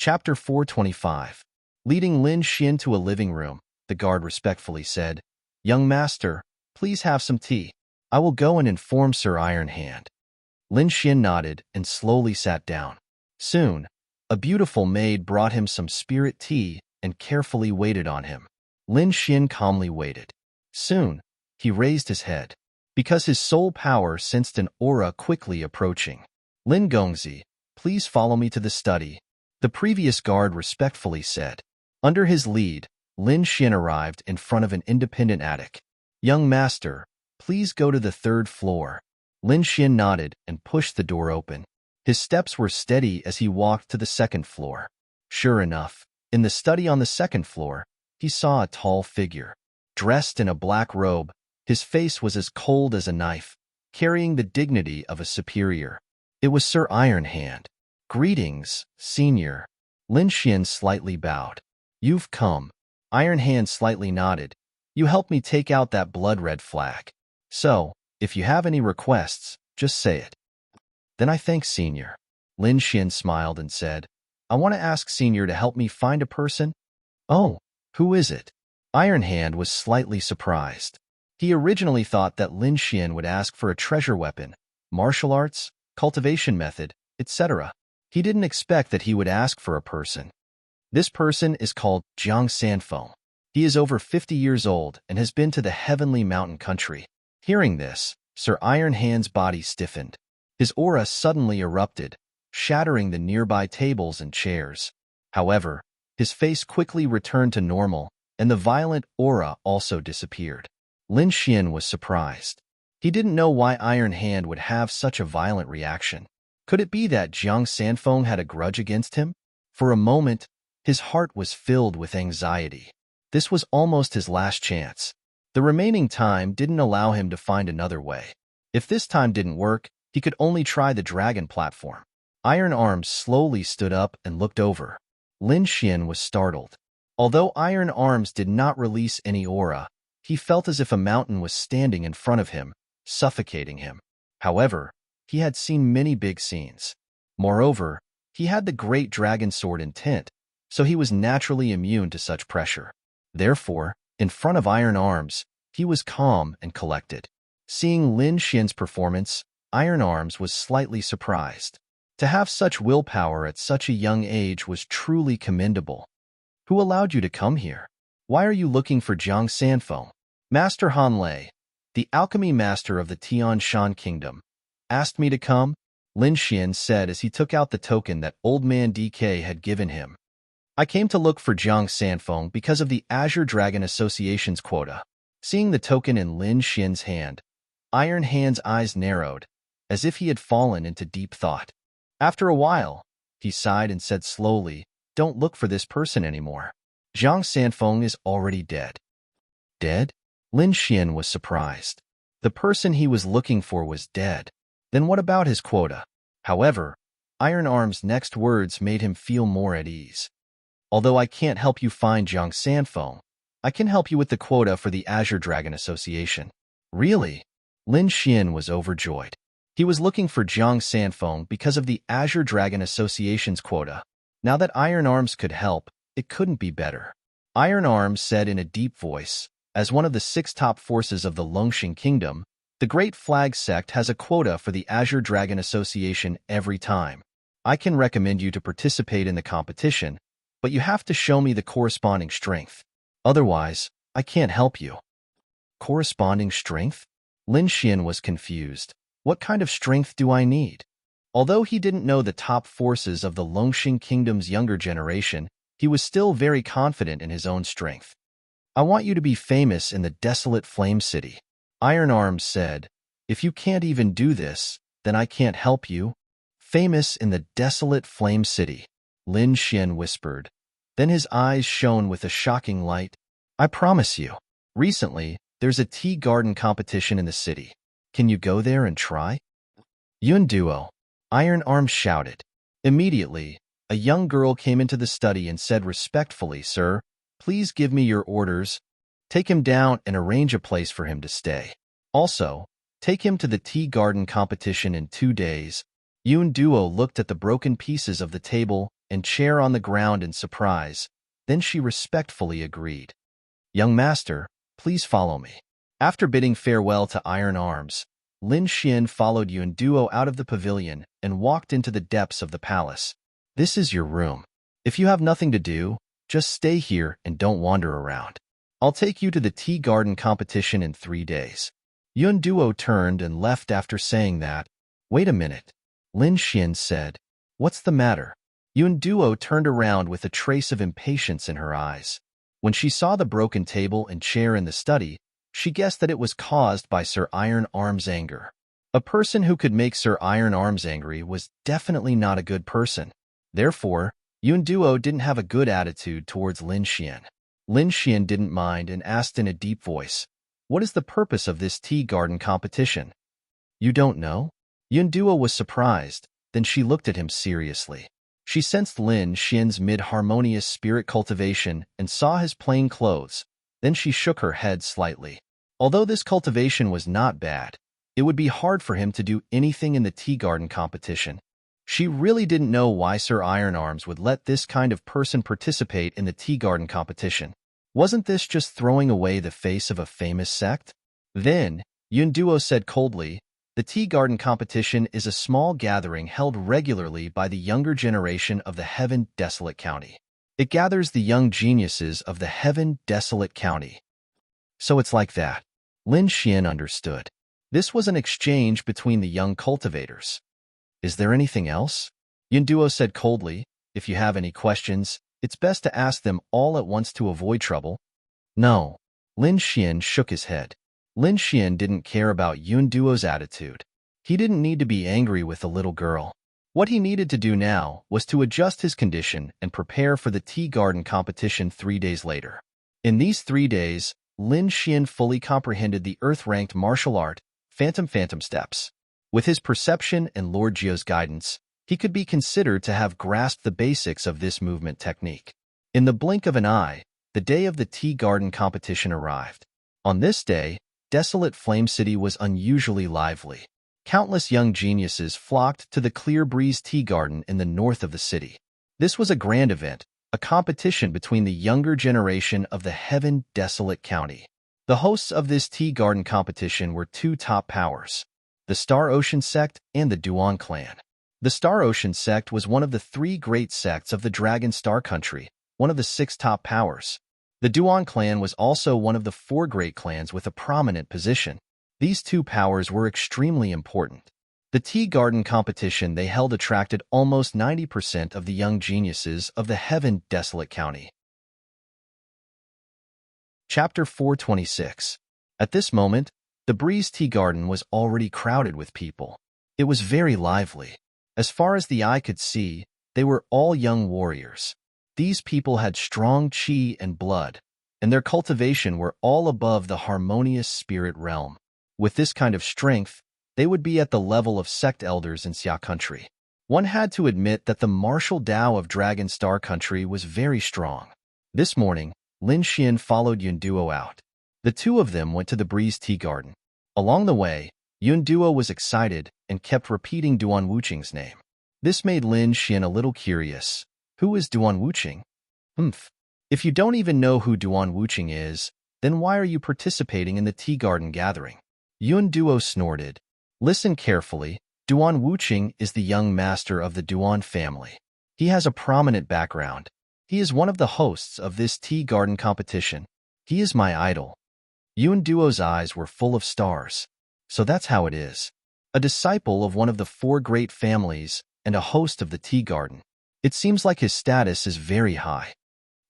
Chapter 425. Leading Lin Xian to a living room, the guard respectfully said, "Young master, please have some tea. I will go and inform Sir Iron Hand." Lin Xian nodded and slowly sat down. Soon, a beautiful maid brought him some spirit tea and carefully waited on him. Lin Xian calmly waited. Soon, he raised his head, because his soul power sensed an aura quickly approaching. "Lin Gongzi, please follow me to the study," the previous guard respectfully said. Under his lead, Lin Xian arrived in front of an independent attic. "Young master, please go to the 3rd floor." Lin Xian nodded and pushed the door open. His steps were steady as he walked to the 2nd floor. Sure enough, in the study on the 2nd floor, he saw a tall figure. Dressed in a black robe, his face was as cold as a knife, carrying the dignity of a superior. It was Sir Iron Hand. "Greetings, senior." Lin Xian slightly bowed. "You've come." Iron Hand slightly nodded. "You helped me take out that blood-red flag. So, if you have any requests, just say it." "Then I thank senior." Lin Xian smiled and said, "I want to ask senior to help me find a person." "Oh, who is it?" Iron Hand was slightly surprised. He originally thought that Lin Xian would ask for a treasure weapon, martial arts, cultivation method, etc. He didn't expect that he would ask for a person. This person is called Jiang Sanfeng. He is over 50 years old and has been to the heavenly mountain country. Hearing this, Sir Iron Hand's body stiffened. His aura suddenly erupted, shattering the nearby tables and chairs. However, his face quickly returned to normal, and the violent aura also disappeared. Lin Xian was surprised. He didn't know why Iron Hand would have such a violent reaction. Could it be that Jiang Sanfeng had a grudge against him? For a moment, his heart was filled with anxiety. This was almost his last chance. The remaining time didn't allow him to find another way. If this time didn't work, he could only try the dragon platform. Iron Arms slowly stood up and looked over. Lin Xian was startled. Although Iron Arms did not release any aura, he felt as if a mountain was standing in front of him, suffocating him. However, he had seen many big scenes. Moreover, he had the great dragon sword intent, so he was naturally immune to such pressure. Therefore, in front of Iron Arms, he was calm and collected. Seeing Lin Xian's performance, Iron Arms was slightly surprised. To have such willpower at such a young age was truly commendable. "Who allowed you to come here? Why are you looking for Jiang Sanfeng?" "Master Han Lei, the alchemy master of the Tian Shan Kingdom, asked me to come," Lin Xian said as he took out the token that Old Man DK had given him. "I came to look for Jiang Sanfeng because of the Azure Dragon Association's quota." Seeing the token in Lin Xian's hand, Iron Hand's eyes narrowed, as if he had fallen into deep thought. After a while, he sighed and said slowly, "Don't look for this person anymore. Jiang Sanfeng is already dead." "Dead?" Lin Xian was surprised. The person he was looking for was dead. Then what about his quota? However, Iron Arm's next words made him feel more at ease. "Although I can't help you find Jiang Sanfeng, I can help you with the quota for the Azure Dragon Association." "Really?" Lin Xian was overjoyed. He was looking for Jiang Sanfeng because of the Azure Dragon Association's quota. Now that Iron Arms could help, it couldn't be better. Iron Arms said in a deep voice, "As one of the 6 top forces of the Longxing Kingdom, the Great Flag Sect has a quota for the Azure Dragon Association every time. I can recommend you to participate in the competition, but you have to show me the corresponding strength. Otherwise, I can't help you." "Corresponding strength?" Lin Xian was confused. What kind of strength do I need? Although he didn't know the top forces of the Longxing Kingdom's younger generation, he was still very confident in his own strength. "I want you to be famous in the desolate Flame City," Iron Arms said. "If you can't even do this, then I can't help you." "Famous in the desolate Flame City," Lin Xian whispered. Then his eyes shone with a shocking light. "I promise you. Recently, there's a tea garden competition in the city. Can you go there and try?" "Yun Duo," Iron Arms shouted. Immediately, a young girl came into the study and said respectfully, "Sir, please give me your orders. Take him down and arrange a place for him to stay. Also, take him to the tea garden competition in 2 days." Yun Duo looked at the broken pieces of the table and chair on the ground in surprise. Then she respectfully agreed. "Young master, please follow me." After bidding farewell to Iron Arms, Lin Xian followed Yuan Duo out of the pavilion and walked into the depths of the palace. "This is your room. If you have nothing to do, just stay here and don't wander around. I'll take you to the tea garden competition in 3 days." Yuan Duo turned and left after saying that. "Wait a minute," Lin Xian said. "What's the matter?" Yuan Duo turned around with a trace of impatience in her eyes. When she saw the broken table and chair in the study, she guessed that it was caused by Sir Iron Arm's anger. A person who could make Sir Iron Arms angry was definitely not a good person. Therefore, Yuan Duo didn't have a good attitude towards Lin Xian. Lin Xian didn't mind and asked in a deep voice, "What is the purpose of this tea garden competition?" "You don't know?" Yuan Duo was surprised, then she looked at him seriously. She sensed Lin Xian's mid-harmonious spirit cultivation and saw his plain clothes. Then she shook her head slightly. Although this cultivation was not bad, it would be hard for him to do anything in the tea garden competition. She really didn't know why Sir Iron Arms would let this kind of person participate in the tea garden competition. Wasn't this just throwing away the face of a famous sect? Then, Yuan Duo said coldly, "The tea garden competition is a small gathering held regularly by the younger generation of the Heaven Desolate County. It gathers the young geniuses of the Heaven Desolate County." So it's like that. Lin Xian understood. This was an exchange between the young cultivators. "Is there anything else?" Yuan Duo said coldly. "If you have any questions, it's best to ask them all at once to avoid trouble." "No." Lin Xian shook his head. Lin Xian didn't care about Yuan Duo's attitude. He didn't need to be angry with the little girl. What he needed to do now was to adjust his condition and prepare for the tea garden competition 3 days later. In these 3 days, Lin Xian fully comprehended the earth-ranked martial art, Phantom Steps. With his perception and Lord Jio's guidance, he could be considered to have grasped the basics of this movement technique. In the blink of an eye, the day of the tea garden competition arrived. On this day, Desolate Flame City was unusually lively. Countless young geniuses flocked to the Clear Breeze Tea Garden in the north of the city. This was a grand event, a competition between the younger generation of the Heaven Desolate County. The hosts of this tea garden competition were 2 top powers, the Star Ocean sect and the Duan clan. The Star Ocean sect was one of the 3 great sects of the Dragon Star country, one of the 6 top powers. The Duan clan was also one of the 4 great clans with a prominent position. These 2 powers were extremely important. The tea garden competition they held attracted almost 90% of the young geniuses of the Heaven Desolate County. Chapter 426. At this moment, the Breeze Tea Garden was already crowded with people. It was very lively. As far as the eye could see, they were all young warriors. These people had strong qi and blood, and their cultivation were all above the harmonious spirit realm. With this kind of strength, they would be at the level of sect elders in Xia country. One had to admit that the martial Tao of Dragon Star country was very strong. This morning, Lin Xian followed Yuan Duo out. The 2 of them went to the Breeze Tea Garden. Along the way, Yuan Duo was excited and kept repeating Duan Wuqing's name. This made Lin Xian a little curious. Who is Duan Wuqing? If you don't even know who Duan Wuqing is, then why are you participating in the tea garden gathering? Yuan Duo snorted. Listen carefully. Duan Wuqing is the young master of the Duan family. He has a prominent background. He is one of the hosts of this tea garden competition. He is my idol. Yuan Duo's eyes were full of stars. So that's how it is. A disciple of one of the 4 great families and a host of the tea garden. It seems like his status is very high.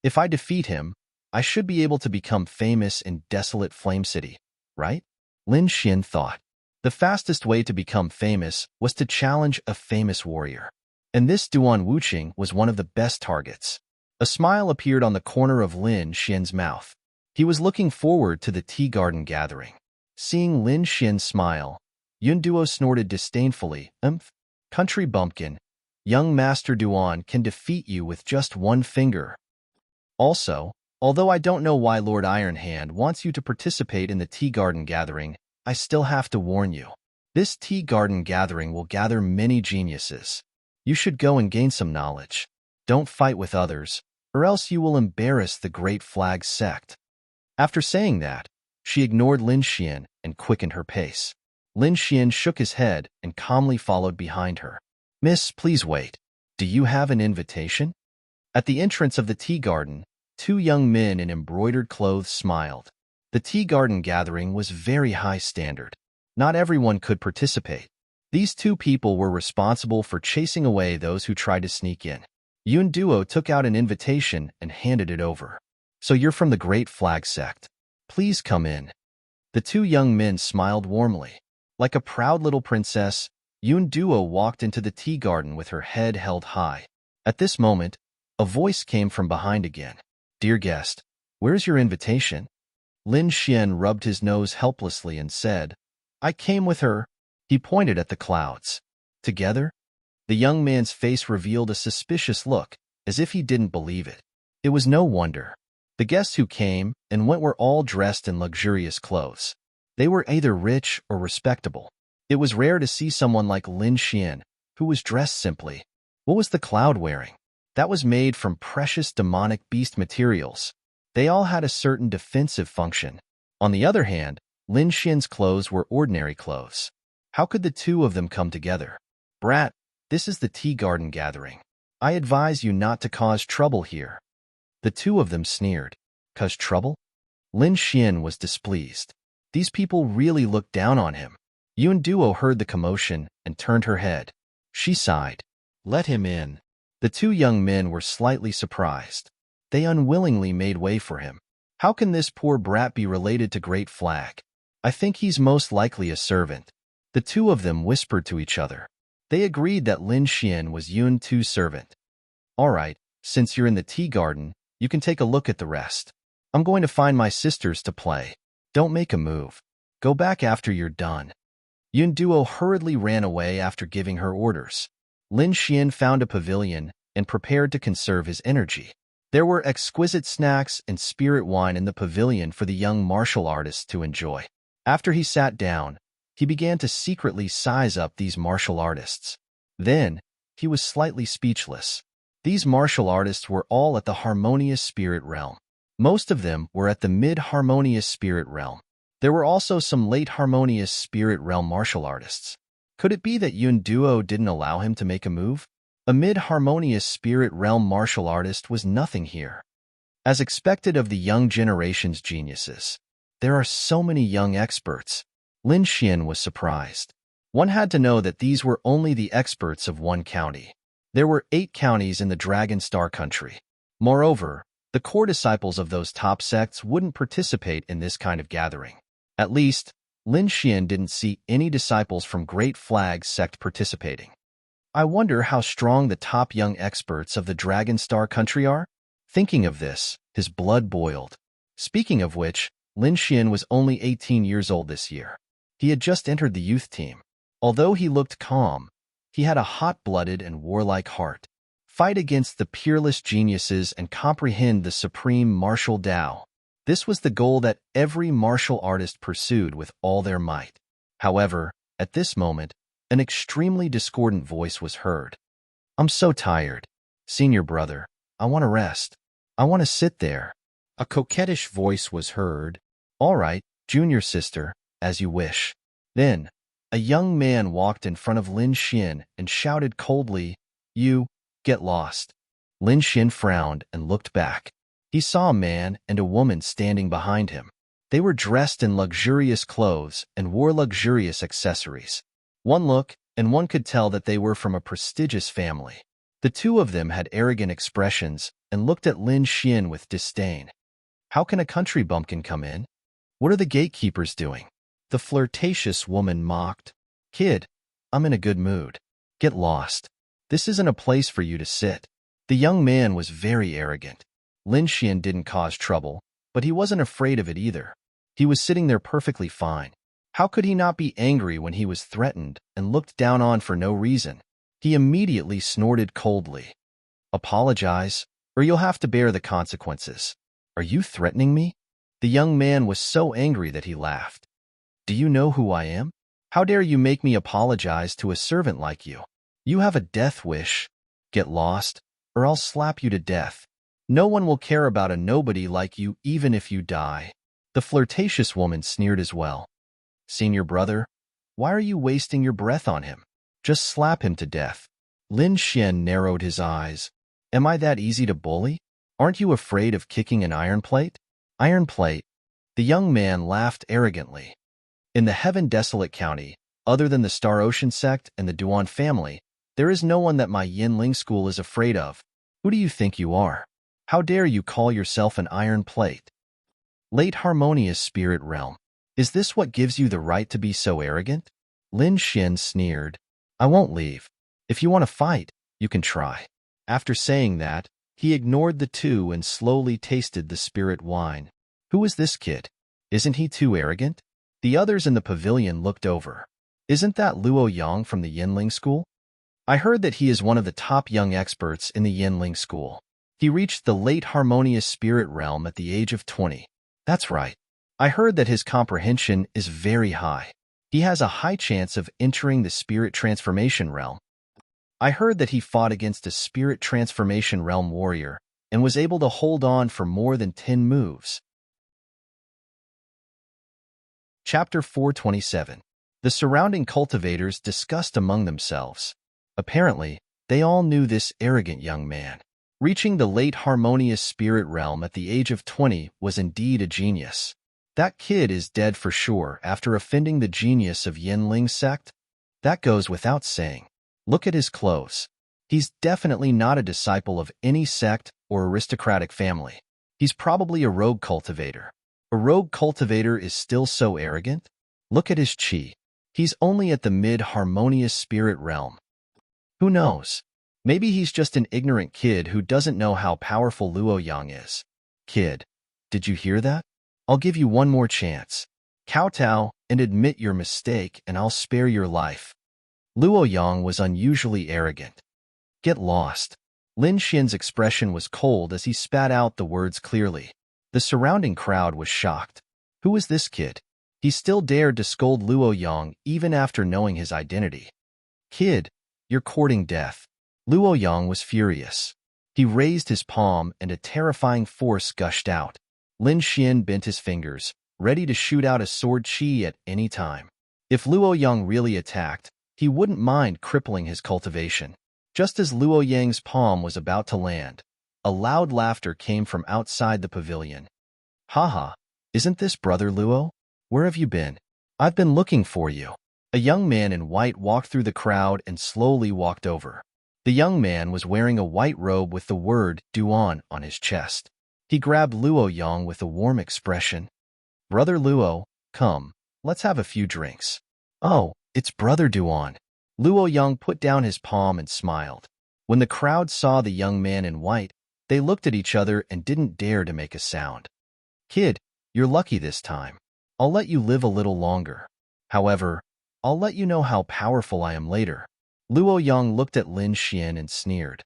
If I defeat him, I should be able to become famous in Desolate Flame City, right? Lin Xian thought. The fastest way to become famous was to challenge a famous warrior. And this Duan Wuqing was one of the best targets. A smile appeared on the corner of Lin Xian's mouth. He was looking forward to the tea garden gathering. Seeing Lin Xian smile, Yuan Duo snorted disdainfully. Country bumpkin. Young Master Duan can defeat you with just 1 finger. Also, although I don't know why Lord Iron Hand wants you to participate in the tea garden gathering, I still have to warn you. This tea garden gathering will gather many geniuses. You should go and gain some knowledge. Don't fight with others, or else you will embarrass the Great Flag sect. After saying that, she ignored Lin Xian and quickened her pace. Lin Xian shook his head and calmly followed behind her. Miss, please wait. Do you have an invitation? At the entrance of the tea garden, two young men in embroidered clothes smiled. The tea garden gathering was very high standard. Not everyone could participate. These two people were responsible for chasing away those who tried to sneak in. Yun Duo took out an invitation and handed it over. So you're from the Great Flag sect. Please come in. The two young men smiled warmly. Like a proud little princess, Yun Duo walked into the tea garden with her head held high. At this moment, a voice came from behind again. Dear guest, where's your invitation? Lin Xian rubbed his nose helplessly and said, I came with her. He pointed at the clouds. Together? The young man's face revealed a suspicious look, as if he didn't believe it. It was no wonder. The guests who came and went were all dressed in luxurious clothes. They were either rich or respectable. It was rare to see someone like Lin Xian, who was dressed simply. What was the cloud wearing? That was made from precious demonic beast materials. They all had a certain defensive function. On the other hand, Lin Xian's clothes were ordinary clothes. How could the two of them come together? Brat, this is the tea garden gathering. I advise you not to cause trouble here. The two of them sneered. Cause trouble? Lin Xian was displeased. These people really looked down on him. Yun Duo heard the commotion and turned her head. She sighed. Let him in. The two young men were slightly surprised. They unwillingly made way for him. How can this poor brat be related to Great Flag? I think he's most likely a servant. The two of them whispered to each other. They agreed that Lin Xian was Yun Tu's servant. All right, since you're in the tea garden, you can take a look at the rest. I'm going to find my sisters to play. Don't make a move. Go back after you're done. Yun Duo hurriedly ran away after giving her orders. Lin Xian found a pavilion and prepared to conserve his energy. There were exquisite snacks and spirit wine in the pavilion for the young martial artists to enjoy. After he sat down, he began to secretly size up these martial artists. Then, he was slightly speechless. These martial artists were all at the harmonious spirit realm. Most of them were at the mid-harmonious spirit realm. There were also some late harmonious spirit realm martial artists. Could it be that Yun Duo didn't allow him to make a move? A mid-harmonious spirit realm martial artist was nothing here. As expected of the young generation's geniuses, there are so many young experts. Lin Xian was surprised. One had to know that these were only the experts of one county. There were 8 counties in the Dragon Star country. Moreover, the core disciples of those top sects wouldn't participate in this kind of gathering. At least, Lin Xian didn't see any disciples from Great Flag sect participating. I wonder how strong the top young experts of the Dragon Star country are? Thinking of this, his blood boiled. Speaking of which, Lin Xian was only 18 years old this year. He had just entered the youth team. Although he looked calm, he had a hot-blooded and warlike heart. Fight against the peerless geniuses and comprehend the supreme martial Tao. This was the goal that every martial artist pursued with all their might. However, at this moment, an extremely discordant voice was heard. I'm so tired. Senior brother, I want to rest. I want to sit there. A coquettish voice was heard. All right, junior sister, as you wish. Then, a young man walked in front of Lin Xian and shouted coldly, You, get lost. Lin Xian frowned and looked back. He saw a man and a woman standing behind him. They were dressed in luxurious clothes and wore luxurious accessories. One look, and one could tell that they were from a prestigious family. The two of them had arrogant expressions and looked at Lin Xian with disdain. How can a country bumpkin come in? What are the gatekeepers doing? The flirtatious woman mocked. Kid, I'm in a good mood. Get lost. This isn't a place for you to sit. The young man was very arrogant. Lin Xian didn't cause trouble, but he wasn't afraid of it either. He was sitting there perfectly fine. How could he not be angry when he was threatened and looked down on for no reason? He immediately snorted coldly. Apologize, or you'll have to bear the consequences. Are you threatening me? The young man was so angry that he laughed. Do you know who I am? How dare you make me apologize to a servant like you? You have a death wish. Get lost, or I'll slap you to death. No one will care about a nobody like you even if you die." The flirtatious woman sneered as well. "Senior brother, why are you wasting your breath on him? Just slap him to death." Lin Xian narrowed his eyes. "Am I that easy to bully? Aren't you afraid of kicking an iron plate?" "Iron plate?" The young man laughed arrogantly. "In the Heaven Desolate County, other than the Star Ocean sect and the Duan family, there is no one that my Yinling school is afraid of. Who do you think you are? How dare you call yourself an iron plate? Late harmonious spirit realm. Is this what gives you the right to be so arrogant?" Lin Xian sneered. "I won't leave. If you want to fight, you can try." After saying that, he ignored the two and slowly tasted the spirit wine. Who is this kid? Isn't he too arrogant? The others in the pavilion looked over. Isn't that Luo Yang from the Yinling school? I heard that he is one of the top young experts in the Yinling school. He reached the late harmonious spirit realm at the age of 20. That's right. I heard that his comprehension is very high. He has a high chance of entering the spirit transformation realm. I heard that he fought against a spirit transformation realm warrior and was able to hold on for more than 10 moves. Chapter 427. The surrounding cultivators discussed among themselves. Apparently, they all knew this arrogant young man. Reaching the late harmonious spirit realm at the age of 20 was indeed a genius. That kid is dead for sure after offending the genius of Yinling sect. That goes without saying. Look at his clothes. He's definitely not a disciple of any sect or aristocratic family. He's probably a rogue cultivator. A rogue cultivator is still so arrogant? Look at his chi. He's only at the mid-harmonious spirit realm. Who knows? Maybe he's just an ignorant kid who doesn't know how powerful Luo Yang is. Kid, did you hear that? I'll give you one more chance. Kowtow and admit your mistake and I'll spare your life. Luo Yang was unusually arrogant. Get lost. Lin Xian's expression was cold as he spat out the words clearly. The surrounding crowd was shocked. Who is this kid? He still dared to scold Luo Yang even after knowing his identity. Kid, you're courting death. Luo Yang was furious. He raised his palm and a terrifying force gushed out. Lin Xian bent his fingers, ready to shoot out a sword chi at any time. If Luo Yang really attacked, he wouldn't mind crippling his cultivation. Just as Luo Yang's palm was about to land, a loud laughter came from outside the pavilion. Haha, isn't this Brother Luo? Where have you been? I've been looking for you. A young man in white walked through the crowd and slowly walked over. The young man was wearing a white robe with the word Duan on his chest. He grabbed Luo Yang with a warm expression. Brother Luo, come, let's have a few drinks. Oh, it's Brother Duan. Luo Yang put down his palm and smiled. When the crowd saw the young man in white, they looked at each other and didn't dare to make a sound. Kid, you're lucky this time. I'll let you live a little longer. However, I'll let you know how powerful I am later. Luo Yang looked at Lin Xian and sneered.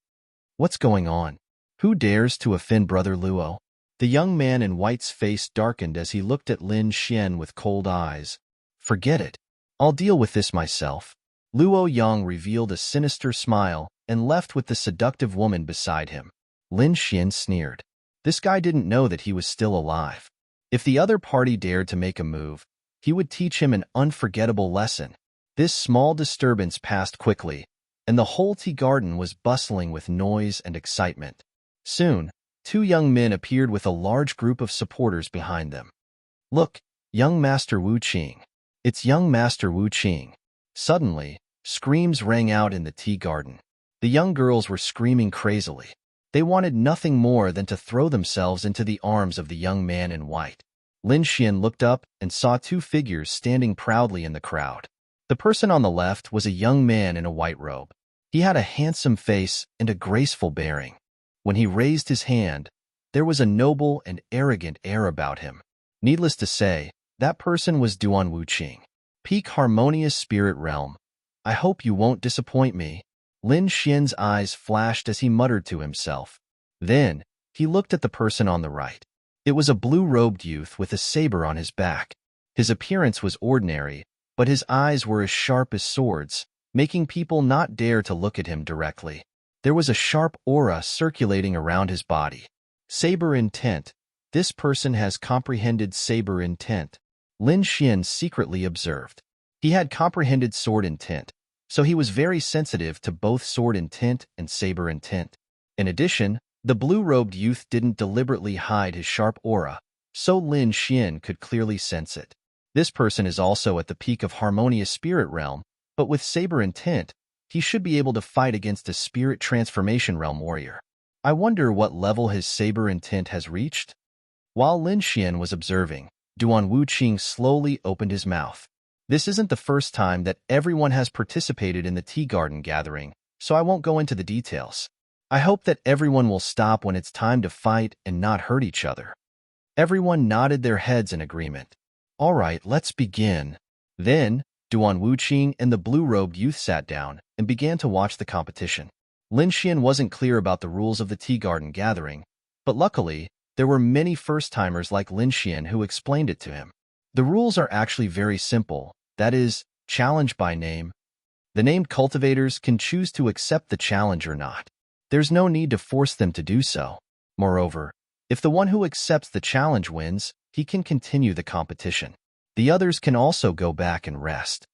What's going on? Who dares to offend Brother Luo? The young man in white's face darkened as he looked at Lin Xian with cold eyes. Forget it. I'll deal with this myself. Luo Yang revealed a sinister smile and left with the seductive woman beside him. Lin Xian sneered. This guy didn't know that he was still alive. If the other party dared to make a move, he would teach him an unforgettable lesson. This small disturbance passed quickly, and the whole tea garden was bustling with noise and excitement. Soon, two young men appeared with a large group of supporters behind them. Look, young Master Wu Qing. It's young Master Wu Qing. Suddenly, screams rang out in the tea garden. The young girls were screaming crazily. They wanted nothing more than to throw themselves into the arms of the young man in white. Lin Xian looked up and saw two figures standing proudly in the crowd. The person on the left was a young man in a white robe. He had a handsome face and a graceful bearing. When he raised his hand, there was a noble and arrogant air about him. Needless to say, that person was Duan Wuqing. Peak harmonious spirit realm. I hope you won't disappoint me. Lin Xian's eyes flashed as he muttered to himself. Then, he looked at the person on the right. It was a blue-robed youth with a saber on his back. His appearance was ordinary, but his eyes were as sharp as swords, making people not dare to look at him directly. There was a sharp aura circulating around his body. Saber intent. This person has comprehended saber intent, Lin Xian secretly observed. He had comprehended sword intent, so he was very sensitive to both sword intent and saber intent. In addition, the blue-robed youth didn't deliberately hide his sharp aura, so Lin Xian could clearly sense it. This person is also at the peak of harmonious spirit realm, but with saber intent, he should be able to fight against a spirit transformation realm warrior. I wonder what level his saber intent has reached? While Lin Xian was observing, Duan Wuqing slowly opened his mouth. This isn't the first time that everyone has participated in the tea garden gathering, so I won't go into the details. I hope that everyone will stop when it's time to fight and not hurt each other. Everyone nodded their heads in agreement. All right, let's begin. Then, Duan Wuqing and the blue-robed youth sat down and began to watch the competition. Lin Xian wasn't clear about the rules of the tea garden gathering, but luckily, there were many first-timers like Lin Xian who explained it to him. The rules are actually very simple, that is, challenge by name. The named cultivators can choose to accept the challenge or not. There's no need to force them to do so. Moreover, if the one who accepts the challenge wins, he can continue the competition. The others can also go back and rest.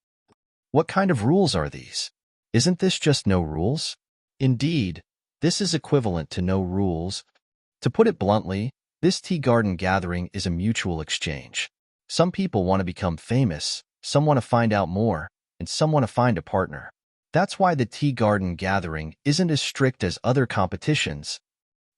What kind of rules are these? Isn't this just no rules? Indeed, this is equivalent to no rules. To put it bluntly, this tea garden gathering is a mutual exchange. Some people want to become famous, some want to find out more, and some want to find a partner. That's why the tea garden gathering isn't as strict as other competitions.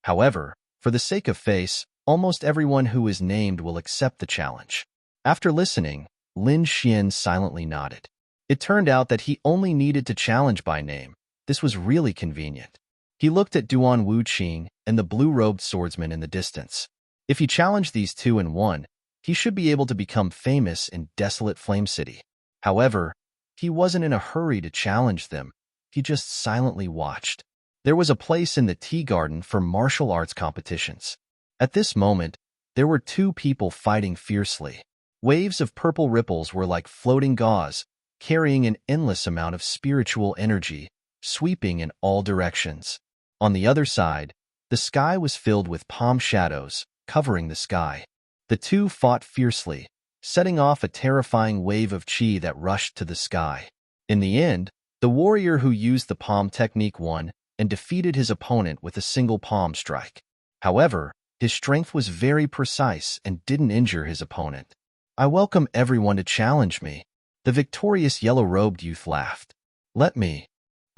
However, for the sake of face, almost everyone who is named will accept the challenge. After listening, Lin Xian silently nodded. It turned out that he only needed to challenge by name. This was really convenient. He looked at Duan Wuqing and the blue-robed swordsman in the distance. If he challenged these two and won, he should be able to become famous in desolate Flame City. However, he wasn't in a hurry to challenge them. He just silently watched. There was a place in the tea garden for martial arts competitions. At this moment, there were two people fighting fiercely. Waves of purple ripples were like floating gauze, carrying an endless amount of spiritual energy, sweeping in all directions. On the other side, the sky was filled with palm shadows, covering the sky. The two fought fiercely, setting off a terrifying wave of chi that rushed to the sky. In the end, the warrior who used the palm technique won and defeated his opponent with a single palm strike. However, his strength was very precise and didn't injure his opponent. I welcome everyone to challenge me. The victorious yellow-robed youth laughed. Let me.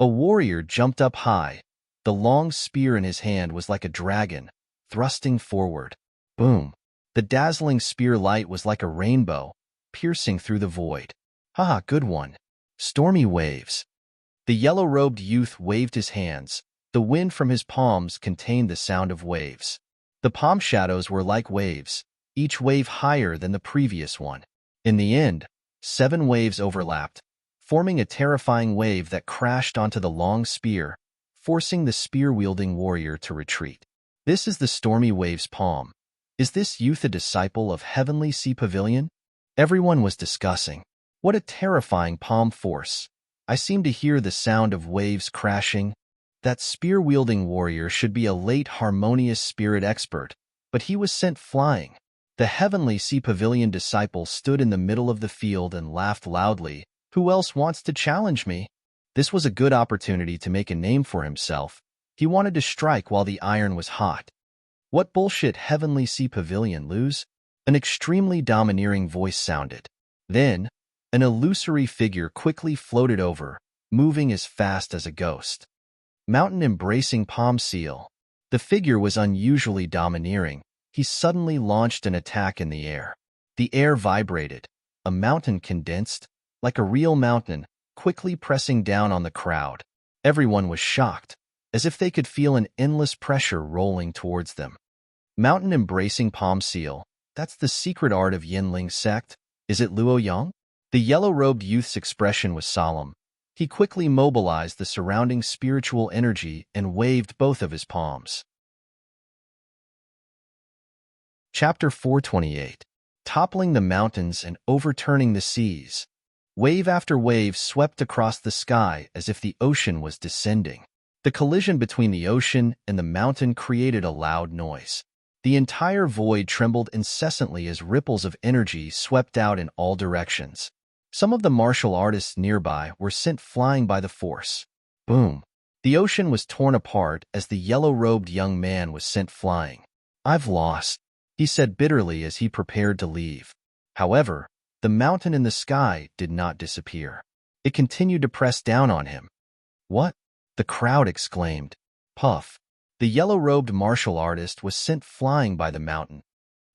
A warrior jumped up high. The long spear in his hand was like a dragon, thrusting forward. Boom. The dazzling spear light was like a rainbow, piercing through the void. Haha, good one. Stormy waves. The yellow-robed youth waved his hands. The wind from his palms contained the sound of waves. The palm shadows were like waves, each wave higher than the previous one. In the end, 7 waves overlapped, forming a terrifying wave that crashed onto the long spear, forcing the spear-wielding warrior to retreat. This is the stormy wave's palm. Is this youth a disciple of Heavenly Sea Pavilion? Everyone was discussing. What a terrifying palm force. I seem to hear the sound of waves crashing. That spear-wielding warrior should be a late harmonious spirit expert, but he was sent flying. The Heavenly Sea Pavilion disciple stood in the middle of the field and laughed loudly. Who else wants to challenge me? This was a good opportunity to make a name for himself. He wanted to strike while the iron was hot. What bullshit, Heavenly Sea Pavilion, lose? An extremely domineering voice sounded. Then, an illusory figure quickly floated over, moving as fast as a ghost. Mountain embracing palm seal. The figure was unusually domineering. He suddenly launched an attack in the air. The air vibrated. A mountain condensed, like a real mountain, quickly pressing down on the crowd. Everyone was shocked, as if they could feel an endless pressure rolling towards them. Mountain embracing palm seal. That's the secret art of Yinling sect. Is it Luo Yang? The yellow-robed youth's expression was solemn. He quickly mobilized the surrounding spiritual energy and waved both of his palms. Chapter 428. Toppling the mountains and overturning the seas. Wave after wave swept across the sky as if the ocean was descending. The collision between the ocean and the mountain created a loud noise. The entire void trembled incessantly as ripples of energy swept out in all directions. Some of the martial artists nearby were sent flying by the force. Boom! The ocean was torn apart as the yellow-robed young man was sent flying. "I've lost," he said bitterly as he prepared to leave. However, the mountain in the sky did not disappear. It continued to press down on him. "What?" the crowd exclaimed. Puff! The yellow-robed martial artist was sent flying by the mountain.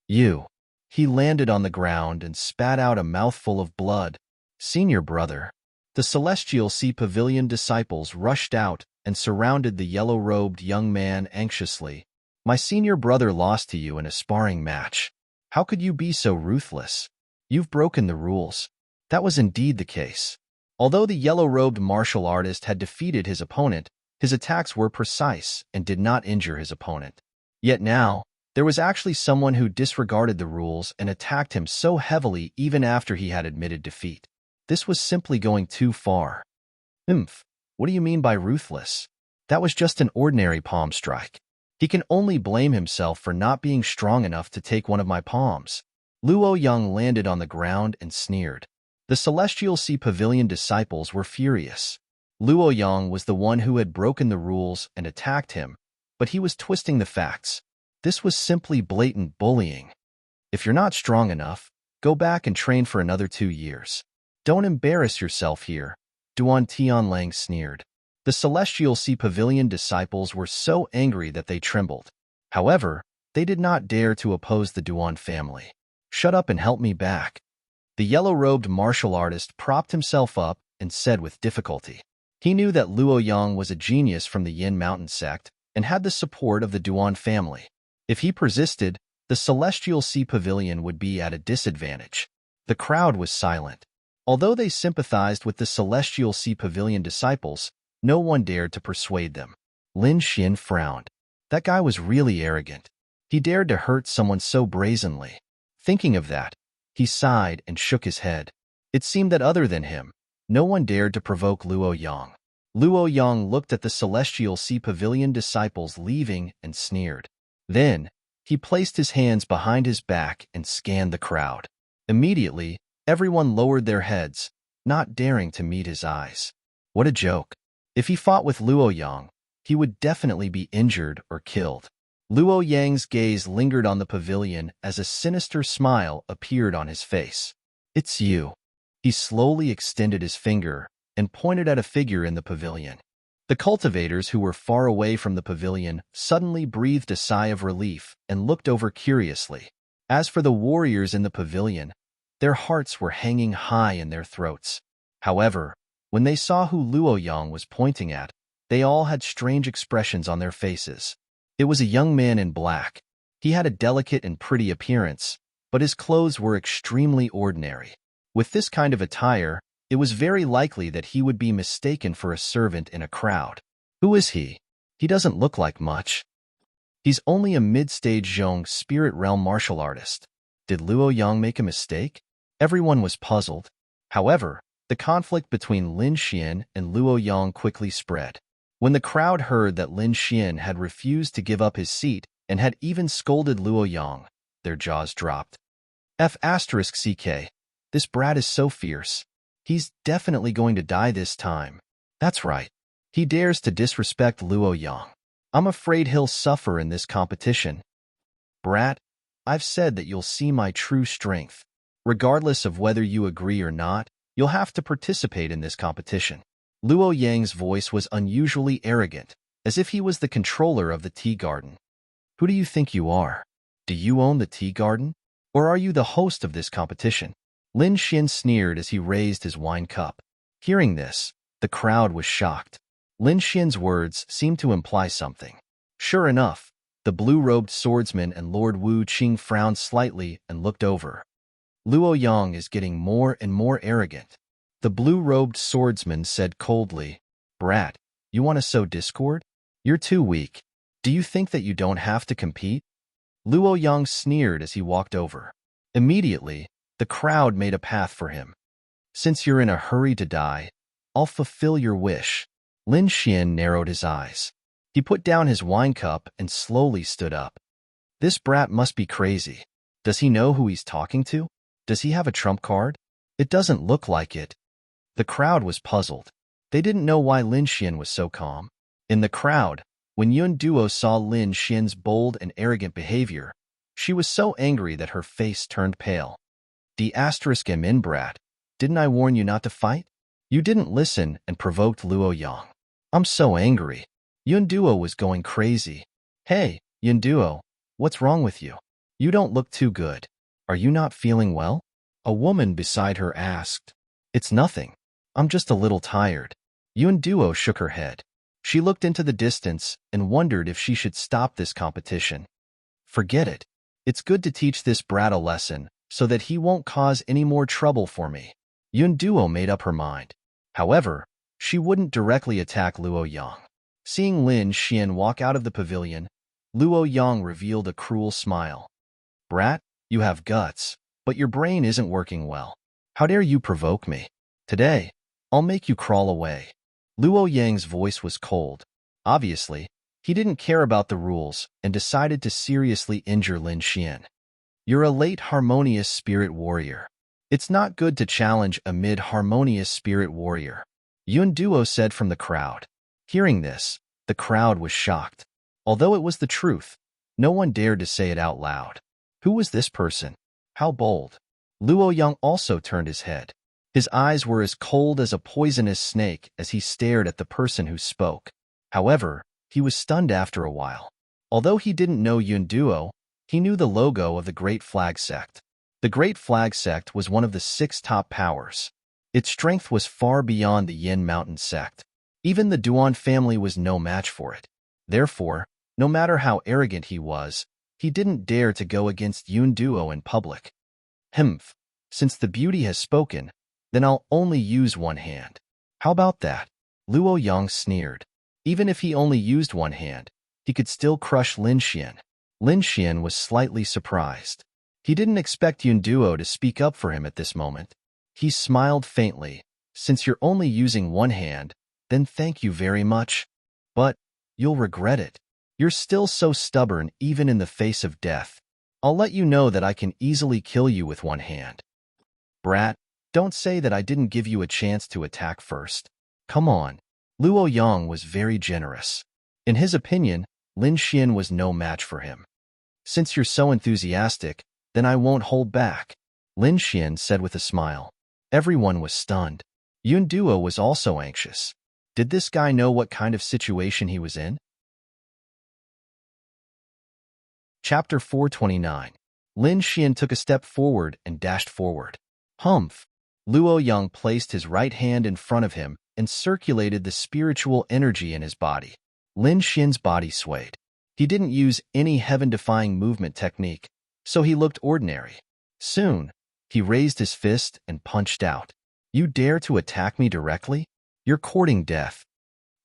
"You!" He landed on the ground and spat out a mouthful of blood. "Senior brother." The Celestial Sea Pavilion disciples rushed out and surrounded the yellow-robed young man anxiously. "My senior brother lost to you in a sparring match. How could you be so ruthless? You've broken the rules." That was indeed the case. Although the yellow-robed martial artist had defeated his opponent, his attacks were precise and did not injure his opponent. Yet now, there was actually someone who disregarded the rules and attacked him so heavily even after he had admitted defeat. This was simply going too far. What do you mean by ruthless? That was just an ordinary palm strike. He can only blame himself for not being strong enough to take one of my palms. Luo Yang landed on the ground and sneered. The Celestial Sea Pavilion disciples were furious. Luo Yang was the one who had broken the rules and attacked him, but he was twisting the facts. This was simply blatant bullying. "If you're not strong enough, go back and train for another 2 years. Don't embarrass yourself here," Duan Tianlang sneered. The Celestial Sea Pavilion disciples were so angry that they trembled. However, they did not dare to oppose the Duan family. "Shut up and help me back." The yellow-robed martial artist propped himself up and said with difficulty. He knew that Luo Yang was a genius from the Yin Mountain sect and had the support of the Duan family. If he persisted, the Celestial Sea Pavilion would be at a disadvantage. The crowd was silent. Although they sympathized with the Celestial Sea Pavilion disciples, no one dared to persuade them. Lin Xin frowned. That guy was really arrogant. He dared to hurt someone so brazenly. Thinking of that, he sighed and shook his head. It seemed that other than him, no one dared to provoke Luo Yang. Luo Yang looked at the Celestial Sea Pavilion disciples leaving and sneered. Then, he placed his hands behind his back and scanned the crowd. Immediately, everyone lowered their heads, not daring to meet his eyes. What a joke. If he fought with Luo Yang, he would definitely be injured or killed. Luo Yang's gaze lingered on the pavilion as a sinister smile appeared on his face. "It's you." He slowly extended his finger and pointed at a figure in the pavilion. The cultivators who were far away from the pavilion suddenly breathed a sigh of relief and looked over curiously. As for the warriors in the pavilion, their hearts were hanging high in their throats. However, when they saw who Luo Yang was pointing at, they all had strange expressions on their faces. It was a young man in black. He had a delicate and pretty appearance, but his clothes were extremely ordinary. With this kind of attire, it was very likely that he would be mistaken for a servant in a crowd. Who is he? He doesn't look like much. He's only a mid-stage Zhong spirit realm martial artist. Did Luo Yang make a mistake? Everyone was puzzled. However, the conflict between Lin Xian and Luo Yang quickly spread. When the crowd heard that Lin Xian had refused to give up his seat and had even scolded Luo Yang, their jaws dropped. F***CK. This brat is so fierce. He's definitely going to die this time. That's right. He dares to disrespect Luo Yang. I'm afraid he'll suffer in this competition. Brat, I've said that you'll see my true strength. Regardless of whether you agree or not, you'll have to participate in this competition. Luo Yang's voice was unusually arrogant, as if he was the controller of the tea garden. Who do you think you are? Do you own the tea garden? Or are you the host of this competition? Lin Xin sneered as he raised his wine cup. Hearing this, the crowd was shocked. Lin Xian's words seemed to imply something. Sure enough, the blue-robed swordsman and Lord Wu Qing frowned slightly and looked over. Luo Yang is getting more and more arrogant. The blue-robed swordsman said coldly, Brat, you want to sow discord? You're too weak. Do you think that you don't have to compete? Luo Yang sneered as he walked over. Immediately, the crowd made a path for him. Since you're in a hurry to die, I'll fulfill your wish. Lin Xian narrowed his eyes. He put down his wine cup and slowly stood up. This brat must be crazy. Does he know who he's talking to? Does he have a trump card? It doesn't look like it. The crowd was puzzled. They didn't know why Lin Xian was so calm. In the crowd, when Yun Duo saw Lin Xian's bold and arrogant behavior, she was so angry that her face turned pale. The asterisk in brat. Didn't I warn you not to fight? You didn't listen and provoked Luo Yang. I'm so angry. Yun Duo was going crazy. Hey, Yun Duo, what's wrong with you? You don't look too good. Are you not feeling well? A woman beside her asked. It's nothing. I'm just a little tired. Yun Duo shook her head. She looked into the distance and wondered if she should stop this competition. Forget it. It's good to teach this brat a lesson so that he won't cause any more trouble for me. Yun Duo made up her mind. However, she wouldn't directly attack Luo Yang. Seeing Lin Xian walk out of the pavilion, Luo Yang revealed a cruel smile. Brat, you have guts, but your brain isn't working well. How dare you provoke me? Today, I'll make you crawl away. Luo Yang's voice was cold. Obviously, he didn't care about the rules and decided to seriously injure Lin Xian. You're a late harmonious spirit warrior. It's not good to challenge a mid-harmonious spirit warrior, Yun Duo said from the crowd. Hearing this, the crowd was shocked. Although it was the truth, no one dared to say it out loud. Who was this person? How bold. Luo Yang also turned his head. His eyes were as cold as a poisonous snake as he stared at the person who spoke. However, he was stunned after a while. Although he didn't know Yun Duo, he knew the logo of the Great Flag Sect. The Great Flag Sect was one of the 6 top powers. Its strength was far beyond the Yin Mountain Sect. Even the Duan family was no match for it. Therefore, no matter how arrogant he was, he didn't dare to go against Yun Duo in public. Humph, since the beauty has spoken, then I'll only use one hand. How about that? Luo Yang sneered. Even if he only used one hand, he could still crush Lin Xian. Lin Xian was slightly surprised. He didn't expect Yun Duo to speak up for him at this moment. He smiled faintly. Since you're only using one hand, then thank you very much. But you'll regret it. You're still so stubborn even in the face of death. I'll let you know that I can easily kill you with one hand. Brat, don't say that I didn't give you a chance to attack first. Come on. Luo Yang was very generous. In his opinion, Lin Xian was no match for him. Since you're so enthusiastic, then I won't hold back, Lin Xian said with a smile. Everyone was stunned. Yun Duo was also anxious. Did this guy know what kind of situation he was in? Chapter 429. Lin Xian took a step forward and dashed forward. Humph! Luo Yang placed his right hand in front of him and circulated the spiritual energy in his body. Lin Xian's body swayed. He didn't use any heaven-defying movement technique, so he looked ordinary. Soon, he raised his fist and punched out. You dare to attack me directly? You're courting death.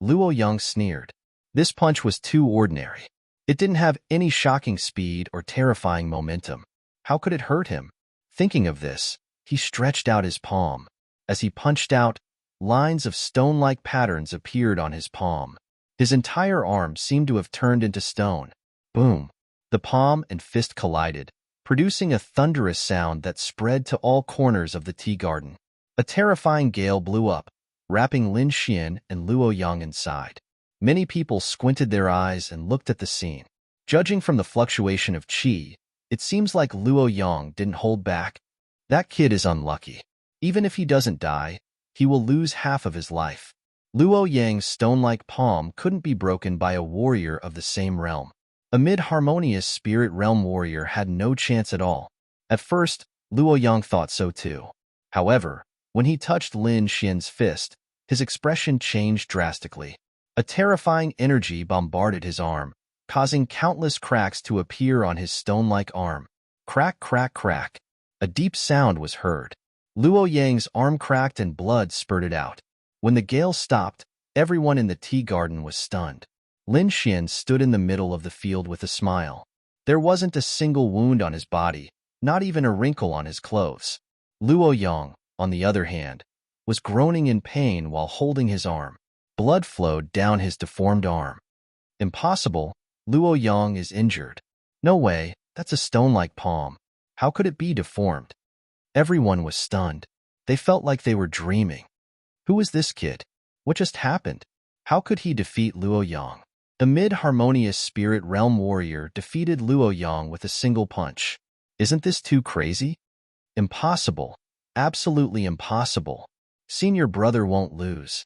Luo Yang sneered. This punch was too ordinary. It didn't have any shocking speed or terrifying momentum. How could it hurt him? Thinking of this, he stretched out his palm. As he punched out, lines of stone-like patterns appeared on his palm. His entire arm seemed to have turned into stone. Boom! The palm and fist collided, producing a thunderous sound that spread to all corners of the tea garden. A terrifying gale blew up, wrapping Lin Xian and Luo Yang inside. Many people squinted their eyes and looked at the scene. Judging from the fluctuation of qi, it seems like Luo Yang didn't hold back. That kid is unlucky. Even if he doesn't die, he will lose half of his life. Luo Yang's stone-like palm couldn't be broken by a warrior of the same realm. A mid-harmonious spirit realm warrior had no chance at all. At first, Luo Yang thought so too. However, when he touched Lin Xian's fist, his expression changed drastically. A terrifying energy bombarded his arm, causing countless cracks to appear on his stone-like arm. Crack, crack, crack. A deep sound was heard. Luo Yang's arm cracked and blood spurted out. When the gale stopped, everyone in the tea garden was stunned. Lin Xian stood in the middle of the field with a smile. There wasn't a single wound on his body, not even a wrinkle on his clothes. Luo Yang, on the other hand, was groaning in pain while holding his arm. Blood flowed down his deformed arm. Impossible. Luo Yang is injured. No way, that's a stone-like palm. How could it be deformed? Everyone was stunned. They felt like they were dreaming. Who is this kid? What just happened? How could he defeat Luo Yang? A mid-harmonious spirit realm warrior defeated Luo Yang with a single punch. Isn't this too crazy? Impossible. Absolutely impossible. Senior brother won't lose.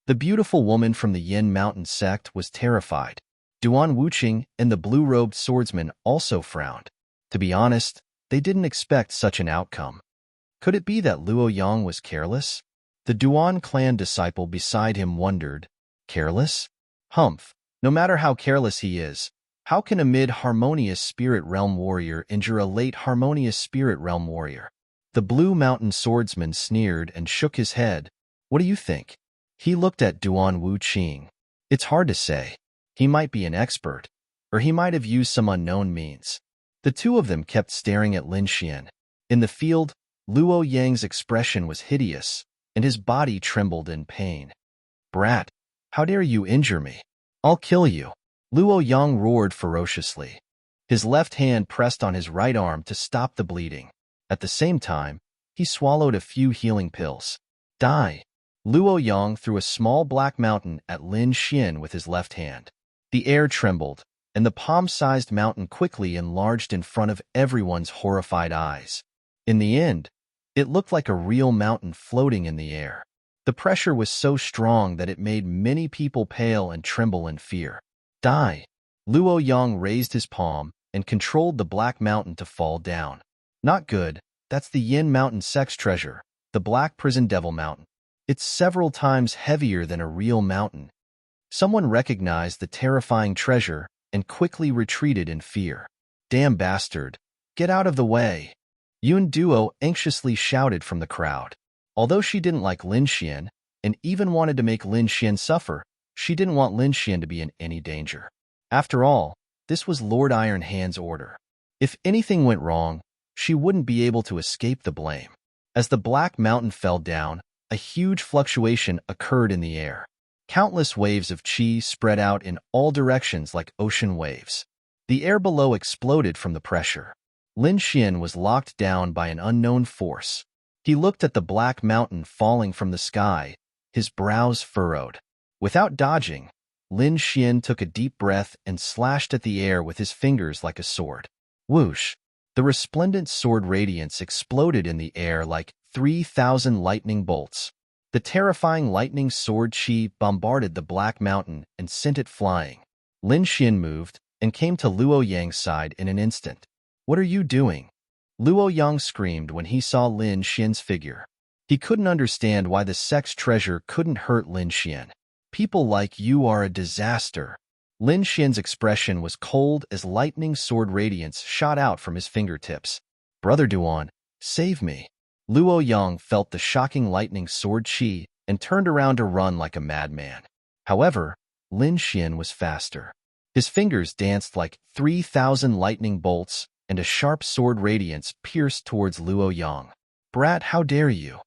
The beautiful woman from the Yin Mountain sect was terrified. Duan Wuqing and the blue-robed swordsman also frowned. To be honest, they didn't expect such an outcome. Could it be that Luo Yang was careless? The Duan clan disciple beside him wondered. Careless? Humph. No matter how careless he is, how can a mid-harmonious spirit realm warrior injure a late harmonious spirit realm warrior? The Blue Mountain swordsman sneered and shook his head. What do you think? He looked at Duan Wuqing. It's hard to say. He might be an expert, or he might have used some unknown means. The two of them kept staring at Lin Xian. In the field, Luo Yang's expression was hideous, and his body trembled in pain. Brat, how dare you injure me? I'll kill you. Luo Yang roared ferociously. His left hand pressed on his right arm to stop the bleeding. At the same time, he swallowed a few healing pills. Die. Luo Yang threw a small black mountain at Lin Xian with his left hand. The air trembled, and the palm-sized mountain quickly enlarged in front of everyone's horrified eyes. In the end, it looked like a real mountain floating in the air. The pressure was so strong that it made many people pale and tremble in fear. Die. Luo Yang raised his palm and controlled the black mountain to fall down. Not good. That's the Yin Mountain sex treasure, the Black Prison Devil Mountain. It's several times heavier than a real mountain. Someone recognized the terrifying treasure and quickly retreated in fear. Damn bastard. Get out of the way. Yun Duo anxiously shouted from the crowd. Although she didn't like Lin Xian and even wanted to make Lin Xian suffer, she didn't want Lin Xian to be in any danger. After all, this was Lord Iron Hand's order. If anything went wrong, she wouldn't be able to escape the blame. As the Black Mountain fell down, a huge fluctuation occurred in the air. Countless waves of qi spread out in all directions like ocean waves. The air below exploded from the pressure. Lin Xian was locked down by an unknown force. He looked at the Black Mountain falling from the sky, his brows furrowed. Without dodging, Lin Xian took a deep breath and slashed at the air with his fingers like a sword. Whoosh! The resplendent sword radiance exploded in the air like 3,000 lightning bolts. The terrifying lightning sword qi bombarded the Black Mountain and sent it flying. Lin Xian moved and came to Luo Yang's side in an instant. What are you doing? Luo Yang screamed when he saw Lin Xian's figure. He couldn't understand why the sex treasure couldn't hurt Lin Xian. People like you are a disaster. Lin Xian's expression was cold as lightning sword radiance shot out from his fingertips. Brother Duan, save me. Luo Yang felt the shocking lightning sword qi and turned around to run like a madman. However, Lin Xian was faster. His fingers danced like 3,000 lightning bolts, and a sharp sword radiance pierced towards Luo Yang. Brat, how dare you?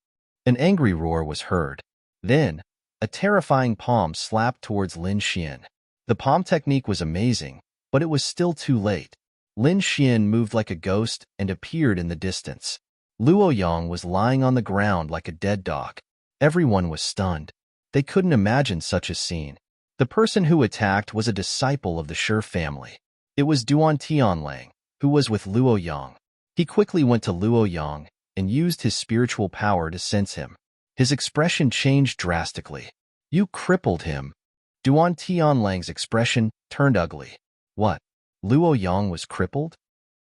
An angry roar was heard. Then, a terrifying palm slapped towards Lin Xian. The palm technique was amazing, but it was still too late. Lin Xian moved like a ghost and appeared in the distance. Luo Yang was lying on the ground like a dead dog. Everyone was stunned. They couldn't imagine such a scene. The person who attacked was a disciple of the Shi family. It was Duan Tianlang, who was with Luo Yang. He quickly went to Luo Yang and used his spiritual power to sense him. His expression changed drastically. You crippled him. Duan Tianlang's expression turned ugly. What? Luo Yang was crippled?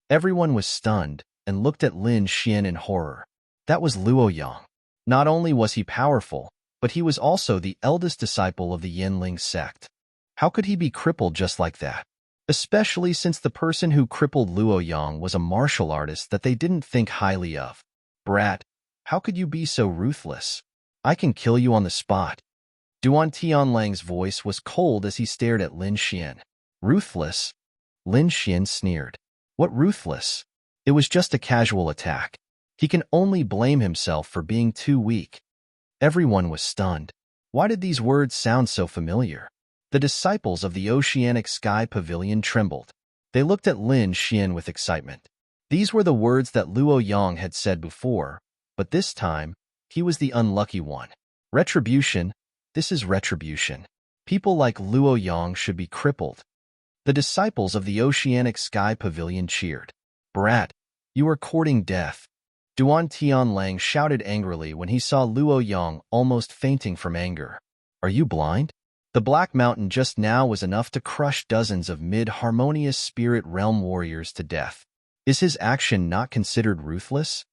Everyone was stunned and looked at Lin Xian in horror. That was Luo Yang. Not only was he powerful, but he was also the eldest disciple of the Yinling sect. How could he be crippled just like that? Especially since the person who crippled Luo Yang was a martial artist that they didn't think highly of. Brat, how could you be so ruthless? I can kill you on the spot. Duan Tianlang's voice was cold as he stared at Lin Xian. Ruthless? Lin Xian sneered. What ruthless? It was just a casual attack. He can only blame himself for being too weak. Everyone was stunned. Why did these words sound so familiar? The disciples of the Oceanic Sky Pavilion trembled. They looked at Lin Xian with excitement. These were the words that Luo Yang had said before, but this time, he was the unlucky one. Retribution, this is retribution. People like Luo Yang should be crippled. The disciples of the Oceanic Sky Pavilion cheered. Brat, you are courting death. Duan Tianlang shouted angrily when he saw Luo Yang almost fainting from anger. Are you blind? The Black Mountain just now was enough to crush dozens of mid-harmonious spirit realm warriors to death. Is his action not considered ruthless?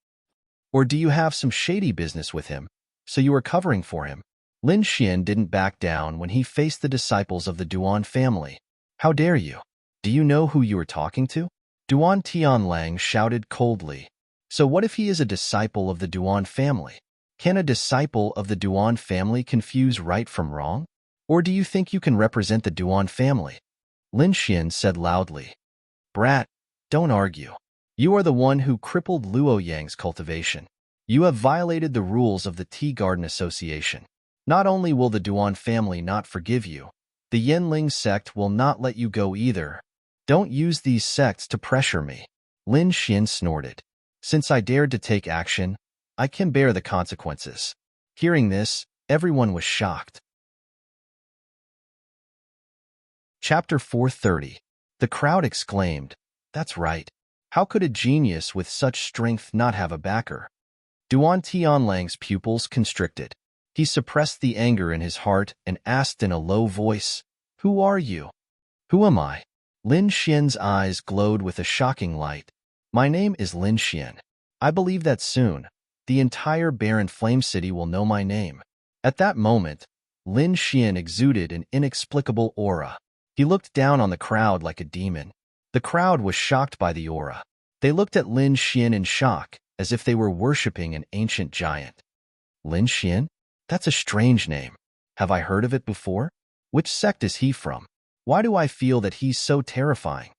Or do you have some shady business with him, so you are covering for him? Lin Xian didn't back down when he faced the disciples of the Duan family. How dare you? Do you know who you are talking to? Duan Tianlang shouted coldly. So what if he is a disciple of the Duan family? Can a disciple of the Duan family confuse right from wrong? Or do you think you can represent the Duan family? Lin Xian said loudly. Brat, don't argue. You are the one who crippled Luo Yang's cultivation. You have violated the rules of the Tea Garden Association. Not only will the Duan family not forgive you, the Yanling sect will not let you go either. Don't use these sects to pressure me. Lin Xian snorted. Since I dared to take action, I can bear the consequences. Hearing this, everyone was shocked. Chapter 430. The crowd exclaimed, That's right. How could a genius with such strength not have a backer? Duan Tianlang's pupils constricted. He suppressed the anger in his heart and asked in a low voice, Who are you? Who am I? Lin Xian's eyes glowed with a shocking light. My name is Lin Xian. I believe that soon, the entire barren flame city will know my name. At that moment, Lin Xian exuded an inexplicable aura. He looked down on the crowd like a demon. The crowd was shocked by the aura. They looked at Lin Xian in shock, as if they were worshipping an ancient giant. Lin Xian? That's a strange name. Have I heard of it before? Which sect is he from? Why do I feel that he's so terrifying?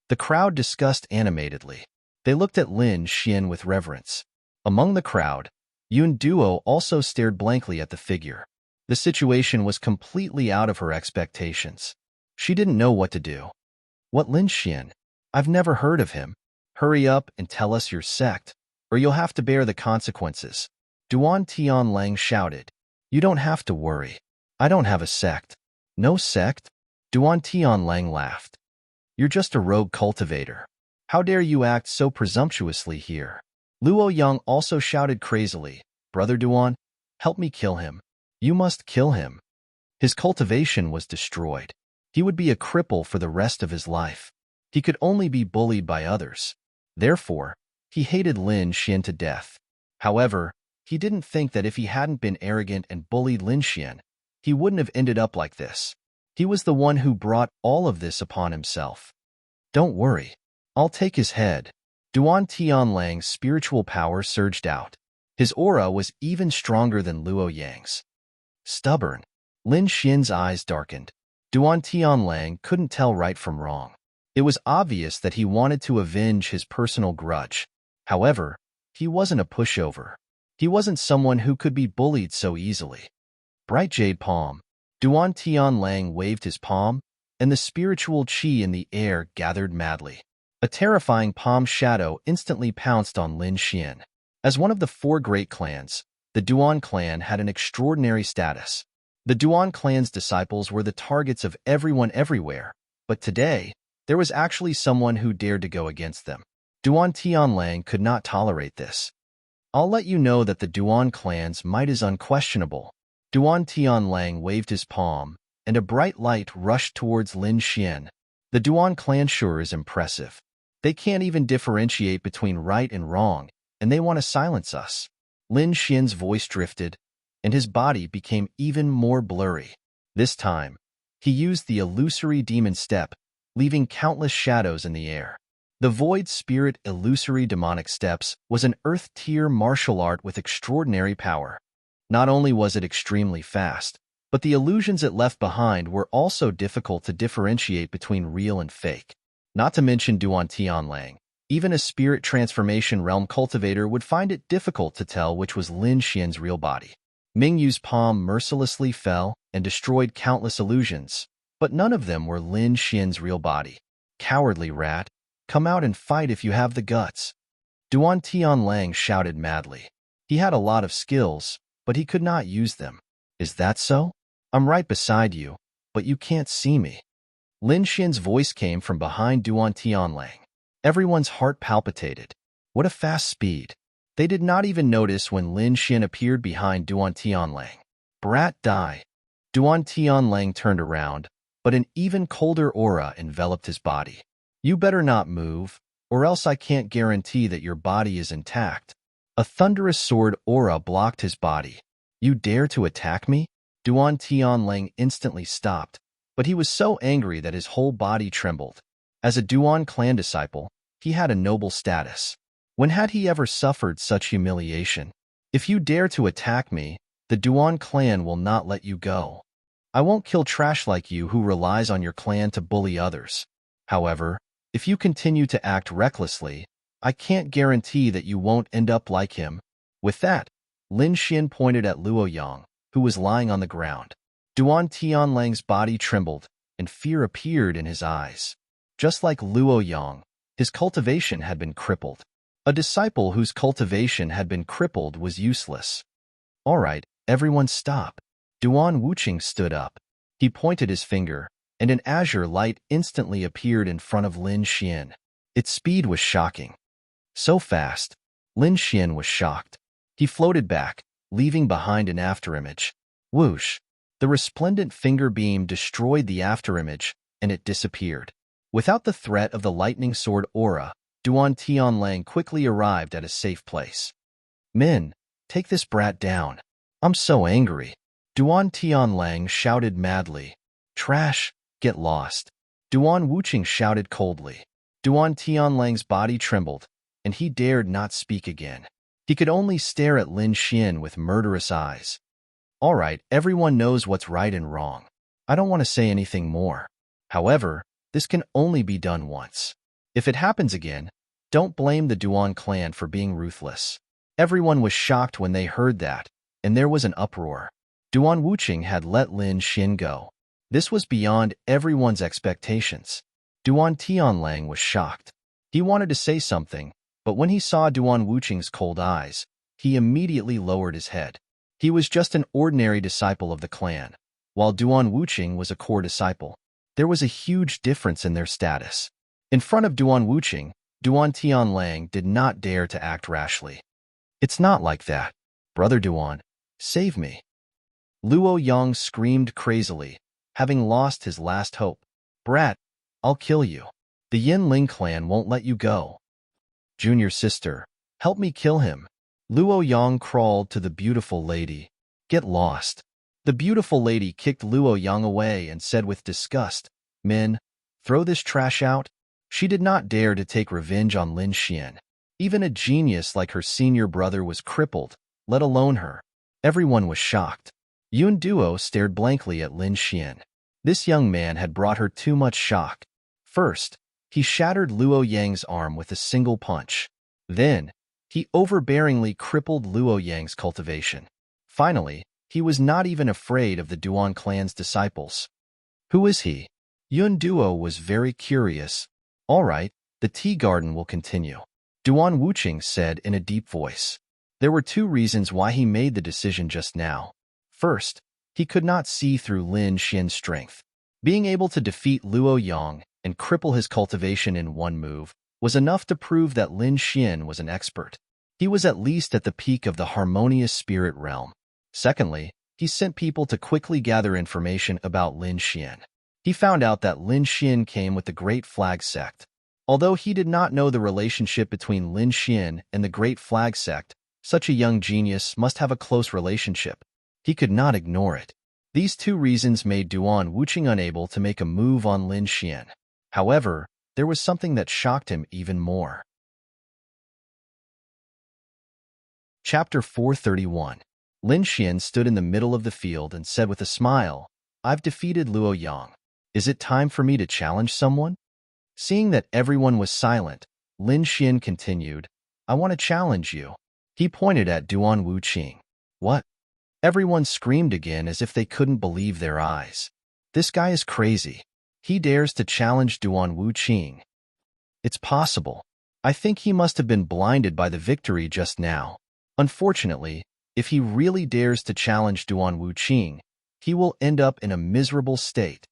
The crowd discussed animatedly. They looked at Lin Xian with reverence. Among the crowd, Yun Duo also stared blankly at the figure. The situation was completely out of her expectations. She didn't know what to do. What Lin Xian? I've never heard of him. Hurry up and tell us your sect, or you'll have to bear the consequences. Duan Tianlang shouted. You don't have to worry. I don't have a sect. No sect? Duan Tianlang laughed. You're just a rogue cultivator. How dare you act so presumptuously here? Luo Yang also shouted crazily, Brother Duan, help me kill him. You must kill him. His cultivation was destroyed. He would be a cripple for the rest of his life. He could only be bullied by others. Therefore, he hated Lin Xian to death. However, he didn't think that if he hadn't been arrogant and bullied Lin Xian, he wouldn't have ended up like this. He was the one who brought all of this upon himself. Don't worry. I'll take his head. Duan Tianlang's spiritual power surged out. His aura was even stronger than Luo Yang's. Stubborn. Lin Xian's eyes darkened. Duan Tianlang couldn't tell right from wrong. It was obvious that he wanted to avenge his personal grudge. However, he wasn't a pushover. He wasn't someone who could be bullied so easily. Bright jade palm. Duan Tianlang waved his palm, and the spiritual qi in the air gathered madly. A terrifying palm shadow instantly pounced on Lin Xian. As one of the 4 great clans, the Duan clan had an extraordinary status. The Duan clan's disciples were the targets of everyone everywhere, but today, there was actually someone who dared to go against them. Duan Tianlang could not tolerate this. I'll let you know that the Duan clan's might is unquestionable. Duan Tianlang waved his palm, and a bright light rushed towards Lin Xian. The Duan clan sure is impressive. They can't even differentiate between right and wrong, and they want to silence us. Lin Xian's voice drifted, and his body became even more blurry. This time, he used the illusory demon step, leaving countless shadows in the air. The Void Spirit Illusory Demonic Steps was an Earth-tier martial art with extraordinary power. Not only was it extremely fast, but the illusions it left behind were also difficult to differentiate between real and fake. Not to mention Duan Tianlang. Even a spirit transformation realm cultivator would find it difficult to tell which was Lin Xian's real body. Ming Yu's palm mercilessly fell and destroyed countless illusions, but none of them were Lin Xian's real body. Cowardly rat, come out and fight if you have the guts. Duan Tianlang shouted madly. He had a lot of skills, but he could not use them. Is that so? I'm right beside you, but you can't see me. Lin Xian's voice came from behind Duan Tianlang. Everyone's heart palpitated. What a fast speed. They did not even notice when Lin Xian appeared behind Duan Tianlang. Brat, die. Duan Tianlang turned around, but an even colder aura enveloped his body. You better not move, or else I can't guarantee that your body is intact. A thunderous sword aura blocked his body. You dare to attack me? Duan Tianlang instantly stopped, but he was so angry that his whole body trembled. As a Duan clan disciple, he had a noble status. When had he ever suffered such humiliation? If you dare to attack me, the Duan clan will not let you go. I won't kill trash like you who relies on your clan to bully others. However, if you continue to act recklessly, I can't guarantee that you won't end up like him. With that, Lin Xian pointed at Luo Yang, who was lying on the ground. Duan Tianlang's body trembled, and fear appeared in his eyes. Just like Luo Yang, his cultivation had been crippled. A disciple whose cultivation had been crippled was useless. All right, everyone stop. Duan Wuqing stood up. He pointed his finger, and an azure light instantly appeared in front of Lin Xian. Its speed was shocking. So fast, Lin Xian was shocked. He floated back, leaving behind an afterimage. Whoosh! The resplendent finger beam destroyed the afterimage, and it disappeared. Without the threat of the lightning sword aura, Duan Tianlang quickly arrived at a safe place. Min, take this brat down. I'm so angry. Duan Tianlang shouted madly. Trash, get lost. Duan Wuqing shouted coldly. Duan Tianlang's body trembled, and he dared not speak again. He could only stare at Lin Xian with murderous eyes. All right, everyone knows what's right and wrong. I don't want to say anything more. However, this can only be done once. If it happens again, don't blame the Duan clan for being ruthless. Everyone was shocked when they heard that, and there was an uproar. Duan Wuqing had let Lin Xian go. This was beyond everyone's expectations. Duan Tianlang was shocked. He wanted to say something, but when he saw Duan Wuqing's cold eyes, he immediately lowered his head. He was just an ordinary disciple of the clan, while Duan Wuqing was a core disciple. There was a huge difference in their status. In front of Duan Wuqing, Duan Tianlang did not dare to act rashly. It's not like that. Brother Duan, save me. Luo Yang screamed crazily, having lost his last hope. Brat, I'll kill you. The Yin Ling clan won't let you go. Junior sister, help me kill him. Luo Yang crawled to the beautiful lady. Get lost. The beautiful lady kicked Luo Yang away and said with disgust, Min, throw this trash out. She did not dare to take revenge on Lin Xian. Even a genius like her senior brother was crippled, let alone her. Everyone was shocked. Yun Duo stared blankly at Lin Xian. This young man had brought her too much shock. First, he shattered Luo Yang's arm with a single punch. Then, he overbearingly crippled Luo Yang's cultivation. Finally, he was not even afraid of the Duan clan's disciples. Who is he? Yun Duo was very curious. All right, the tea garden will continue. Duan Wuqing said in a deep voice. There were two reasons why he made the decision just now. First, he could not see through Lin Xian's strength. Being able to defeat Luo Yang and cripple his cultivation in one move was enough to prove that Lin Xian was an expert. He was at least at the peak of the harmonious spirit realm. Secondly, he sent people to quickly gather information about Lin Xian. He found out that Lin Xian came with the Great Flag Sect. Although he did not know the relationship between Lin Xian and the Great Flag Sect, such a young genius must have a close relationship. He could not ignore it. These two reasons made Duan Wuqing unable to make a move on Lin Xian. However, there was something that shocked him even more. Chapter 431. Lin Xian stood in the middle of the field and said with a smile, I've defeated Luo Yang. Is it time for me to challenge someone? Seeing that everyone was silent, Lin Xian continued, I want to challenge you. He pointed at Duan Wuqing. What? Everyone screamed again as if they couldn't believe their eyes. This guy is crazy. He dares to challenge Duan Wuqing. It's possible. I think he must have been blinded by the victory just now. Unfortunately, if he really dares to challenge Duan Wuqing, he will end up in a miserable state.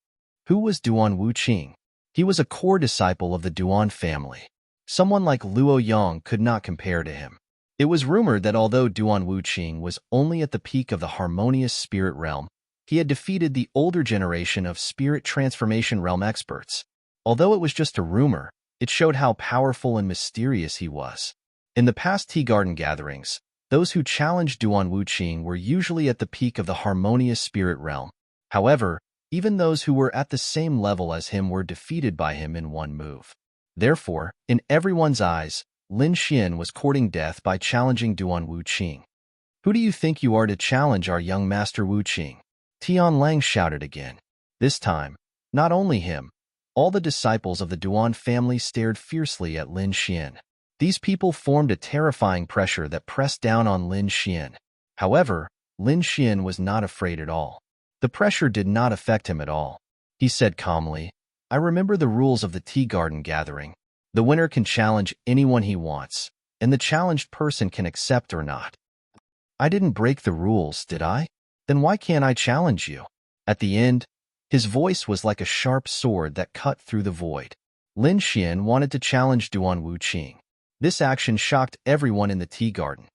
Who was Duan Wuqing? He was a core disciple of the Duan family. Someone like Luo Yang could not compare to him. It was rumored that although Duan Wuqing was only at the peak of the harmonious spirit realm, he had defeated the older generation of spirit transformation realm experts. Although it was just a rumor, it showed how powerful and mysterious he was. In the past tea garden gatherings, those who challenged Duan Wuqing were usually at the peak of the harmonious spirit realm. However, even those who were at the same level as him were defeated by him in one move. Therefore, in everyone's eyes, Lin Xian was courting death by challenging Duan Wuqing. Who do you think you are to challenge our young master Wuqing? Tianlang shouted again. This time, not only him, all the disciples of the Duan family stared fiercely at Lin Xian. These people formed a terrifying pressure that pressed down on Lin Xian. However, Lin Xian was not afraid at all. The pressure did not affect him at all. He said calmly, I remember the rules of the tea garden gathering. The winner can challenge anyone he wants, and the challenged person can accept or not. I didn't break the rules, did I? Then why can't I challenge you? At the end, his voice was like a sharp sword that cut through the void. Lin Xian wanted to challenge Duan Wuqing. This action shocked everyone in the tea garden.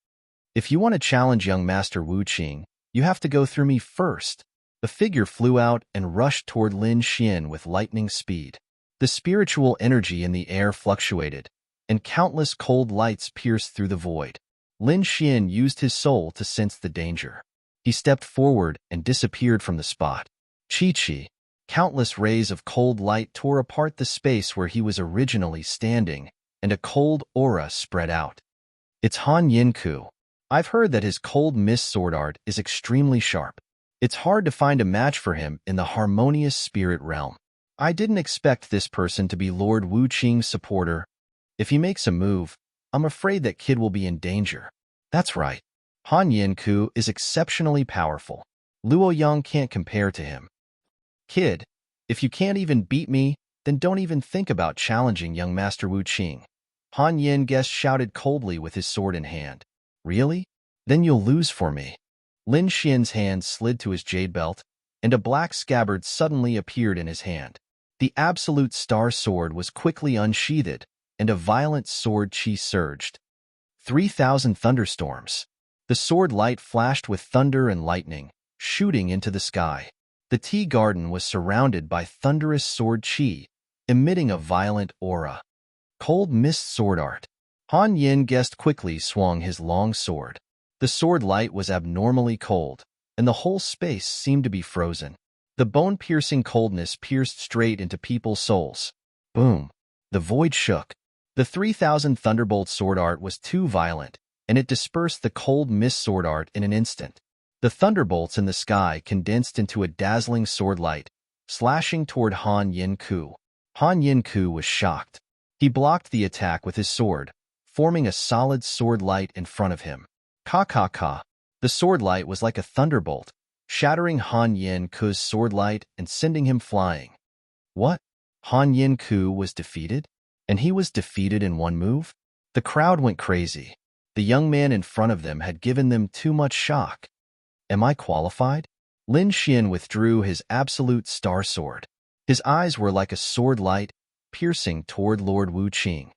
If you want to challenge young Master Wuqing, you have to go through me first. The figure flew out and rushed toward Lin Xian with lightning speed. The spiritual energy in the air fluctuated, and countless cold lights pierced through the void. Lin Xian used his soul to sense the danger. He stepped forward and disappeared from the spot. Chi-chi, countless rays of cold light tore apart the space where he was originally standing, and a cold aura spread out. It's Han Yinku. I've heard that his cold mist sword art is extremely sharp. It's hard to find a match for him in the harmonious spirit realm. I didn't expect this person to be Lord Wuqing's supporter. If he makes a move, I'm afraid that kid will be in danger. That's right. Han Yinku is exceptionally powerful. Luo Yang can't compare to him. Kid, if you can't even beat me, then don't even think about challenging young Master Wuqing. Han Yin guest shouted coldly with his sword in hand. Really? Then you'll lose for me. Lin Xian's hand slid to his jade belt, and a black scabbard suddenly appeared in his hand. The absolute star sword was quickly unsheathed, and a violent sword chi surged. 3,000 thunderstorms. The sword light flashed with thunder and lightning, shooting into the sky. The tea garden was surrounded by thunderous sword chi, emitting a violent aura. Cold mist sword art. Han Yin guessed quickly swung his long sword. The sword light was abnormally cold, and the whole space seemed to be frozen. The bone-piercing coldness pierced straight into people's souls. Boom! The void shook. The 3,000 thunderbolt sword art was too violent, and it dispersed the cold mist sword art in an instant. The thunderbolts in the sky condensed into a dazzling sword light, slashing toward Han Yinku. Han Yinku was shocked. He blocked the attack with his sword, forming a solid sword light in front of him. Ka. The sword light was like a thunderbolt, shattering Han Yinku's sword light and sending him flying. What? Han Yinku was defeated? And he was defeated in one move? The crowd went crazy. The young man in front of them had given them too much shock. Am I qualified? Lin Xian withdrew his absolute star sword. His eyes were like a sword light, piercing toward Lord Wuqing.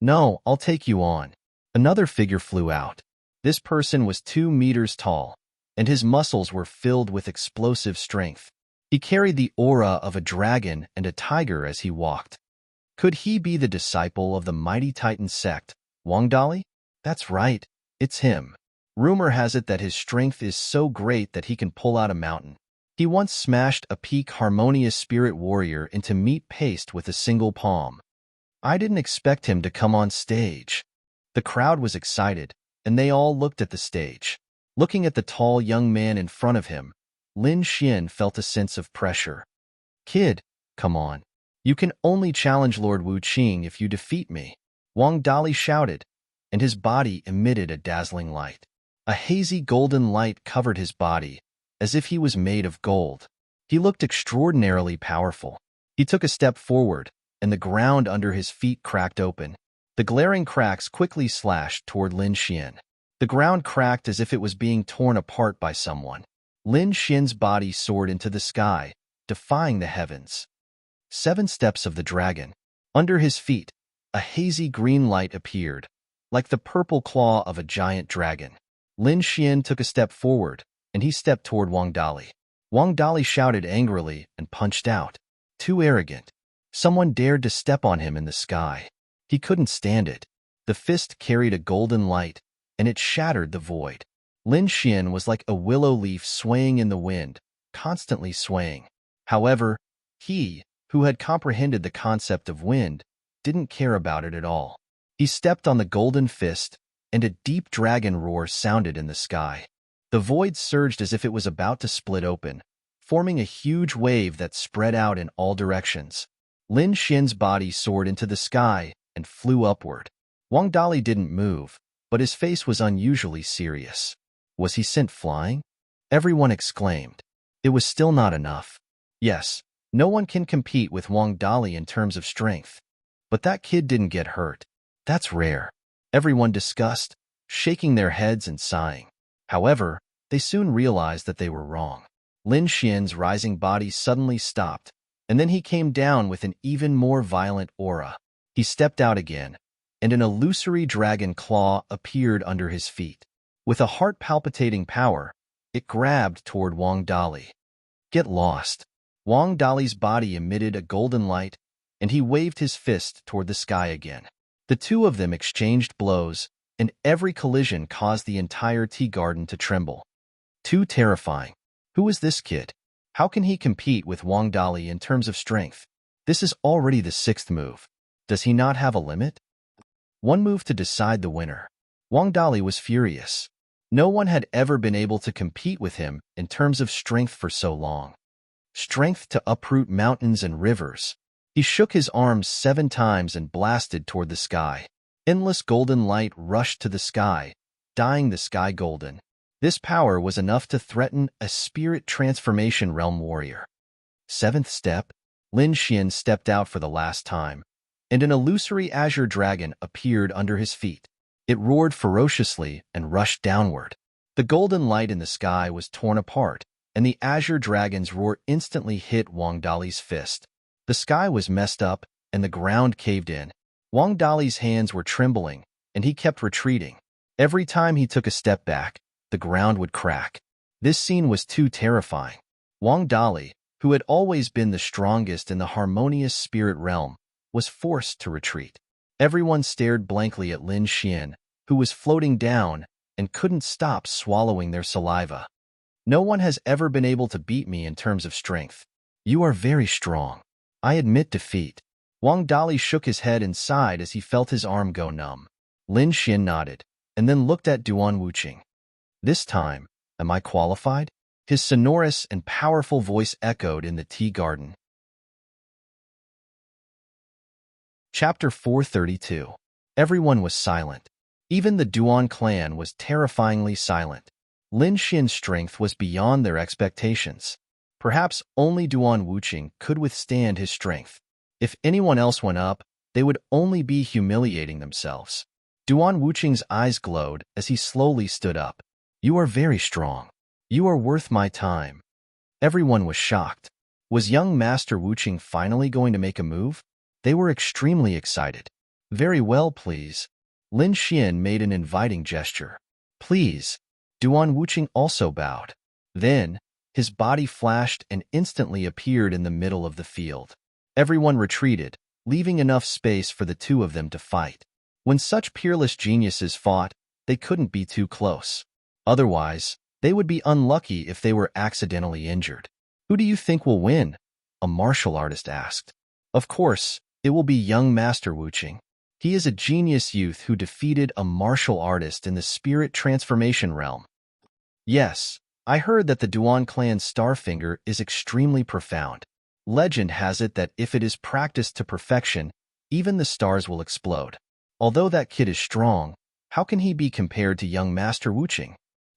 No, I'll take you on. Another figure flew out. This person was 2 meters tall, and his muscles were filled with explosive strength. He carried the aura of a dragon and a tiger as he walked. Could he be the disciple of the mighty Titan sect, Wang Dali? That's right, it's him. Rumor has it that his strength is so great that he can pull out a mountain. He once smashed a peak harmonious spirit warrior into meat paste with a single palm. I didn't expect him to come on stage. The crowd was excited, and they all looked at the stage. Looking at the tall young man in front of him, Lin Xian felt a sense of pressure. Kid, come on. You can only challenge Lord Wuqing if you defeat me. Wang Dali shouted, and his body emitted a dazzling light. A hazy golden light covered his body, as if he was made of gold. He looked extraordinarily powerful. He took a step forward, and the ground under his feet cracked open. The glaring cracks quickly slashed toward Lin Xian. The ground cracked as if it was being torn apart by someone. Lin Xian's body soared into the sky, defying the heavens. 7 steps of the dragon. Under his feet, a hazy green light appeared, like the purple claw of a giant dragon. Lin Xian took a step forward, and he stepped toward Wang Dali. Wang Dali shouted angrily and punched out. Too arrogant. Someone dared to step on him in the sky. He couldn't stand it. The fist carried a golden light, and it shattered the void. Lin Xian was like a willow leaf swaying in the wind, constantly swaying. However, he, who had comprehended the concept of wind, didn't care about it at all. He stepped on the golden fist, and a deep dragon roar sounded in the sky. The void surged as if it was about to split open, forming a huge wave that spread out in all directions. Lin Xian's body soared into the sky and flew upward. Wang Dali didn't move, but his face was unusually serious. Was he sent flying? Everyone exclaimed. It was still not enough. Yes, no one can compete with Wang Dali in terms of strength. But that kid didn't get hurt. That's rare. Everyone discussed, shaking their heads and sighing. However, they soon realized that they were wrong. Lin Xian's rising body suddenly stopped, and then he came down with an even more violent aura. He stepped out again, and an illusory dragon claw appeared under his feet. With a heart-palpitating power, it grabbed toward Wang Dali. Get lost. Wang Dali's body emitted a golden light, and he waved his fist toward the sky again. The two of them exchanged blows, and every collision caused the entire tea garden to tremble. Too terrifying. Who is this kid? How can he compete with Wang Dali in terms of strength? This is already the 6th move. Does he not have a limit? One move to decide the winner. Wang Dali was furious. No one had ever been able to compete with him in terms of strength for so long. Strength to uproot mountains and rivers. He shook his arms 7 times and blasted toward the sky. Endless golden light rushed to the sky, dyeing the sky golden. This power was enough to threaten a spirit transformation realm warrior. 7th step, Lin Xian stepped out for the last time, and an illusory azure dragon appeared under his feet. It roared ferociously and rushed downward. The golden light in the sky was torn apart, and the azure dragon's roar instantly hit Wang Dali's fist. The sky was messed up, and the ground caved in. Wang Dali's hands were trembling, and he kept retreating. Every time he took a step back, the ground would crack. This scene was too terrifying. Wang Dali, who had always been the strongest in the harmonious spirit realm, was forced to retreat. Everyone stared blankly at Lin Xian, who was floating down and couldn't stop swallowing their saliva. No one has ever been able to beat me in terms of strength. You are very strong. I admit defeat. Wang Dali shook his head and sighed as he felt his arm go numb. Lin Xian nodded, and then looked at Duan Wuqing. This time, am I qualified? His sonorous and powerful voice echoed in the tea garden. Chapter 432. Everyone was silent. Even the Duan clan was terrifyingly silent. Lin Xian's strength was beyond their expectations. Perhaps only Duan Wuqing could withstand his strength. If anyone else went up, they would only be humiliating themselves. Duan Wuqing's eyes glowed as he slowly stood up. You are very strong. You are worth my time. Everyone was shocked. Was young Master Wuqing finally going to make a move? They were extremely excited. Very well, please. Lin Xian made an inviting gesture. Please. Duan Wuqing also bowed. Then, his body flashed and instantly appeared in the middle of the field. Everyone retreated, leaving enough space for the two of them to fight. When such peerless geniuses fought, they couldn't be too close. Otherwise, they would be unlucky if they were accidentally injured. Who do you think will win? A martial artist asked. Of course, it will be young Master Wuqing. He is a genius youth who defeated a martial artist in the spirit transformation realm. Yes, I heard that the Duan clan's Starfinger is extremely profound. Legend has it that if it is practiced to perfection, even the stars will explode. Although that kid is strong, how can he be compared to young Master Wuqing?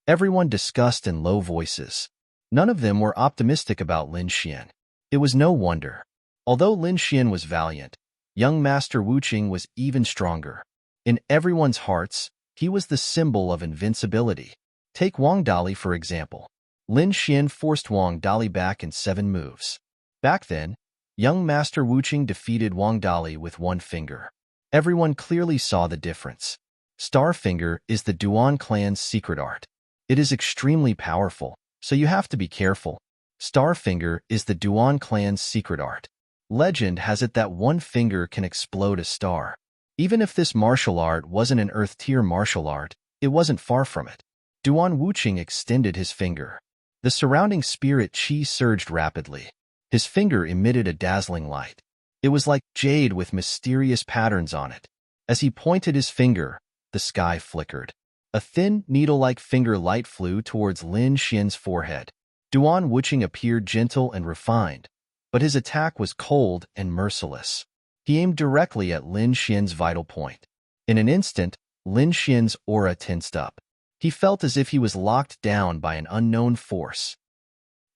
Everyone discussed in low voices. None of them were optimistic about Lin Xian. It was no wonder. Although Lin Xian was valiant, young Master Wu Qing was even stronger. In everyone's hearts, he was the symbol of invincibility. Take Wang Dali, for example. Lin Xian forced Wang Dali back in 7 moves. Back then, young Master Wu Qing defeated Wang Dali with 1 finger. Everyone clearly saw the difference. Star Finger is the Duan clan's secret art. It is extremely powerful, so you have to be careful. Star Finger is the Duan clan's secret art. Legend has it that 1 finger can explode a star. Even if this martial art wasn't an Earth-tier martial art, it wasn't far from it. Duan Wuqing extended his finger. The surrounding spirit qi surged rapidly. His finger emitted a dazzling light. It was like jade with mysterious patterns on it. As he pointed his finger, the sky flickered. A thin, needle-like finger light flew towards Lin Xian's forehead. Duan Wuqing appeared gentle and refined, but his attack was cold and merciless. He aimed directly at Lin Xian's vital point. In an instant, Lin Xian's aura tensed up. He felt as if he was locked down by an unknown force.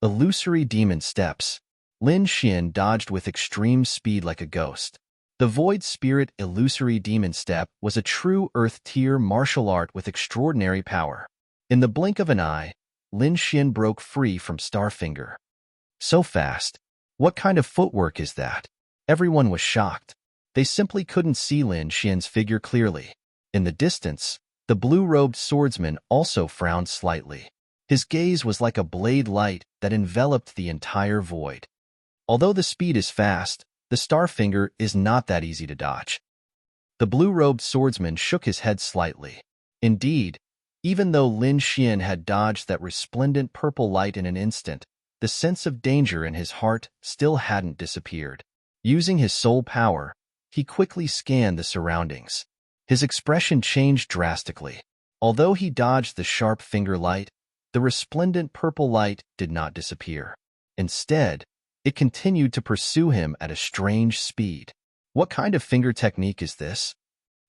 Illusory demon steps. Lin Xian dodged with extreme speed like a ghost. The Void Spirit Illusory Demon Step was a true Earth-tier martial art with extraordinary power. In the blink of an eye, Lin Xian broke free from Starfinger. So fast. What kind of footwork is that? Everyone was shocked. They simply couldn't see Lin Xian's figure clearly. In the distance, the blue-robed swordsman also frowned slightly. His gaze was like a blade light that enveloped the entire void. Although the speed is fast, the Starfinger is not that easy to dodge. The blue-robed swordsman shook his head slightly. Indeed, even though Lin Xian had dodged that resplendent purple light in an instant, the sense of danger in his heart still hadn't disappeared. Using his soul power, he quickly scanned the surroundings. His expression changed drastically. Although he dodged the sharp finger light, the resplendent purple light did not disappear. Instead, it continued to pursue him at a strange speed. What kind of finger technique is this?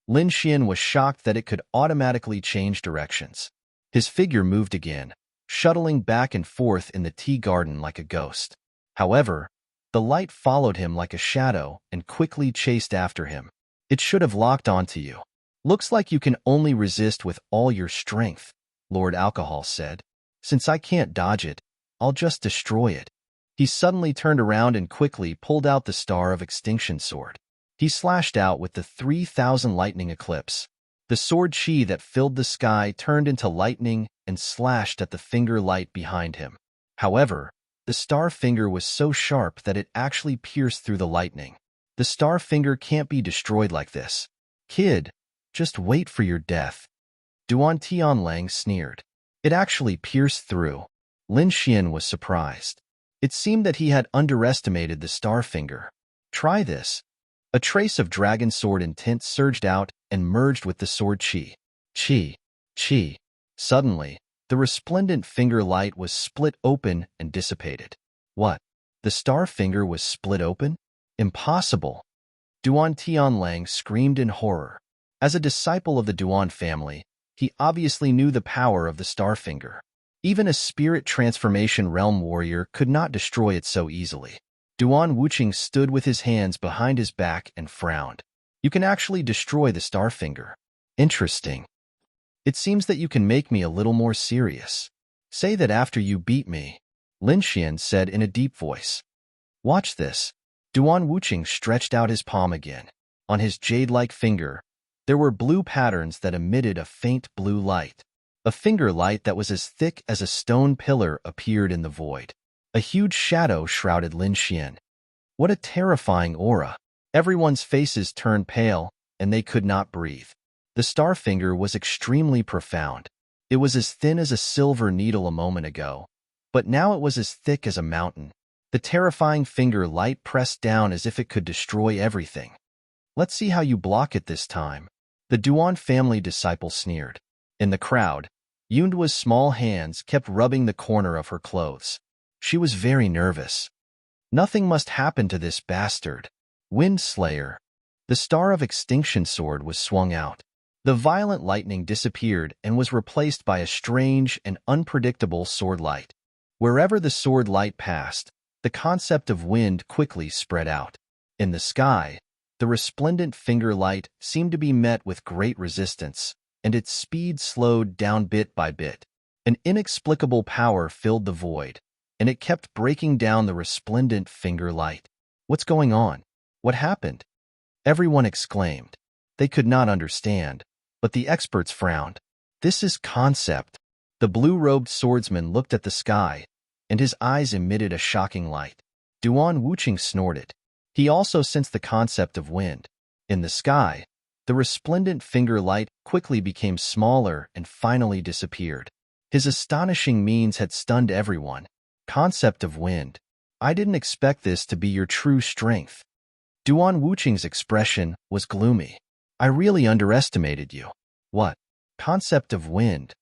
Lin Xian was shocked that it could automatically change directions. His figure moved again, shuttling back and forth in the tea garden like a ghost. However, the light followed him like a shadow and quickly chased after him. It should have locked onto you. Looks like you can only resist with all your strength, Lord Alcohol said. Since I can't dodge it, I'll just destroy it. He suddenly turned around and quickly pulled out the Star of Extinction sword. He slashed out with the 3,000 lightning eclipse. The sword chi that filled the sky turned into lightning and slashed at the finger light behind him. However, the star finger was so sharp that it actually pierced through the lightning. The star finger can't be destroyed like this. Kid, just wait for your death. Duan Tianlang sneered. It actually pierced through. Lin Xian was surprised. It seemed that he had underestimated the star finger. Try this. A trace of dragon sword intent surged out and merged with the sword chi. Chi. Chi. Suddenly, the resplendent finger light was split open and dissipated. What? The star finger was split open? Impossible. Duan Tianlang screamed in horror. As a disciple of the Duan family, he obviously knew the power of the star finger. Even a spirit transformation realm warrior could not destroy it so easily. Duan Wuqing stood with his hands behind his back and frowned. You can actually destroy the star finger. Interesting. It seems that you can make me a little more serious. Say that after you beat me, Lin Xian said in a deep voice. Watch this. Duan Wuqing stretched out his palm again. On his jade-like finger, there were blue patterns that emitted a faint blue light. A finger light that was as thick as a stone pillar appeared in the void. A huge shadow shrouded Lin Xian. What a terrifying aura. Everyone's faces turned pale, and they could not breathe. The star finger was extremely profound. It was as thin as a silver needle a moment ago, but now it was as thick as a mountain. The terrifying finger light pressed down as if it could destroy everything. Let's see how you block it this time. The Duan family disciple sneered. In the crowd, Yundua's small hands kept rubbing the corner of her clothes. She was very nervous. Nothing must happen to this bastard. Wind Slayer. The Star of Extinction sword was swung out. The violent lightning disappeared and was replaced by a strange and unpredictable sword light. Wherever the sword light passed, the concept of wind quickly spread out. In the sky, the resplendent finger light seemed to be met with great resistance, and its speed slowed down bit by bit. An inexplicable power filled the void, and it kept breaking down the resplendent finger light. What's going on? What happened? Everyone exclaimed. They could not understand, but the experts frowned. This is concept. The blue-robed swordsman looked at the sky, and his eyes emitted a shocking light. Duan Wuqing snorted. He also sensed the concept of wind. In the sky, the resplendent finger light quickly became smaller and finally disappeared. His astonishing means had stunned everyone. Concept of wind. I didn't expect this to be your true strength. Duan Wuqing's expression was gloomy. I really underestimated you. What? Concept of wind.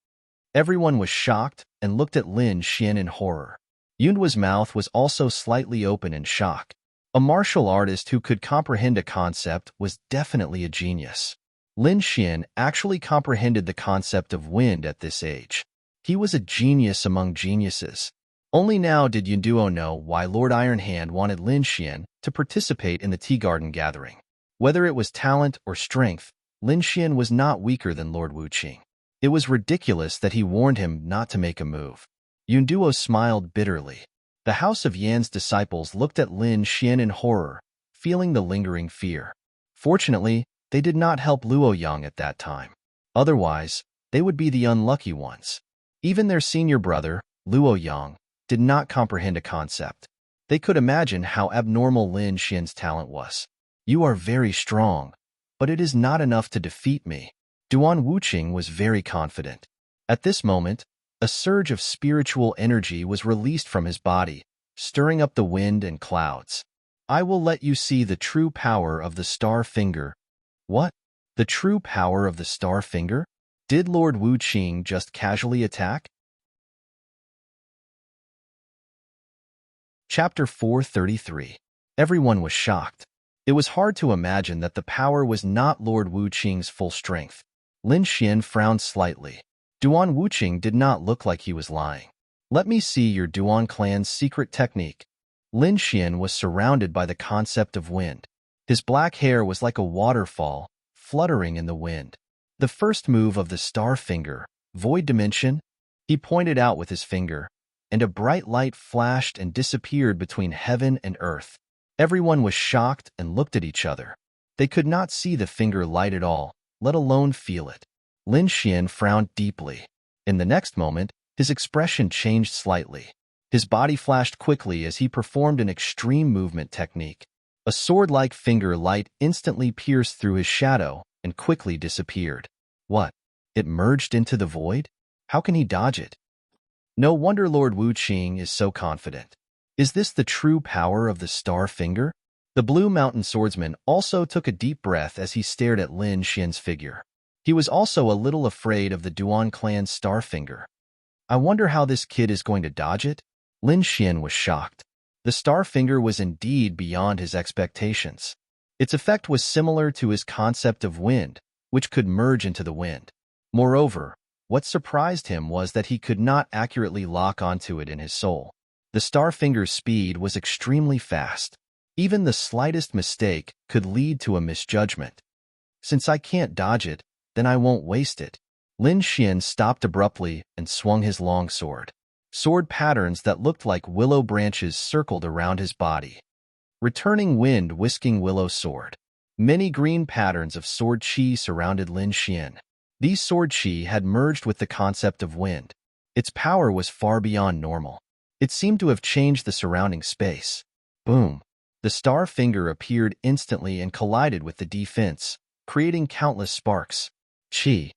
Everyone was shocked and looked at Lin Xian in horror. Yundua's mouth was also slightly open in shock. A martial artist who could comprehend a concept was definitely a genius. Lin Xian actually comprehended the concept of wind at this age. He was a genius among geniuses. Only now did Yunduo know why Lord Ironhand wanted Lin Xian to participate in the Tea Garden gathering. Whether it was talent or strength, Lin Xian was not weaker than Lord Wuqing. It was ridiculous that he warned him not to make a move. Yunduo smiled bitterly. The House of Yan's disciples looked at Lin Xian in horror, feeling the lingering fear. Fortunately, they did not help Luo Yang at that time. Otherwise, they would be the unlucky ones. Even their senior brother, Luo Yang, did not comprehend a concept. They could imagine how abnormal Lin Xian's talent was. You are very strong, but it is not enough to defeat me. Duan Wuqing was very confident. At this moment, a surge of spiritual energy was released from his body, stirring up the wind and clouds. I will let you see the true power of the star finger. What? The true power of the star finger? Did Lord Wuqing just casually attack? Chapter 433. Everyone was shocked. It was hard to imagine that the power was not Lord Wuqing's full strength. Lin Xian frowned slightly. Duan Wuqing did not look like he was lying. Let me see your Duan clan's secret technique. Lin Xian was surrounded by the concept of wind. His black hair was like a waterfall, fluttering in the wind. The first move of the star finger, void dimension, he pointed out with his finger, and a bright light flashed and disappeared between heaven and earth. Everyone was shocked and looked at each other. They could not see the finger light at all, let alone feel it. Lin Xian frowned deeply. In the next moment, his expression changed slightly. His body flashed quickly as he performed an extreme movement technique. A sword-like finger light instantly pierced through his shadow and quickly disappeared. What? It merged into the void? How can he dodge it? No wonder Lord Wuqing is so confident. Is this the true power of the star finger? The Blue Mountain swordsman also took a deep breath as he stared at Lin Xian's figure. He was also a little afraid of the Duan clan's star finger. I wonder how this kid is going to dodge it? Lin Xian was shocked. The star finger was indeed beyond his expectations. Its effect was similar to his concept of wind, which could merge into the wind. Moreover, what surprised him was that he could not accurately lock onto it in his soul. The star finger's speed was extremely fast. Even the slightest mistake could lead to a misjudgment. Since I can't dodge it, then I won't waste it. Lin Xian stopped abruptly and swung his long sword. Sword patterns that looked like willow branches circled around his body. Returning wind whisking willow sword. Many green patterns of sword chi surrounded Lin Xian. These sword chi had merged with the concept of wind. Its power was far beyond normal. It seemed to have changed the surrounding space. Boom! The star finger appeared instantly and collided with the defense, creating countless sparks. Chi.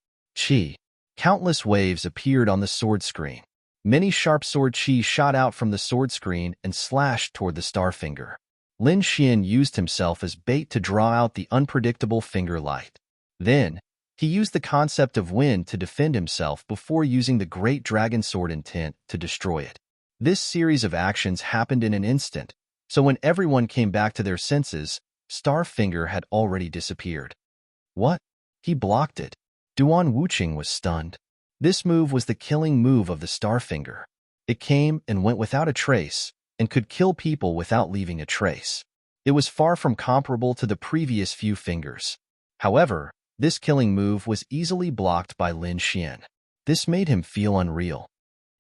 Countless waves appeared on the sword screen. Many sharp sword chi shot out from the sword screen and slashed toward the star finger. Lin Xian used himself as bait to draw out the unpredictable finger light. Then, he used the concept of wind to defend himself before using the great dragon sword intent to destroy it. This series of actions happened in an instant, so when everyone came back to their senses, Starfinger had already disappeared. What? He blocked it. Duan Wuqing was stunned. This move was the killing move of the Starfinger. It came and went without a trace, and could kill people without leaving a trace. It was far from comparable to the previous few fingers. However, this killing move was easily blocked by Lin Xian. This made him feel unreal.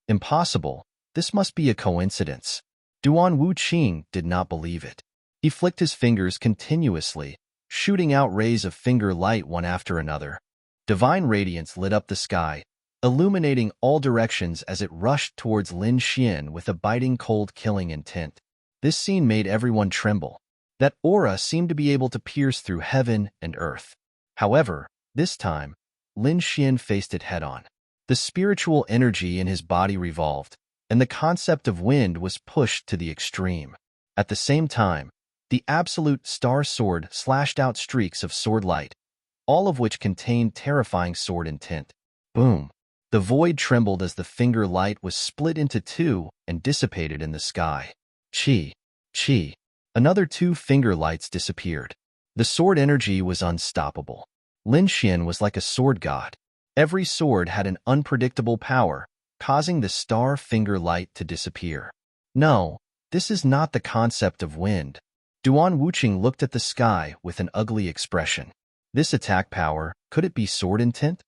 Impossible. This must be a coincidence. Duan Wuqing did not believe it. He flicked his fingers continuously, shooting out rays of finger light one after another. Divine radiance lit up the sky, illuminating all directions as it rushed towards Lin Xian with a biting cold killing intent. This scene made everyone tremble. That aura seemed to be able to pierce through heaven and earth. However, this time, Lin Xian faced it head-on. The spiritual energy in his body revolved, and the concept of wind was pushed to the extreme. At the same time, the absolute star sword slashed out streaks of sword light, all of which contained terrifying sword intent. Boom! The void trembled as the finger light was split into two and dissipated in the sky. Chi! Chi! Another two finger lights disappeared. The sword energy was unstoppable. Lin Xian was like a sword god. Every sword had an unpredictable power, causing the star finger light to disappear. No, this is not the concept of wind. Duan Wuqing looked at the sky with an ugly expression. This attack power, could it be sword intent?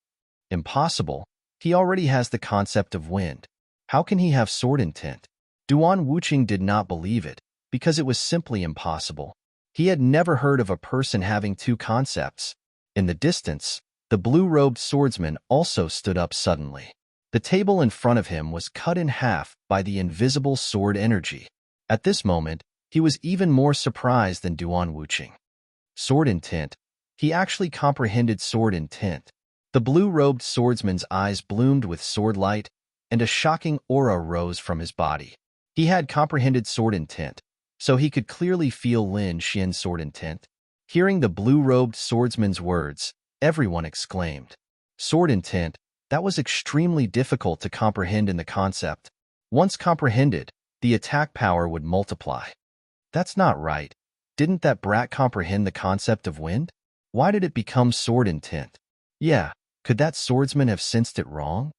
Impossible. He already has the concept of wind. How can he have sword intent? Duan Wuqing did not believe it, because it was simply impossible. He had never heard of a person having two concepts. In the distance, the blue-robed swordsman also stood up suddenly. The table in front of him was cut in half by the invisible sword energy. At this moment, he was even more surprised than Duan Wuqing. Sword intent. He actually comprehended sword intent. The blue-robed swordsman's eyes bloomed with sword light, and a shocking aura rose from his body. He had comprehended sword intent, so he could clearly feel Lin Xian's sword intent. Hearing the blue-robed swordsman's words, everyone exclaimed. Sword intent, that was extremely difficult to comprehend in the concept. Once comprehended, the attack power would multiply. That's not right. Didn't that brat comprehend the concept of wind? Why did it become sword intent? Yeah, could that swordsman have sensed it wrong?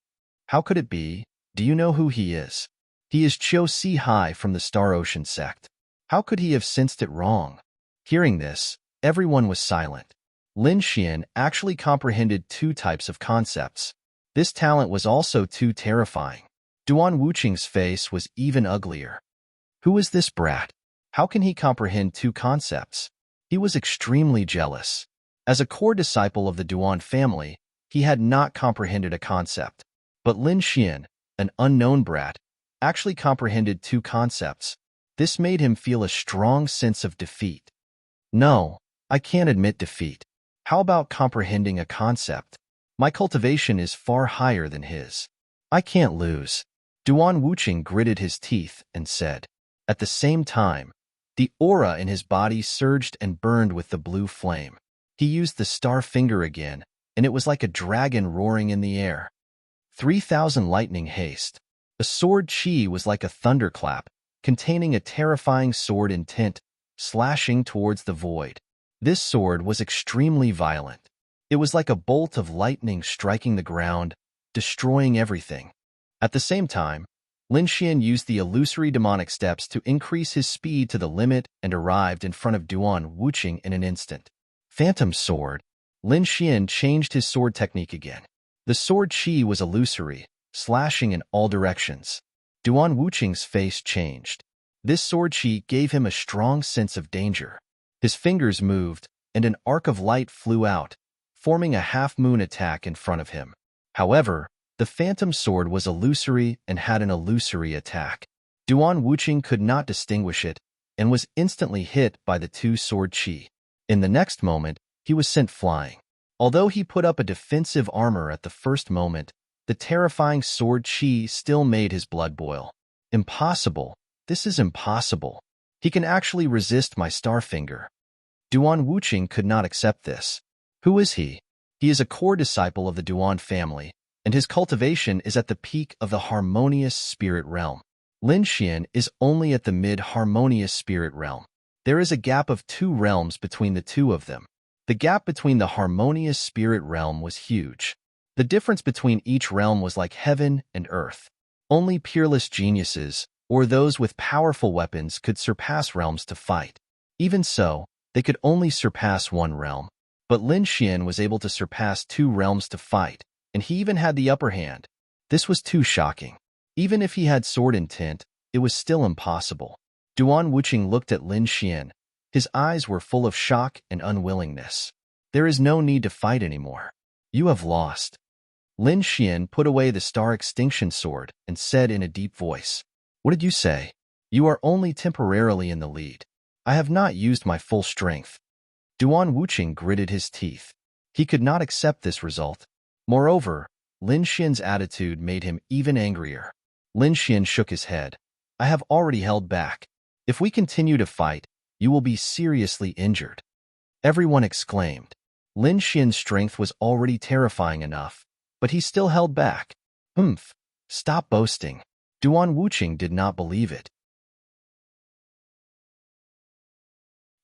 How could it be? Do you know who he is? He is Qiu Si Hai from the Star Ocean sect. How could he have sensed it wrong? Hearing this, everyone was silent. Lin Xian actually comprehended two types of concepts. This talent was also too terrifying. Duan Wuqing's face was even uglier. Who is this brat? How can he comprehend two concepts? He was extremely jealous. As a core disciple of the Duan family, he had not comprehended a concept. But Lin Xian, an unknown brat, actually comprehended two concepts. This made him feel a strong sense of defeat. No, I can't admit defeat. How about comprehending a concept? My cultivation is far higher than his. I can't lose. Duan Wuqing gritted his teeth and said. At the same time, the aura in his body surged and burned with the blue flame. He used the star finger again, and it was like a dragon roaring in the air. 3,000 lightning haste. A sword chi was like a thunderclap, containing a terrifying sword intent, slashing towards the void. This sword was extremely violent. It was like a bolt of lightning striking the ground, destroying everything. At the same time, Lin Xian used the illusory demonic steps to increase his speed to the limit and arrived in front of Duan Wuqing in an instant. Phantom sword. Lin Xian changed his sword technique again. The sword chi was illusory, slashing in all directions. Duan Wuqing's face changed. This sword chi gave him a strong sense of danger. His fingers moved, and an arc of light flew out, forming a half-moon attack in front of him. However, the phantom sword was illusory and had an illusory attack. Duan Wuqing could not distinguish it and was instantly hit by the two sword chi. In the next moment, he was sent flying. Although he put up a defensive armor at the first moment, the terrifying sword chi still made his blood boil. Impossible. This is impossible. He can actually resist my star finger. Duan Wuqing could not accept this. Who is he? He is a core disciple of the Duan family, and his cultivation is at the peak of the harmonious spirit realm. Lin Xian is only at the mid-harmonious spirit realm. There is a gap of 2 realms between the two of them. The gap between the harmonious spirit realm was huge. The difference between each realm was like heaven and earth. Only peerless geniuses, or those with powerful weapons, could surpass realms to fight. Even so, they could only surpass one realm. But Lin Xian was able to surpass two realms to fight, and he even had the upper hand. This was too shocking. Even if he had sword intent, it was still impossible. Duan Wuqing looked at Lin Xian. His eyes were full of shock and unwillingness. There is no need to fight anymore. You have lost. Lin Xian put away the star extinction sword and said in a deep voice, "What did you say? You are only temporarily in the lead. I have not used my full strength." Duan Wuqing gritted his teeth. He could not accept this result. Moreover, Lin Xian's attitude made him even angrier. Lin Xian shook his head. "I have already held back. If we continue to fight, you will be seriously injured." Everyone exclaimed. Lin Xian's strength was already terrifying enough, but he still held back. "Humph! Stop boasting." Duan Wuqing did not believe it.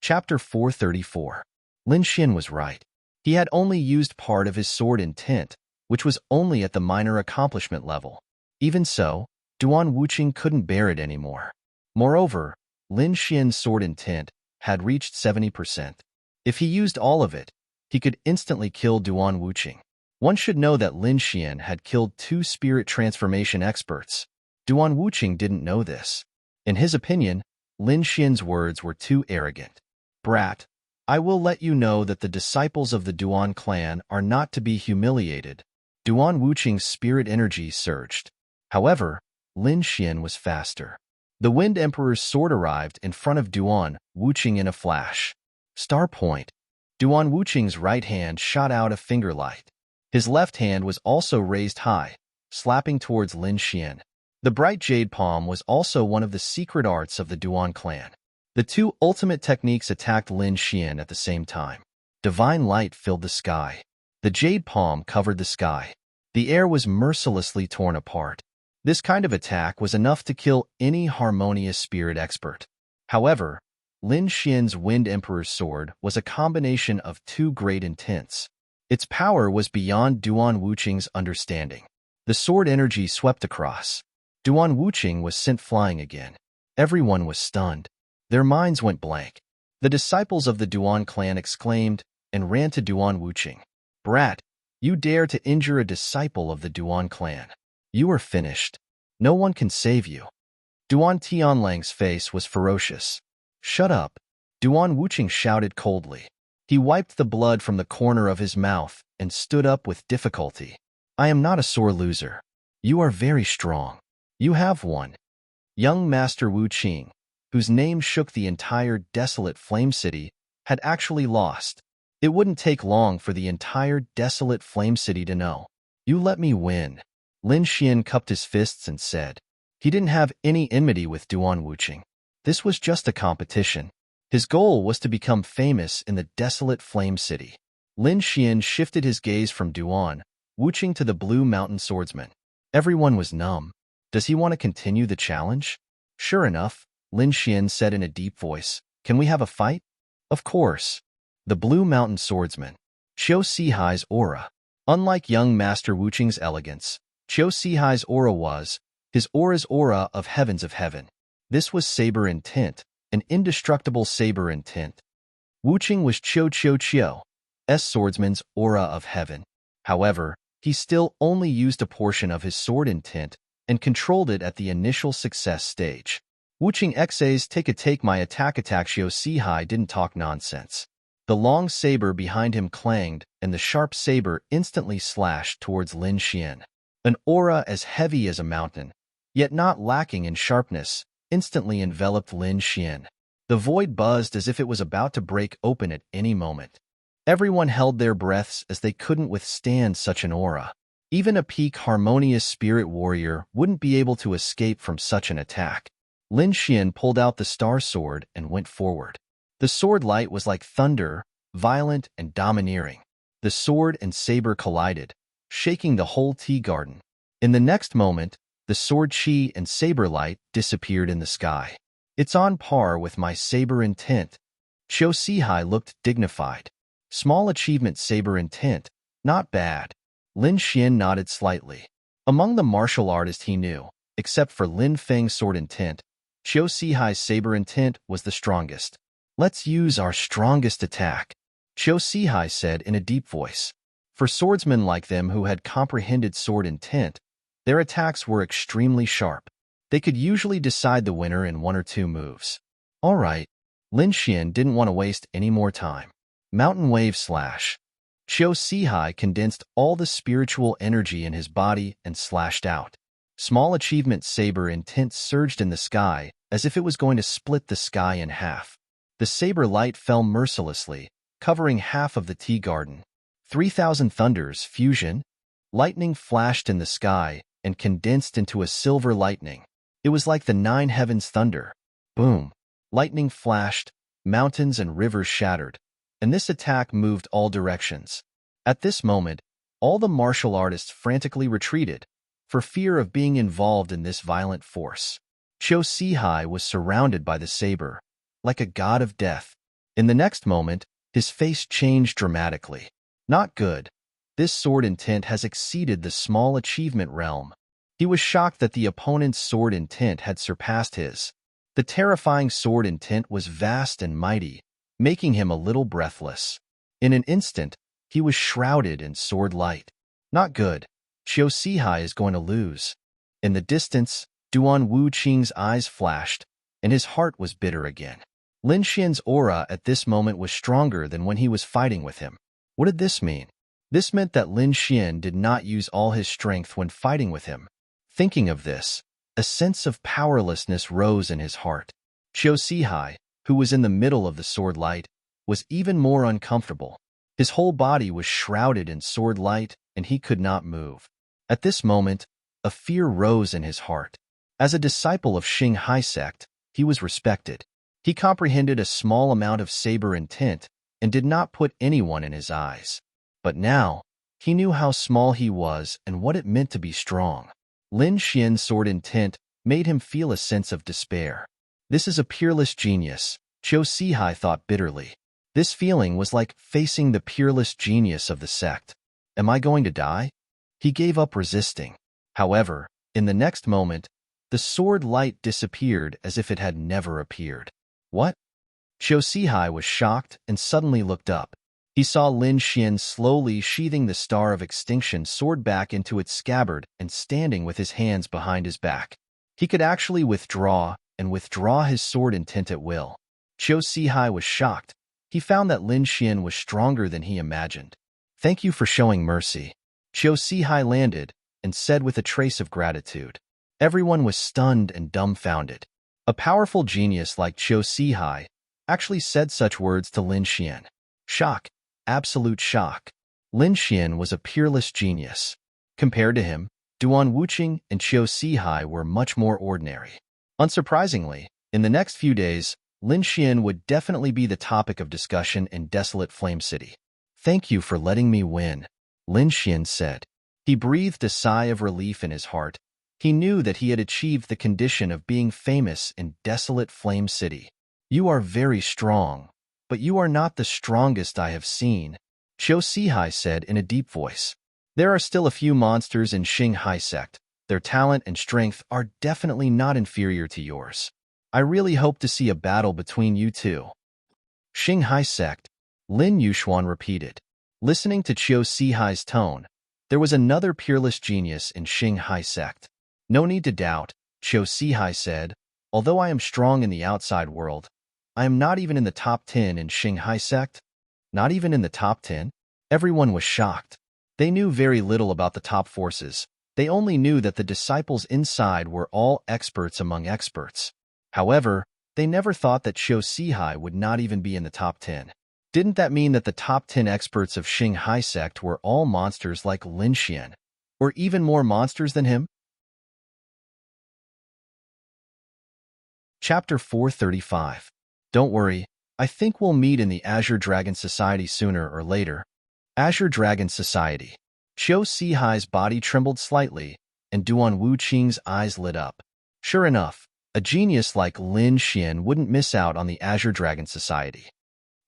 Chapter 434. Lin Xian was right. He had only used part of his sword intent, which was only at the minor accomplishment level. Even so, Duan Wuqing couldn't bear it anymore. Moreover, Lin Xian's sword intent had reached 70%. If he used all of it, he could instantly kill Duan Wuqing. One should know that Lin Xian had killed two spirit transformation experts. Duan Wuqing didn't know this. In his opinion, Lin Xian's words were too arrogant. "Brat, I will let you know that the disciples of the Duan clan are not to be humiliated." Duan Wuqing's spirit energy surged. However, Lin Xian was faster. The Wind Emperor's sword arrived in front of Duan Wuqing in a flash. Star point. Duan Wuqing's right hand shot out a finger light. His left hand was also raised high, slapping towards Lin Xian. The bright jade palm was also one of the secret arts of the Duan clan. The two ultimate techniques attacked Lin Xian at the same time. Divine light filled the sky. The jade palm covered the sky. The air was mercilessly torn apart. This kind of attack was enough to kill any harmonious spirit expert. However, Lin Xian's Wind Emperor's sword was a combination of two great intents. Its power was beyond Duan Wuqing's understanding. The sword energy swept across. Duan Wuqing was sent flying again. Everyone was stunned. Their minds went blank. The disciples of the Duan clan exclaimed and ran to Duan Wuqing. "Brat, you dare to injure a disciple of the Duan clan. You are finished. No one can save you." Duan Tianlang's face was ferocious. "Shut up," Duan Wuqing shouted coldly. He wiped the blood from the corner of his mouth and stood up with difficulty. "I am not a sore loser. You are very strong. You have won." Young Master Wu Qing, whose name shook the entire desolate Flame City, had actually lost. It wouldn't take long for the entire desolate Flame City to know. "You let me win." Lin Xian cupped his fists and said. He didn't have any enmity with Duan Wuqing. This was just a competition. His goal was to become famous in the desolate Flame City. Lin Xian shifted his gaze from Duan Wuqing to the Blue Mountain Swordsman. Everyone was numb. Does he want to continue the challenge? Sure enough, Lin Xian said in a deep voice, "Can we have a fight?" "Of course." The Blue Mountain Swordsman. Qiu Sihai's aura. Unlike young Master Wuqing's elegance, Qiu Sihai's aura was his aura's aura of heavens of heaven. This was saber intent, an indestructible saber intent. Wuqing was Qiu's swordsman's aura of heaven. However, he still only used a portion of his sword intent and controlled it at the initial success stage. Wuqing Xa's take my attack. Qiu Sihai didn't talk nonsense. The long saber behind him clanged, and the sharp saber instantly slashed towards Lin Xian. An aura as heavy as a mountain, yet not lacking in sharpness, instantly enveloped Lin Xian. The void buzzed as if it was about to break open at any moment. Everyone held their breaths as they couldn't withstand such an aura. Even a peak harmonious spirit warrior wouldn't be able to escape from such an attack. Lin Xian pulled out the star sword and went forward. The sword light was like thunder, violent and domineering. The sword and saber collided, shaking the whole tea garden. In the next moment, the sword chi and saber light disappeared in the sky. "It's on par with my saber intent." Qiu Sihai looked dignified. "Small achievement saber intent, not bad." Lin Xian nodded slightly. Among the martial artists he knew, except for Lin Feng's sword intent, Qiu Sihai's saber intent was the strongest. Let's use our strongest attack, Qiu Sihai said in a deep voice. For swordsmen like them who had comprehended sword intent, their attacks were extremely sharp. They could usually decide the winner in 1 or 2 moves. All right, Lin Xian didn't want to waste any more time. Mountain Wave Slash. Qiu Sihai condensed all the spiritual energy in his body and slashed out. Small achievement saber intent surged in the sky as if it was going to split the sky in half. The saber light fell mercilessly, covering half of the tea garden. 3,000 thunders fusion. Lightning flashed in the sky and condensed into a silver lightning. It was like the 9 heavens thunder. Boom. Lightning flashed, mountains and rivers shattered, and this attack moved all directions. At this moment, all the martial artists frantically retreated, for fear of being involved in this violent force. Qiu Sihai was surrounded by the saber, like a god of death. In the next moment, his face changed dramatically. Not good. This sword intent has exceeded the small achievement realm. He was shocked that the opponent's sword intent had surpassed his. The terrifying sword intent was vast and mighty, making him a little breathless. In an instant, he was shrouded in sword light. Not good. Qiu Sihai is going to lose. In the distance, Duan Wuqing's eyes flashed, and his heart was bitter again. Lin Xian's aura at this moment was stronger than when he was fighting with him. What did this mean? This meant that Lin Xian did not use all his strength when fighting with him. Thinking of this, a sense of powerlessness rose in his heart. Qiu Sihai, who was in the middle of the sword light, was even more uncomfortable. His whole body was shrouded in sword light, and he could not move. At this moment, a fear rose in his heart. As a disciple of Xing Hai sect, he was respected. He comprehended a small amount of saber intent and did not put anyone in his eyes. But now, he knew how small he was and what it meant to be strong. Lin Xian's sword intent made him feel a sense of despair. This is a peerless genius, Qiu Sihai thought bitterly. This feeling was like facing the peerless genius of the sect. Am I going to die? He gave up resisting. However, in the next moment, the sword light disappeared as if it had never appeared. What? Qiu Sihai was shocked and suddenly looked up. He saw Lin Xian slowly sheathing the Star of Extinction sword back into its scabbard and standing with his hands behind his back. He could actually withdraw his sword intent at will. Qiu Sihai was shocked. He found that Lin Xian was stronger than he imagined. Thank you for showing mercy. Qiu Sihai landed and said with a trace of gratitude. Everyone was stunned and dumbfounded. A powerful genius like Qiu Sihai actually said such words to Lin Xian. Shock. Absolute shock. Lin Xian was a peerless genius. Compared to him, Duan Wuqing and Qiu Sihai were much more ordinary. Unsurprisingly, in the next few days, Lin Xian would definitely be the topic of discussion in Desolate Flame City. Thank you for letting me win, Lin Xian said. He breathed a sigh of relief in his heart. He knew that he had achieved the condition of being famous in Desolate Flame City. You are very strong, but you are not the strongest I have seen, Qiu Sihai said in a deep voice. There are still a few monsters in Xing Hai sect. Their talent and strength are definitely not inferior to yours. I really hope to see a battle between you two. Xing Hai sect, Lin Yuxuan repeated. Listening to Qiu Sihai's tone, there was another peerless genius in Xing Hai sect. No need to doubt, Qiu Sihai said. Although I am strong in the outside world, I am not even in the top 10 in Xing Hai sect. Not even in the top 10? Everyone was shocked. They knew very little about the top forces. They only knew that the disciples inside were all experts among experts. However, they never thought that Qiu Sihai would not even be in the top 10. Didn't that mean that the top 10 experts of Xing Hai sect were all monsters like Lin Xian, or even more monsters than him? Chapter 435. Don't worry, I think we'll meet in the Azure Dragon Society sooner or later. Azure Dragon Society. Qiu Sihai's body trembled slightly, and Duan Wuqing's eyes lit up. Sure enough, a genius like Lin Xian wouldn't miss out on the Azure Dragon Society.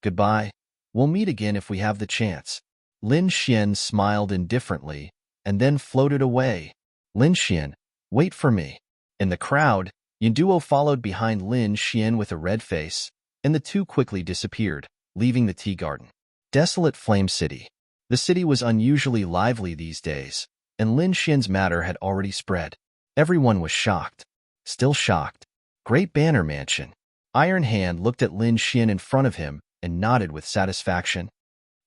Goodbye. We'll meet again if we have the chance. Lin Xian smiled indifferently and then floated away. Lin Xian, wait for me. In the crowd, Yinduo followed behind Lin Xian with a red face, and the two quickly disappeared, leaving the tea garden. Desolate Flame City. The city was unusually lively these days, and Lin Xian's matter had already spread. Everyone was shocked. Still shocked. Great Banner Mansion. Iron Hand looked at Lin Xian in front of him and nodded with satisfaction.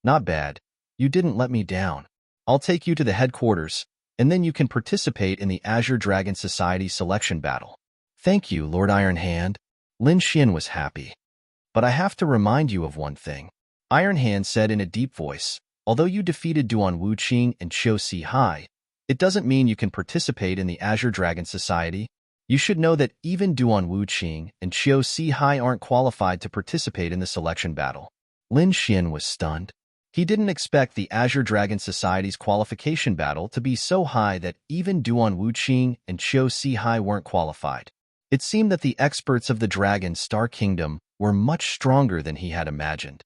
Not bad. You didn't let me down. I'll take you to the headquarters, and then you can participate in the Azure Dragon Society selection battle. Thank you, Lord Iron Hand. Lin Xian was happy. But I have to remind you of one thing. Iron Hand said in a deep voice, although you defeated Duan Wuqing and Qiu Si Hai, it doesn't mean you can participate in the Azure Dragon Society. You should know that even Duan Wuqing and Qiu Si Hai aren't qualified to participate in the selection battle. Lin Xian was stunned. He didn't expect the Azure Dragon Society's qualification battle to be so high that even Duan Wuqing and Qiu Si Hai weren't qualified. It seemed that the experts of the Dragon Star Kingdom were much stronger than he had imagined.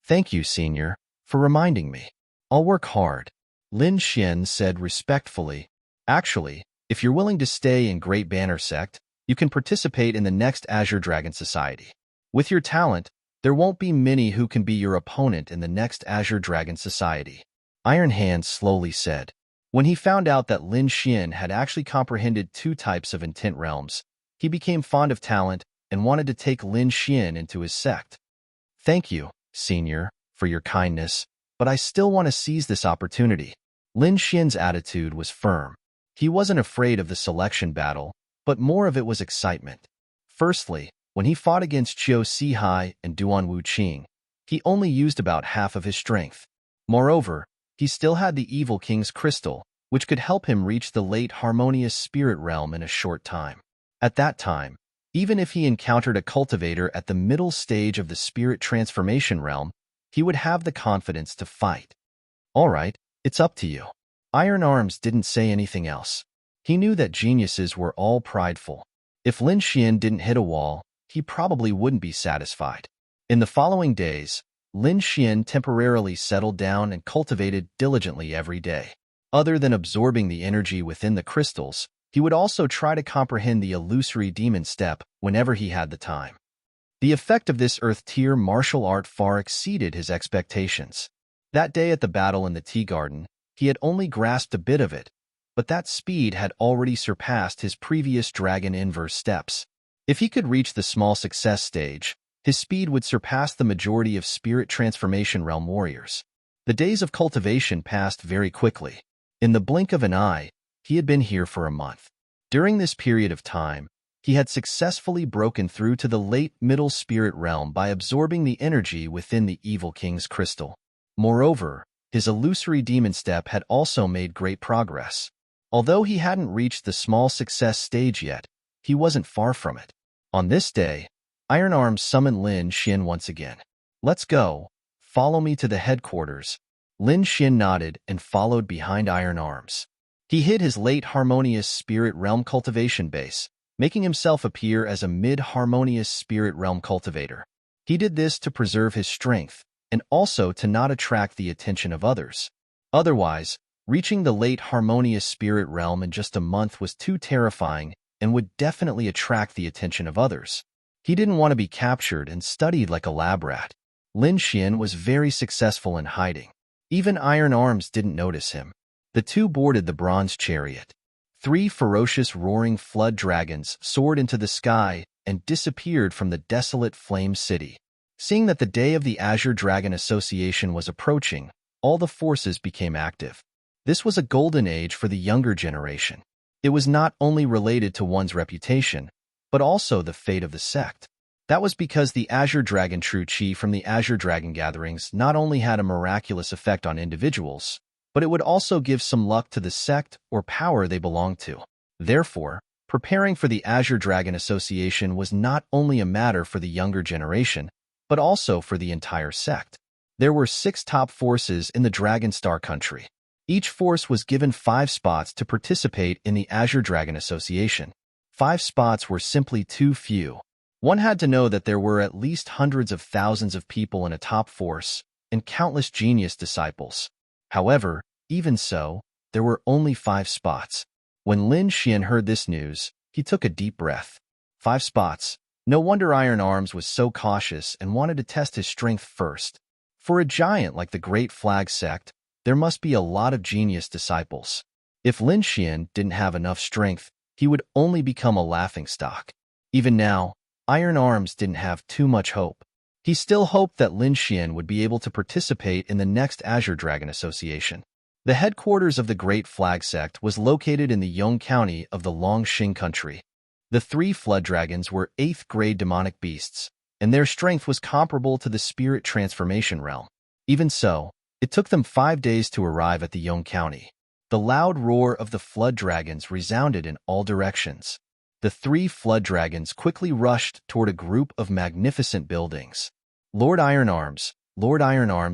Thank you, Senior, for reminding me. I'll work hard. Lin Xian said respectfully. Actually, if you're willing to stay in Great Banner Sect, you can participate in the next Azure Dragon Society. With your talent, there won't be many who can be your opponent in the next Azure Dragon Society. Iron Hand slowly said. When he found out that Lin Xian had actually comprehended two types of intent realms, he became fond of talent and wanted to take Lin Xian into his sect. Thank you, Senior, for your kindness, but I still want to seize this opportunity. Lin Xian's attitude was firm. He wasn't afraid of the selection battle, but more of it was excitement. Firstly, when he fought against Qiu Si Hai and Duan Wuqing, he only used about half of his strength. Moreover, he still had the Evil King's crystal, which could help him reach the late harmonious spirit realm in a short time. At that time, even if he encountered a cultivator at the middle stage of the spirit transformation realm, he would have the confidence to fight. All right, it's up to you. Iron Arms didn't say anything else. He knew that geniuses were all prideful. If Lin Xian didn't hit a wall, he probably wouldn't be satisfied. In the following days, Lin Xian temporarily settled down and cultivated diligently every day. Other than absorbing the energy within the crystals, he would also try to comprehend the illusory demon step whenever he had the time. The effect of this earth-tier martial art far exceeded his expectations. That day at the battle in the tea garden, he had only grasped a bit of it, but that speed had already surpassed his previous dragon inverse steps. If he could reach the small success stage, his speed would surpass the majority of spirit transformation realm warriors. The days of cultivation passed very quickly. In the blink of an eye, he had been here for a month. During this period of time, he had successfully broken through to the late middle spirit realm by absorbing the energy within the Evil King's crystal. Moreover, his illusory demon step had also made great progress. Although he hadn't reached the small success stage yet, he wasn't far from it. On this day, Iron Arms summoned Lin Xian once again. Let's go. Follow me to the headquarters. Lin Xian nodded and followed behind Iron Arms. He hid his late harmonious spirit realm cultivation base, making himself appear as a mid-harmonious spirit realm cultivator. He did this to preserve his strength and also to not attract the attention of others. Otherwise, reaching the late harmonious spirit realm in just a month was too terrifying and would definitely attract the attention of others. He didn't want to be captured and studied like a lab rat. Lin Xian was very successful in hiding. Even Iron Arms didn't notice him. The two boarded the bronze chariot. 3 ferocious roaring flood dragons soared into the sky and disappeared from the desolate Flame City. Seeing that the day of the Azure Dragon Association was approaching, all the forces became active. This was a golden age for the younger generation. It was not only related to one's reputation, but also the fate of the sect. That was because the Azure Dragon True Chi from the Azure Dragon gatherings not only had a miraculous effect on individuals, but it would also give some luck to the sect or power they belonged to. Therefore, preparing for the Azure Dragon Association was not only a matter for the younger generation, but also for the entire sect. There were 6 top forces in the Dragon Star country. Each force was given 5 spots to participate in the Azure Dragon Association. 5 spots were simply too few. One had to know that there were at least hundreds of thousands of people in a top force and countless genius disciples. However, even so, there were only 5 spots. When Lin Xian heard this news, he took a deep breath. 5 spots. No wonder Iron Arms was so cautious and wanted to test his strength first. For a giant like the Great Flag Sect, there must be a lot of genius disciples. If Lin Xian didn't have enough strength, he would only become a laughingstock. Even now, Iron Arms didn't have too much hope. He still hoped that Lin Xian would be able to participate in the next Azure Dragon Association. The headquarters of the Great Flag Sect was located in the Yong County of the Longxing country. The 3 flood dragons were 8th-grade demonic beasts, and their strength was comparable to the spirit transformation realm. Even so, it took them 5 days to arrive at the Yong County. The loud roar of the flood dragons resounded in all directions. The 3 flood dragons quickly rushed toward a group of magnificent buildings. Lord Iron Arms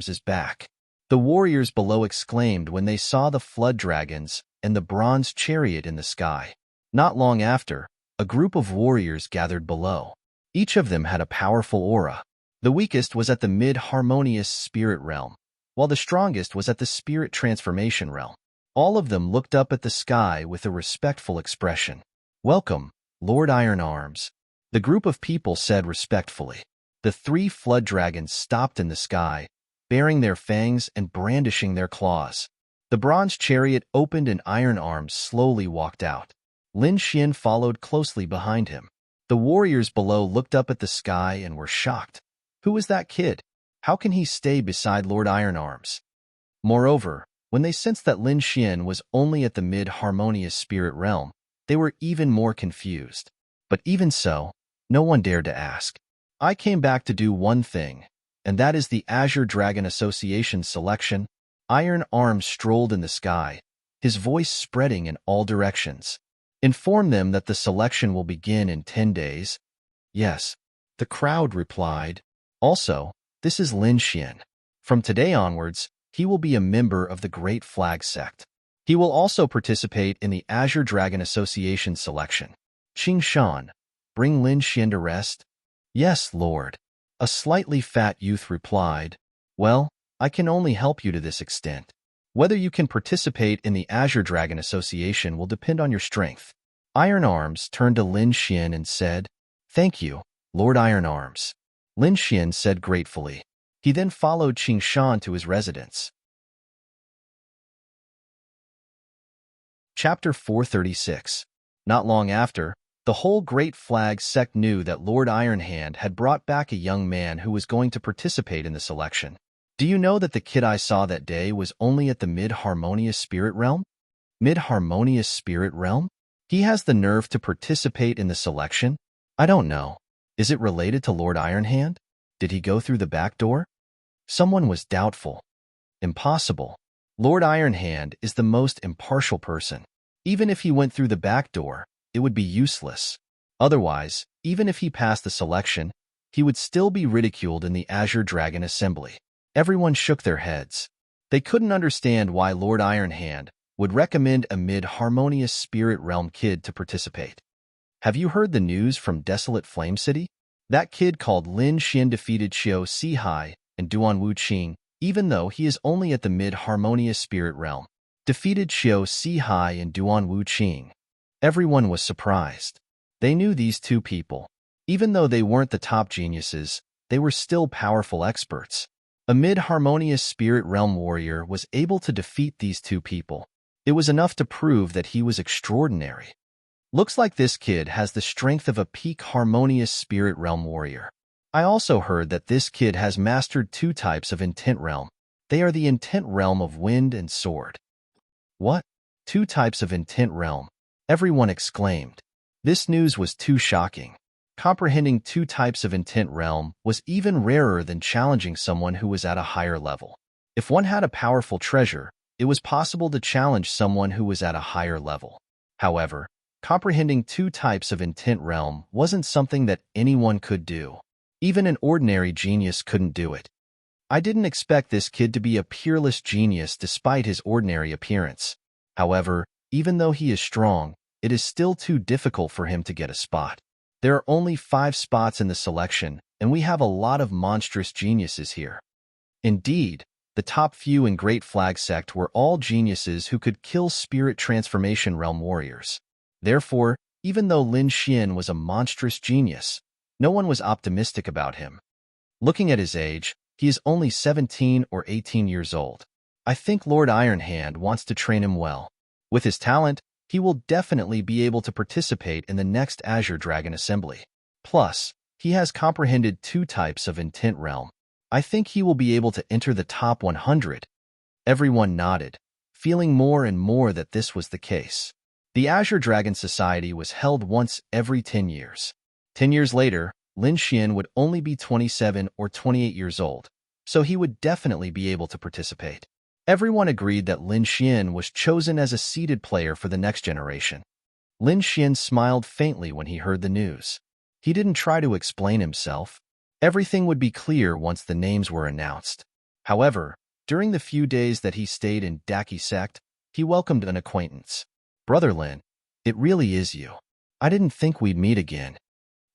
is back. The warriors below exclaimed when they saw the flood dragons and the bronze chariot in the sky. Not long after, a group of warriors gathered below. Each of them had a powerful aura. The weakest was at the mid-harmonious spirit realm, while the strongest was at the spirit transformation realm. All of them looked up at the sky with a respectful expression. "Welcome, Lord Iron Arms," the group of people said respectfully. The 3 flood dragons stopped in the sky, baring their fangs and brandishing their claws. The bronze chariot opened and Iron Arms slowly walked out. Lin Xian followed closely behind him. The warriors below looked up at the sky and were shocked. Who is that kid? How can he stay beside Lord Iron Arms? Moreover, when they sensed that Lin Xian was only at the mid-harmonious spirit realm, they were even more confused. But even so, no one dared to ask. "I came back to do one thing, and that is the Azure Dragon Association selection." Iron Arms strolled in the sky, his voice spreading in all directions. "Inform them that the selection will begin in 10 days. "Yes," the crowd replied. "Also, this is Lin Xian. From today onwards, he will be a member of the Great Flag Sect. He will also participate in the Azure Dragon Association selection." "Qing Shan, bring Lin Xian to rest?" "Yes, Lord," a slightly fat youth replied. "Well, I can only help you to this extent. Whether you can participate in the Azure Dragon Association will depend on your strength." Iron Arms turned to Lin Xian and said, "Thank you, Lord Iron Arms." Lin Xian said gratefully. He then followed Qing Shan to his residence. Chapter 436. Not long after, the whole Great Flag Sect knew that Lord Ironhand had brought back a young man who was going to participate in the selection. "Do you know that the kid I saw that day was only at the mid-harmonious spirit realm?" "Mid-harmonious spirit realm? He has the nerve to participate in the selection?" "I don't know. Is it related to Lord Ironhand? Did he go through the back door?" Someone was doubtful. "Impossible. Lord Ironhand is the most impartial person. Even if he went through the back door, it would be useless. Otherwise, even if he passed the selection, he would still be ridiculed in the Azure Dragon Assembly." Everyone shook their heads. They couldn't understand why Lord Ironhand would recommend a mid-harmonious spirit realm kid to participate. "Have you heard the news from Desolate Flame City? That kid called Lin Xian defeated Xiao Sihai and Duan Wuqing, even though he is only at the mid-harmonious spirit realm. Defeated Xiao Sihai and Duan Wuqing." Everyone was surprised. They knew these 2 people. Even though they weren't the top geniuses, they were still powerful experts. A mid-harmonious spirit realm warrior was able to defeat these 2 people. It was enough to prove that he was extraordinary. "Looks like this kid has the strength of a peak harmonious spirit realm warrior. I also heard that this kid has mastered 2 types of intent realm. They are the intent realm of wind and sword." "What? 2 types of intent realm?" Everyone exclaimed. This news was too shocking. Comprehending 2 types of intent realm was even rarer than challenging someone who was at a higher level. If one had a powerful treasure, it was possible to challenge someone who was at a higher level. However, comprehending 2 types of intent realm wasn't something that anyone could do. Even an ordinary genius couldn't do it. I didn't expect this kid to be a peerless genius despite his ordinary appearance. However, even though he is strong, it is still too difficult for him to get a spot. There are only 5 spots in the selection, and we have a lot of monstrous geniuses here. Indeed, The top few in Great Flag Sect were all geniuses who could kill Spirit Transformation Realm warriors. Therefore, even though Lin Xian was a monstrous genius, no one was optimistic about him. Looking at his age, he is only 17 or 18 years old. I think Lord Ironhand wants to train him well. With his talent, he will definitely be able to participate in the next Azure Dragon Assembly. Plus, he has comprehended 2 types of Intent Realm. I think he will be able to enter the top 100. Everyone nodded, feeling more and more that this was the case. The Azure Dragon Society was held once every 10 years. 10 years later, Lin Xian would only be 27 or 28 years old, so he would definitely be able to participate. Everyone agreed that Lin Xian was chosen as a seeded player for the next generation. Lin Xian smiled faintly when he heard the news. He didn't try to explain himself. Everything would be clear once the names were announced. However, during the few days that he stayed in Daki Sect, he welcomed an acquaintance. Brother Lin, it really is you. I didn't think we'd meet again.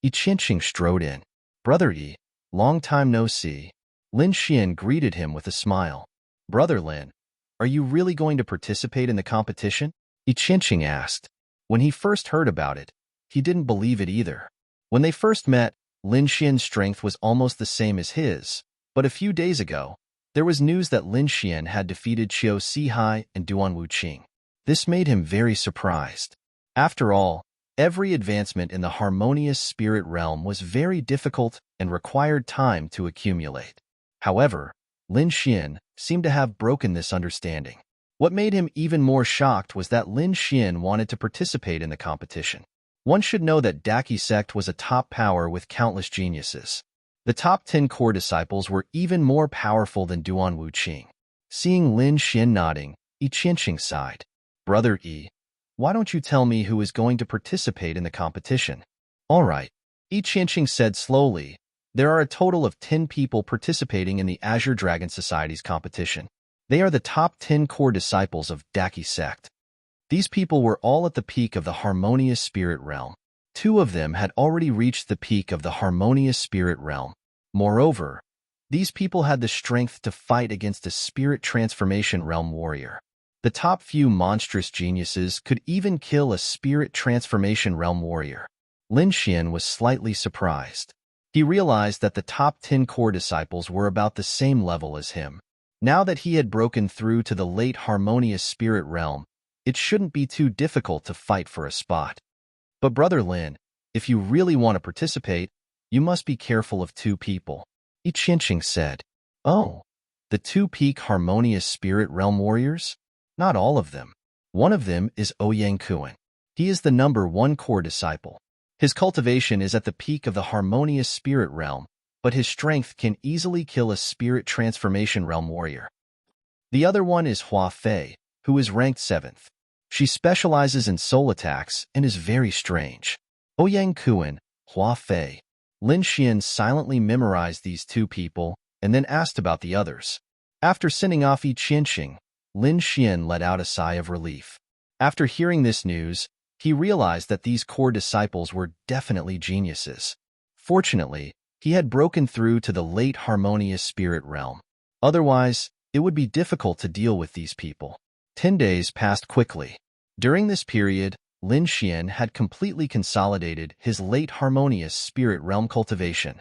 Yi Qianqing strode in. Brother Yi, long time no see. Lin Xian greeted him with a smile. Brother Lin, are you really going to participate in the competition? Yi Qianqing asked. When he first heard about it, he didn't believe it either. When they first met, Lin Xian's strength was almost the same as his, but a few days ago, there was news that Lin Xian had defeated Qiu Sihai and Duan Wuqing. This made him very surprised. After all, every advancement in the harmonious spirit realm was very difficult and required time to accumulate. However, Lin Xian seemed to have broken this understanding. What made him even more shocked was that Lin Xian wanted to participate in the competition. One should know that Daki Sect was a top power with countless geniuses. The top 10 core disciples were even more powerful than Duan Wuqing. Seeing Lin Xian nodding, Yi Qianqing sighed. Brother Yi, why don't you tell me who is going to participate in the competition? All right, Yi Qianqing said slowly. There are a total of 10 people participating in the Azure Dragon Society's competition. They are the top 10 core disciples of Daki Sect. These people were all at the peak of the harmonious spirit realm. 2 of them had already reached the peak of the harmonious spirit realm. Moreover, these people had the strength to fight against a spirit transformation realm warrior. The top few monstrous geniuses could even kill a spirit transformation realm warrior. Lin Xian was slightly surprised. He realized that the top 10 core disciples were about the same level as him. Now that he had broken through to the late harmonious spirit realm, it shouldn't be too difficult to fight for a spot. But Brother Lin, if you really want to participate, you must be careful of 2 people. Yi Qianqing said. Oh, the 2 peak harmonious spirit realm warriors? Not all of them. One of them is Ouyang Kuan. He is the number 1 core disciple. His cultivation is at the peak of the harmonious spirit realm, but his strength can easily kill a spirit transformation realm warrior. The other one is Hua Fei, who is ranked 7th. She specializes in soul attacks and is very strange. Ouyang Kuan, Hua Fei. Lin Xian silently memorized these 2 people and then asked about the others. After sending off Yi Qianqing, Lin Xian let out a sigh of relief. After hearing this news, he realized that these core disciples were definitely geniuses. Fortunately, he had broken through to the late harmonious spirit realm. Otherwise, it would be difficult to deal with these people. 10 days passed quickly. During this period, Lin Xian had completely consolidated his late harmonious spirit realm cultivation.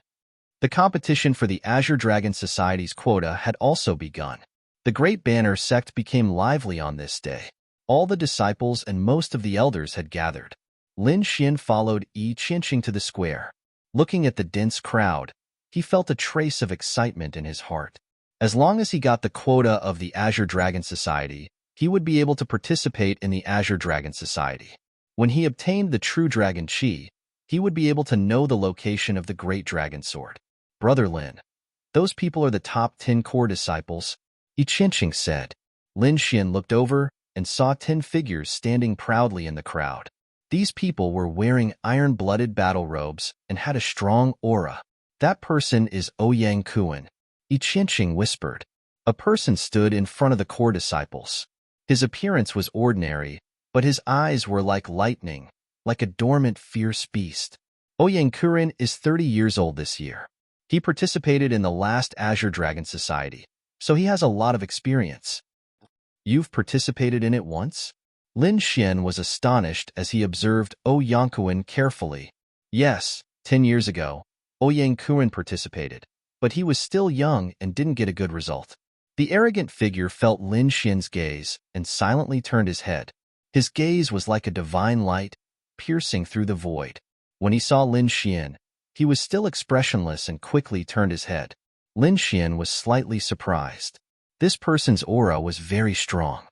The competition for the Azure Dragon Society's quota had also begun. The Great Banner sect became lively on this day. All the disciples and most of the elders had gathered. Lin Xian followed Yi Qianqing to the square. Looking at the dense crowd, he felt a trace of excitement in his heart. As long as he got the quota of the Azure Dragon Society, he would be able to participate in the Azure Dragon Society. When he obtained the True Dragon Chi, he would be able to know the location of the Great Dragon Sword. Brother Lin, those people are the top 10 core disciples, Yi Qianqing said. Lin Xian looked over and saw 10 figures standing proudly in the crowd. These people were wearing iron-blooded battle robes and had a strong aura. That person is Ouyang Kuan, Yi Qianqing whispered. A person stood in front of the core disciples. His appearance was ordinary, but his eyes were like lightning, like a dormant, fierce beast. Ouyang Kuan is 30 years old this year. He participated in the last Azure Dragon Society, so he has a lot of experience. You've participated in it once? Lin Xian was astonished as he observed Yang carefully. Yes, 10 years ago, Yang participated, but he was still young and didn't get a good result. The arrogant figure felt Lin Xian's gaze and silently turned his head. His gaze was like a divine light, piercing through the void. When he saw Lin Xian, he was still expressionless and quickly turned his head. Lin Xian was slightly surprised. This person's aura was very strong.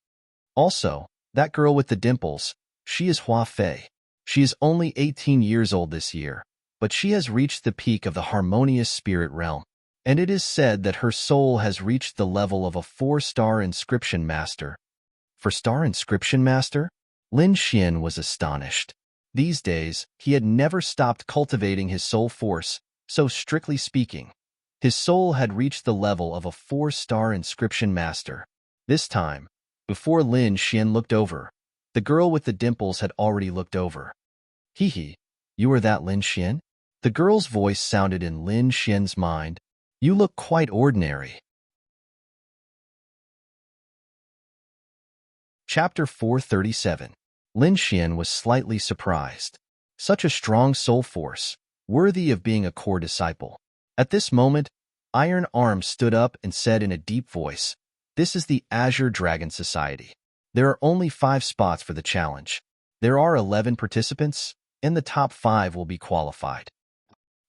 Also, that girl with the dimples, she is Hua Fei. She is only 18 years old this year, but she has reached the peak of the harmonious spirit realm, and it is said that her soul has reached the level of a 4-star inscription master. 4-star inscription master? Lin Xian was astonished. These days, he had never stopped cultivating his soul force, so strictly speaking, his soul had reached the level of a 4-star inscription master. This time, before Lin Xian looked over, the girl with the dimples had already looked over. Hee, you are that Lin Xian? The girl's voice sounded in Lin Xian's mind. You look quite ordinary. Chapter 437. Lin Xian was slightly surprised. Such a strong soul force, worthy of being a core disciple. At this moment, Iron Arm stood up and said in a deep voice, "This is the Azure Dragon Society. There are only 5 spots for the challenge. There are 11 participants, and the top 5 will be qualified.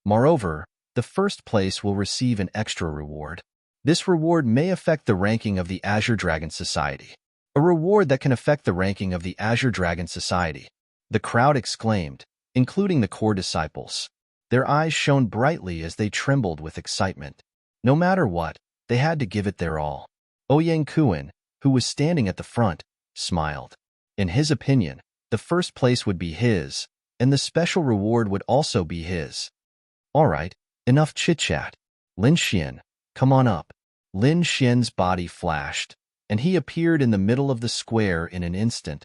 Moreover, the first place will receive an extra reward. This reward may affect the ranking of the Azure Dragon Society. A reward that can affect the ranking of the Azure Dragon Society." The crowd exclaimed, including the core disciples. Their eyes shone brightly as they trembled with excitement. No matter what, they had to give it their all. Yang, who was standing at the front, smiled. In his opinion, the first place would be his, and the special reward would also be his. All right, enough chit-chat. Lin Xian, come on up. Lin Xian's body flashed, and he appeared in the middle of the square in an instant.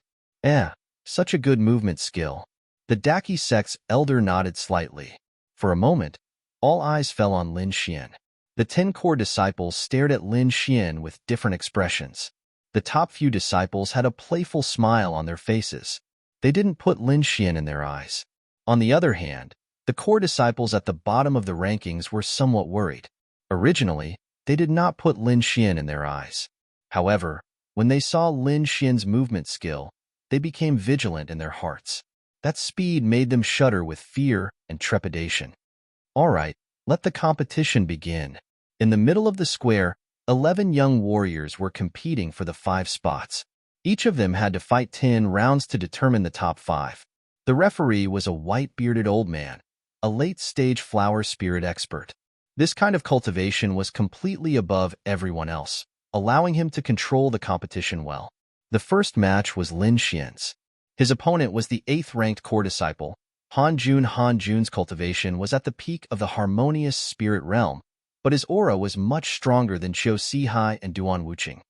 Such a good movement skill. The Daki sect's elder nodded slightly. For a moment, all eyes fell on Lin Xian. The 10 core disciples stared at Lin Xian with different expressions. The top few disciples had a playful smile on their faces. They didn't put Lin Xian in their eyes. On the other hand, the core disciples at the bottom of the rankings were somewhat worried. Originally, they did not put Lin Xian in their eyes. However, when they saw Lin Xian's movement skill, they became vigilant in their hearts. That speed made them shudder with fear and trepidation. All right, let the competition begin. In the middle of the square, 11 young warriors were competing for the 5 spots. Each of them had to fight 10 rounds to determine the top 5. The referee was a white-bearded old man, a late-stage flower spirit expert. This kind of cultivation was completely above everyone else, allowing him to control the competition well. The first match was Lin Xian's. His opponent was the 8th-ranked core disciple. Han Jun's cultivation was at the peak of the harmonious spirit realm, but his aura was much stronger than Qiu Sihai and Duan Wuqing.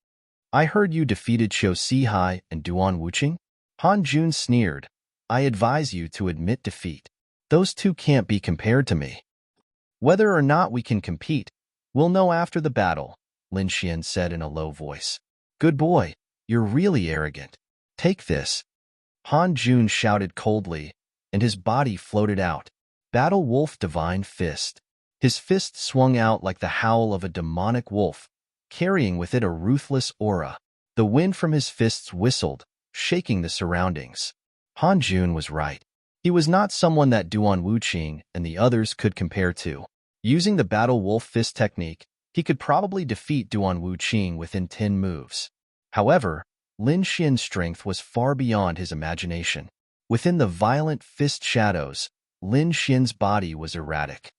I heard you defeated Qiu Sihai and Duan Wuqing? Han Jun sneered. I advise you to admit defeat. Those two can't be compared to me. Whether or not we can compete, we'll know after the battle, Lin Xian said in a low voice. Good boy, you're really arrogant. Take this. Han Jun shouted coldly, and his body floated out. Battle Wolf Divine Fist. His fist swung out like the howl of a demonic wolf, carrying with it a ruthless aura. The wind from his fists whistled, shaking the surroundings. Han Jun was right. He was not someone that Duan Wuqing and the others could compare to. Using the Battle Wolf Fist technique, he could probably defeat Duan Wuqing within 10 moves. However, Lin Xian's strength was far beyond his imagination. Within the violent fist shadows, Lin Xian's body was erratic.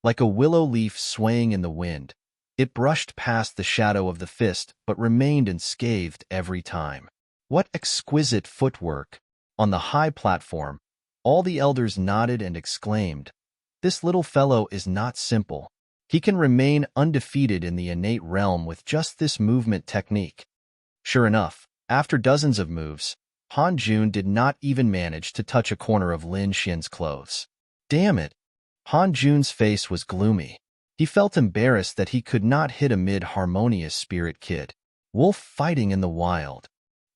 Like a willow leaf swaying in the wind, it brushed past the shadow of the fist but remained unscathed every time. What exquisite footwork! On the high platform, all the elders nodded and exclaimed, "This little fellow is not simple. He can remain undefeated in the innate realm with just this movement technique." Sure enough, after dozens of moves, Han Jun did not even manage to touch a corner of Lin Xian's clothes. Damn it! Han Jun's face was gloomy. He felt embarrassed that he could not hit a mid-harmonious spirit kid. Wolf fighting in the wild.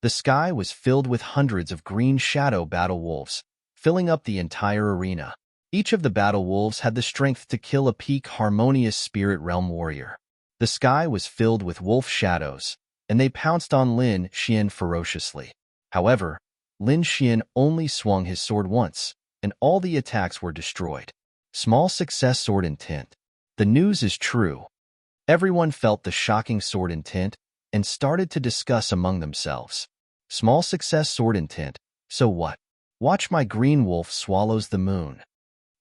The sky was filled with hundreds of green shadow battle wolves, filling up the entire arena. Each of the battle wolves had the strength to kill a peak harmonious spirit realm warrior. The sky was filled with wolf shadows, and they pounced on Lin Xian ferociously. However, Lin Xian only swung his sword once, and all the attacks were destroyed. Small success sword intent. The news is true. Everyone felt the shocking sword intent and started to discuss among themselves. Small success sword intent, so what? Watch my green wolf swallows the moon.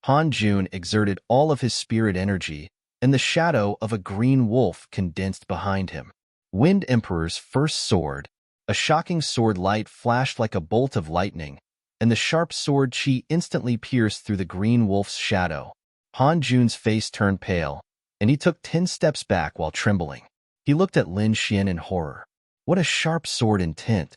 Han Jun exerted all of his spirit energy, and the shadow of a green wolf condensed behind him. Wind Emperor's first sword. A shocking sword light flashed like a bolt of lightning, and the sharp sword chi instantly pierced through the green wolf's shadow. Han Jun's face turned pale, and he took 10 steps back while trembling. He looked at Lin Xian in horror. What a sharp sword intent.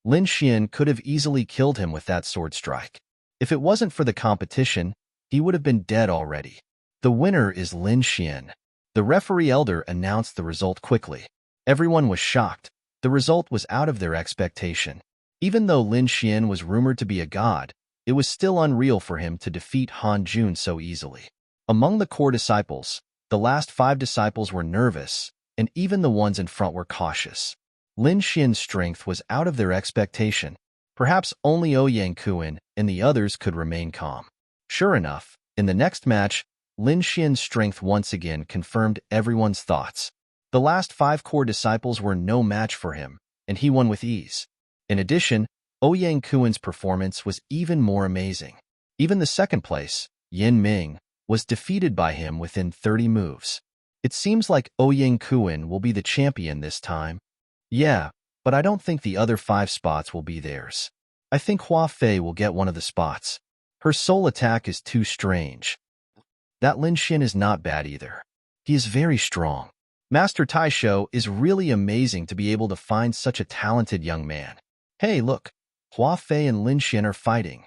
Lin Xian could have easily killed him with that sword strike. If it wasn't for the competition, he would have been dead already. The winner is Lin Xian. The referee elder announced the result quickly. Everyone was shocked. The result was out of their expectation. Even though Lin Xian was rumored to be a god, it was still unreal for him to defeat Han Jun so easily. Among the core disciples, the last 5 disciples were nervous, and even the ones in front were cautious. Lin Xian's strength was out of their expectation. Perhaps only Ouyang Kuan and the others could remain calm. Sure enough, in the next match, Lin Xian's strength once again confirmed everyone's thoughts. The last 5 core disciples were no match for him, and he won with ease. In addition, Ouyang Kuan's performance was even more amazing. Even the second place, Yin Ming, was defeated by him within 30 moves. It seems like Ouyang Kuan will be the champion this time. Yeah, but I don't think the other 5 spots will be theirs. I think Hua Fei will get one of the spots. Her soul attack is too strange. That Lin Xian is not bad either. He is very strong. Master Taisho is really amazing to be able to find such a talented young man. Hey, look, Hua Fei and Lin Xian are fighting.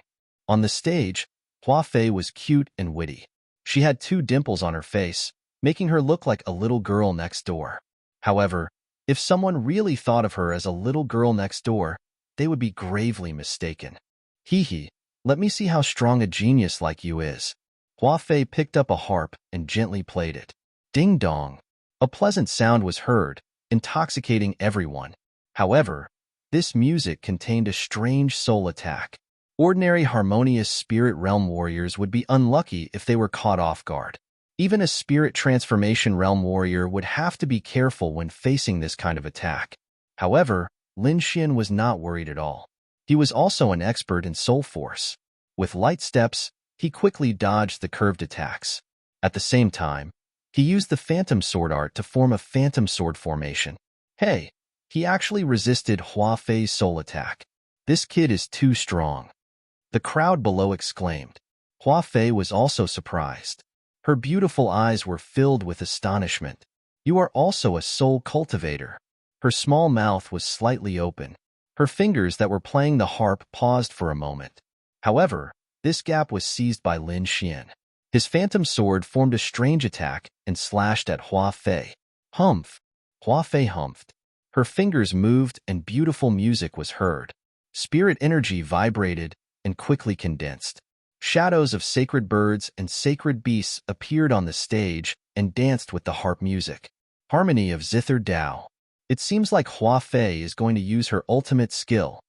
On the stage, Hua Fei was cute and witty. She had 2 dimples on her face, making her look like a little girl next door. However, if someone really thought of her as a little girl next door, they would be gravely mistaken. Hee hee, let me see how strong a genius like you is. Hua Fei picked up a harp and gently played it. Ding dong. A pleasant sound was heard, intoxicating everyone. However, this music contained a strange soul attack. Ordinary harmonious spirit realm warriors would be unlucky if they were caught off guard. Even a spirit transformation realm warrior would have to be careful when facing this kind of attack. However, Lin Xian was not worried at all. He was also an expert in soul force. With light steps, he quickly dodged the curved attacks. At the same time, he used the phantom sword art to form a phantom sword formation. Hey, he actually resisted Hua Fei's soul attack. This kid is too strong. The crowd below exclaimed. Hua Fei was also surprised. Her beautiful eyes were filled with astonishment. You are also a soul cultivator. Her small mouth was slightly open. Her fingers that were playing the harp paused for a moment. However, this gap was seized by Lin Xian. His phantom sword formed a strange attack and slashed at Hua Fei. Humph! Hua Fei humphed. Her fingers moved and beautiful music was heard. Spirit energy vibrated and quickly condensed. Shadows of sacred birds and sacred beasts appeared on the stage and danced with the harp music. Harmony of Zither Dao. It seems like Hua Fei is going to use her ultimate skill.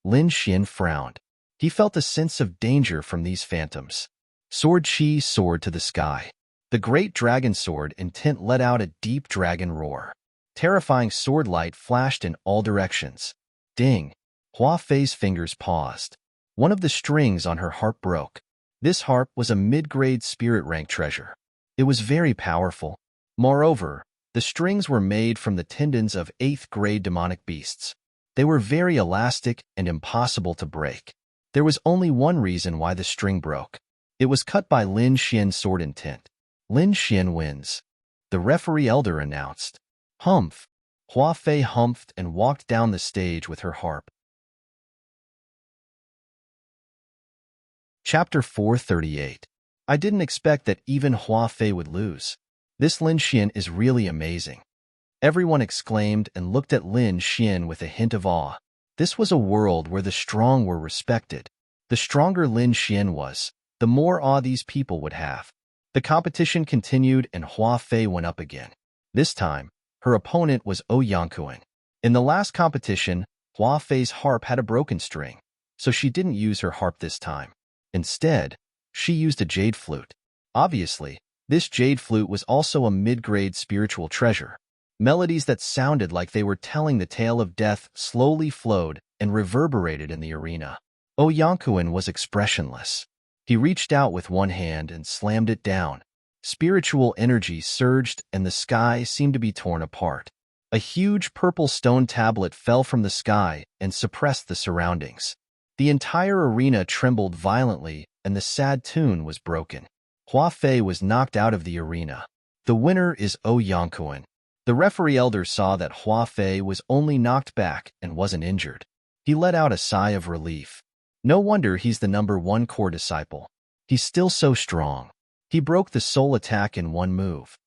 Lin Xian frowned. He felt a sense of danger from these phantoms. Sword Chi soared to the sky. The great dragon sword intent let out a deep dragon roar. Terrifying sword light flashed in all directions. Ding! Hua Fei's fingers paused. One of the strings on her harp broke. This harp was a mid-grade spirit rank treasure. It was very powerful. Moreover, the strings were made from the tendons of 8th grade demonic beasts. They were very elastic and impossible to break. There was only one reason why the string broke. It was cut by Lin Xian's sword intent. Lin Xian wins. The referee elder announced. Humph! Hua Fei humphed and walked down the stage with her harp. Chapter 438. I didn't expect that even Hua Fei would lose. This Lin Xian is really amazing. Everyone exclaimed and looked at Lin Xian with a hint of awe. This was a world where the strong were respected. The stronger Lin Xian was, the more awe these people would have. The competition continued and Hua Fei went up again. This time, her opponent was Ouyangkuan. In the last competition, Hua Fei's harp had a broken string, so she didn't use her harp this time. Instead, she used a jade flute. Obviously, this jade flute was also a mid-grade spiritual treasure. Melodies that sounded like they were telling the tale of death slowly flowed and reverberated in the arena. Ouyangkuan was expressionless. He reached out with one hand and slammed it down. Spiritual energy surged and the sky seemed to be torn apart. A huge purple stone tablet fell from the sky and suppressed the surroundings. The entire arena trembled violently and the sad tune was broken. Hua Fei was knocked out of the arena. The winner is Ouyangkuan. The referee elder saw that Hua Fei was only knocked back and wasn't injured. He let out a sigh of relief. No wonder he's the #1 core disciple. He's still so strong. He broke the soul attack in one move.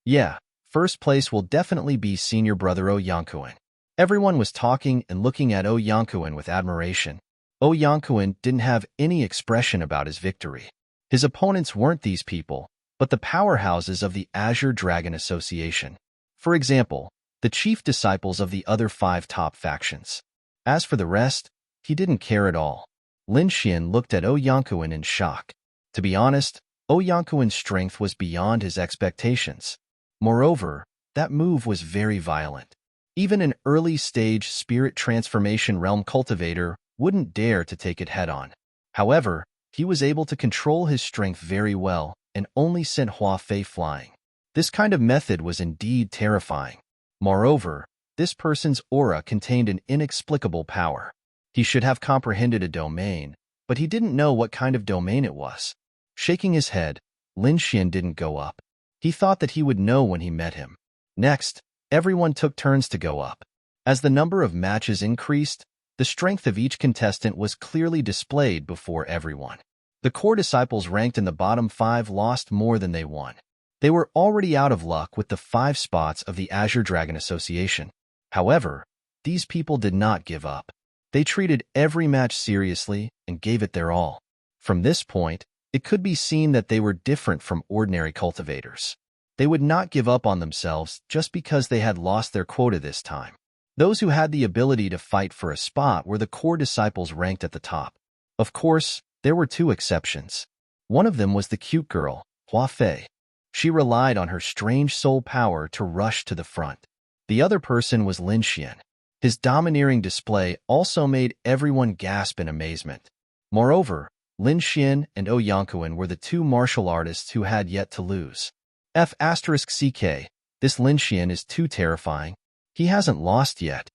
Yeah, first place will definitely be senior brother Ouyangkuan. Everyone was talking and looking at Ouyangkuan with admiration. Ouyangkuan didn't have any expression about his victory. His opponents weren't these people, but the powerhouses of the Azure Dragon Association. For example, the chief disciples of the other 5 top factions. As for the rest, he didn't care at all. Lin Xian looked at Ouyangkuan in shock. To be honest, Ouyangkuan's strength was beyond his expectations. Moreover, that move was very violent. Even an early-stage spirit transformation realm cultivator wouldn't dare to take it head-on. However, he was able to control his strength very well and only sent Hua Fei flying. This kind of method was indeed terrifying. Moreover, this person's aura contained an inexplicable power. He should have comprehended a domain, but he didn't know what kind of domain it was. Shaking his head, Lin Xian didn't go up. He thought that he would know when he met him. Next, everyone took turns to go up. As the number of matches increased, the strength of each contestant was clearly displayed before everyone. The core disciples ranked in the bottom 5 lost more than they won. They were already out of luck with the 5 spots of the Azure Dragon Association. However, these people did not give up. They treated every match seriously and gave it their all. From this point, it could be seen that they were different from ordinary cultivators. They would not give up on themselves just because they had lost their quota this time. Those who had the ability to fight for a spot were the core disciples ranked at the top. Of course, there were 2 exceptions. One of them was the cute girl, Hua Fei. She relied on her strange soul power to rush to the front. The other person was Lin Xian. His domineering display also made everyone gasp in amazement. Moreover, Lin Xian and Ouyangkuan were the 2 martial artists who had yet to lose. F***CK, this Lin Xian is too terrifying. He hasn't lost yet.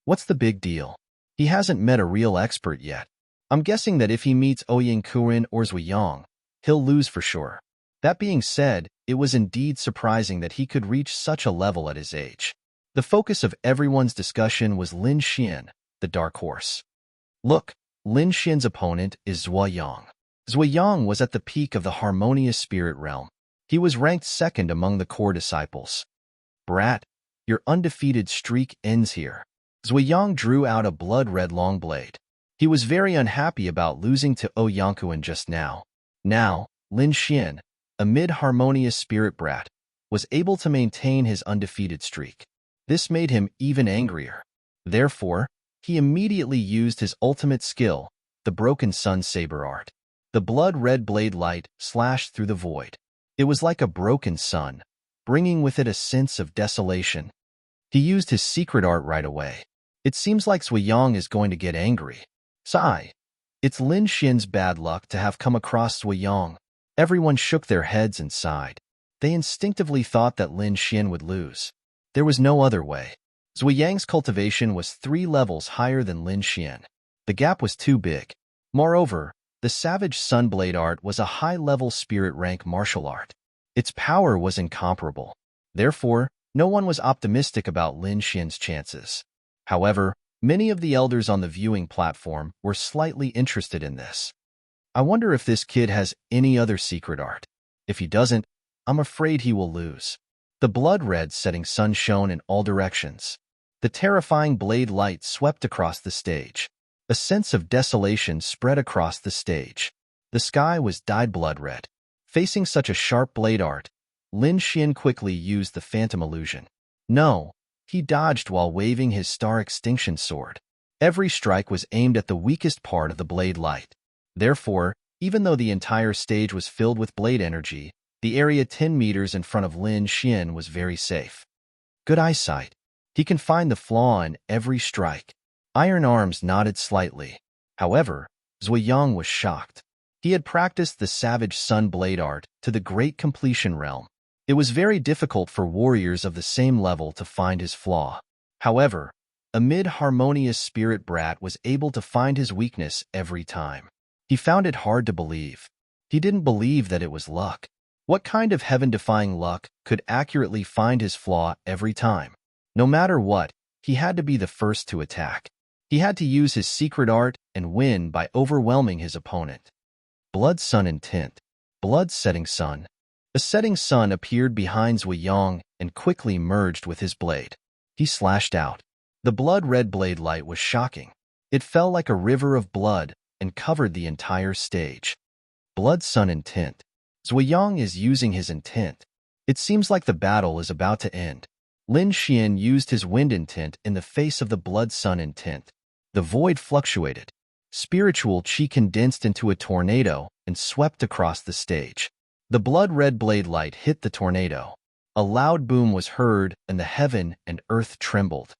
What's the big deal? He hasn't met a real expert yet. I'm guessing that if he meets Ouyangkuan or Zhuiyang, he'll lose for sure. That being said, it was indeed surprising that he could reach such a level at his age. The focus of everyone's discussion was Lin Xian, the dark horse. Look, Lin Xian's opponent is Zhuiyang. Zhuiyang was at the peak of the harmonious spirit realm. He was ranked 2nd among the core disciples. Brat, your undefeated streak ends here. Zhuiyang drew out a blood-red long blade. He was very unhappy about losing to Ouyangkuan just now. Now, Lin Xian, a mid-harmonious spirit brat, was able to maintain his undefeated streak. This made him even angrier. Therefore, he immediately used his ultimate skill, the Broken Sun Saber art. The blood-red blade light slashed through the void. It was like a broken sun, bringing with it a sense of desolation. He used his secret art right away. It seems like Zhuiyang is going to get angry. Sigh. It's Lin Xian's bad luck to have come across Zhuiyang. Everyone shook their heads and sighed. They instinctively thought that Lin Xian would lose. There was no other way. Zhuiyang's cultivation was 3 levels higher than Lin Xian. The gap was too big. Moreover, the Savage Sunblade art was a high-level spirit rank martial art. Its power was incomparable. Therefore, no one was optimistic about Lin Xian's chances. However, many of the elders on the viewing platform were slightly interested in this. I wonder if this kid has any other secret art. If he doesn't, I'm afraid he will lose. The blood-red setting sun shone in all directions. The terrifying blade light swept across the stage. A sense of desolation spread across the stage. The sky was dyed blood-red. Facing such a sharp blade art, Lin Xian quickly used the phantom illusion. No, he dodged while waving his star extinction sword. Every strike was aimed at the weakest part of the blade light. Therefore, even though the entire stage was filled with blade energy, the area 10 meters in front of Lin Xian was very safe. Good eyesight. He can find the flaw in every strike. Iron Arms nodded slightly. However, Zhuiyang was shocked. He had practiced the Savage Sun blade art to the great completion realm. It was very difficult for warriors of the same level to find his flaw. However, a mid-harmonious spirit brat was able to find his weakness every time. He found it hard to believe. He didn't believe that it was luck. What kind of heaven-defying luck could accurately find his flaw every time? No matter what, he had to be the first to attack. He had to use his secret art and win by overwhelming his opponent. Blood Sun Intent. Blood Setting Sun. A setting sun appeared behind Zhuiyang and quickly merged with his blade. He slashed out. The blood-red blade light was shocking. It fell like a river of blood and covered the entire stage. Blood Sun Intent. Zhuiyang is using his intent. It seems like the battle is about to end. Lin Xian used his wind intent in the face of the Blood Sun Intent. The void fluctuated. Spiritual chi condensed into a tornado and swept across the stage. The blood-red blade light hit the tornado. A loud boom was heard, and the heaven and earth trembled.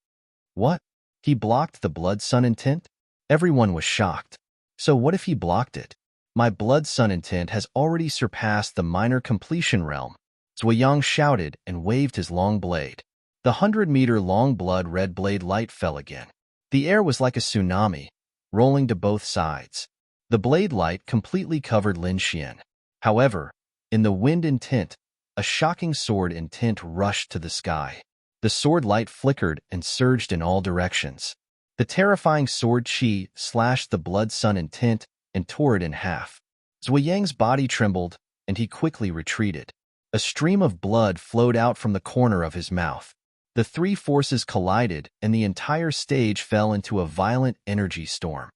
What? He blocked the Blood Sun Intent? Everyone was shocked. So what if he blocked it? My Blood Sun Intent has already surpassed the minor completion realm. Zhuiyang shouted and waved his long blade. The 100-meter-long blood-red blade light fell again. The air was like a tsunami, rolling to both sides. The blade light completely covered Lin Xian. However, in the wind intent, a shocking sword intent rushed to the sky. The sword light flickered and surged in all directions. The terrifying sword chi slashed the Blood Sun Intent and tore it in half. Zhuiyang's body trembled, and he quickly retreated. A stream of blood flowed out from the corner of his mouth. The three forces collided, and the entire stage fell into a violent energy storm.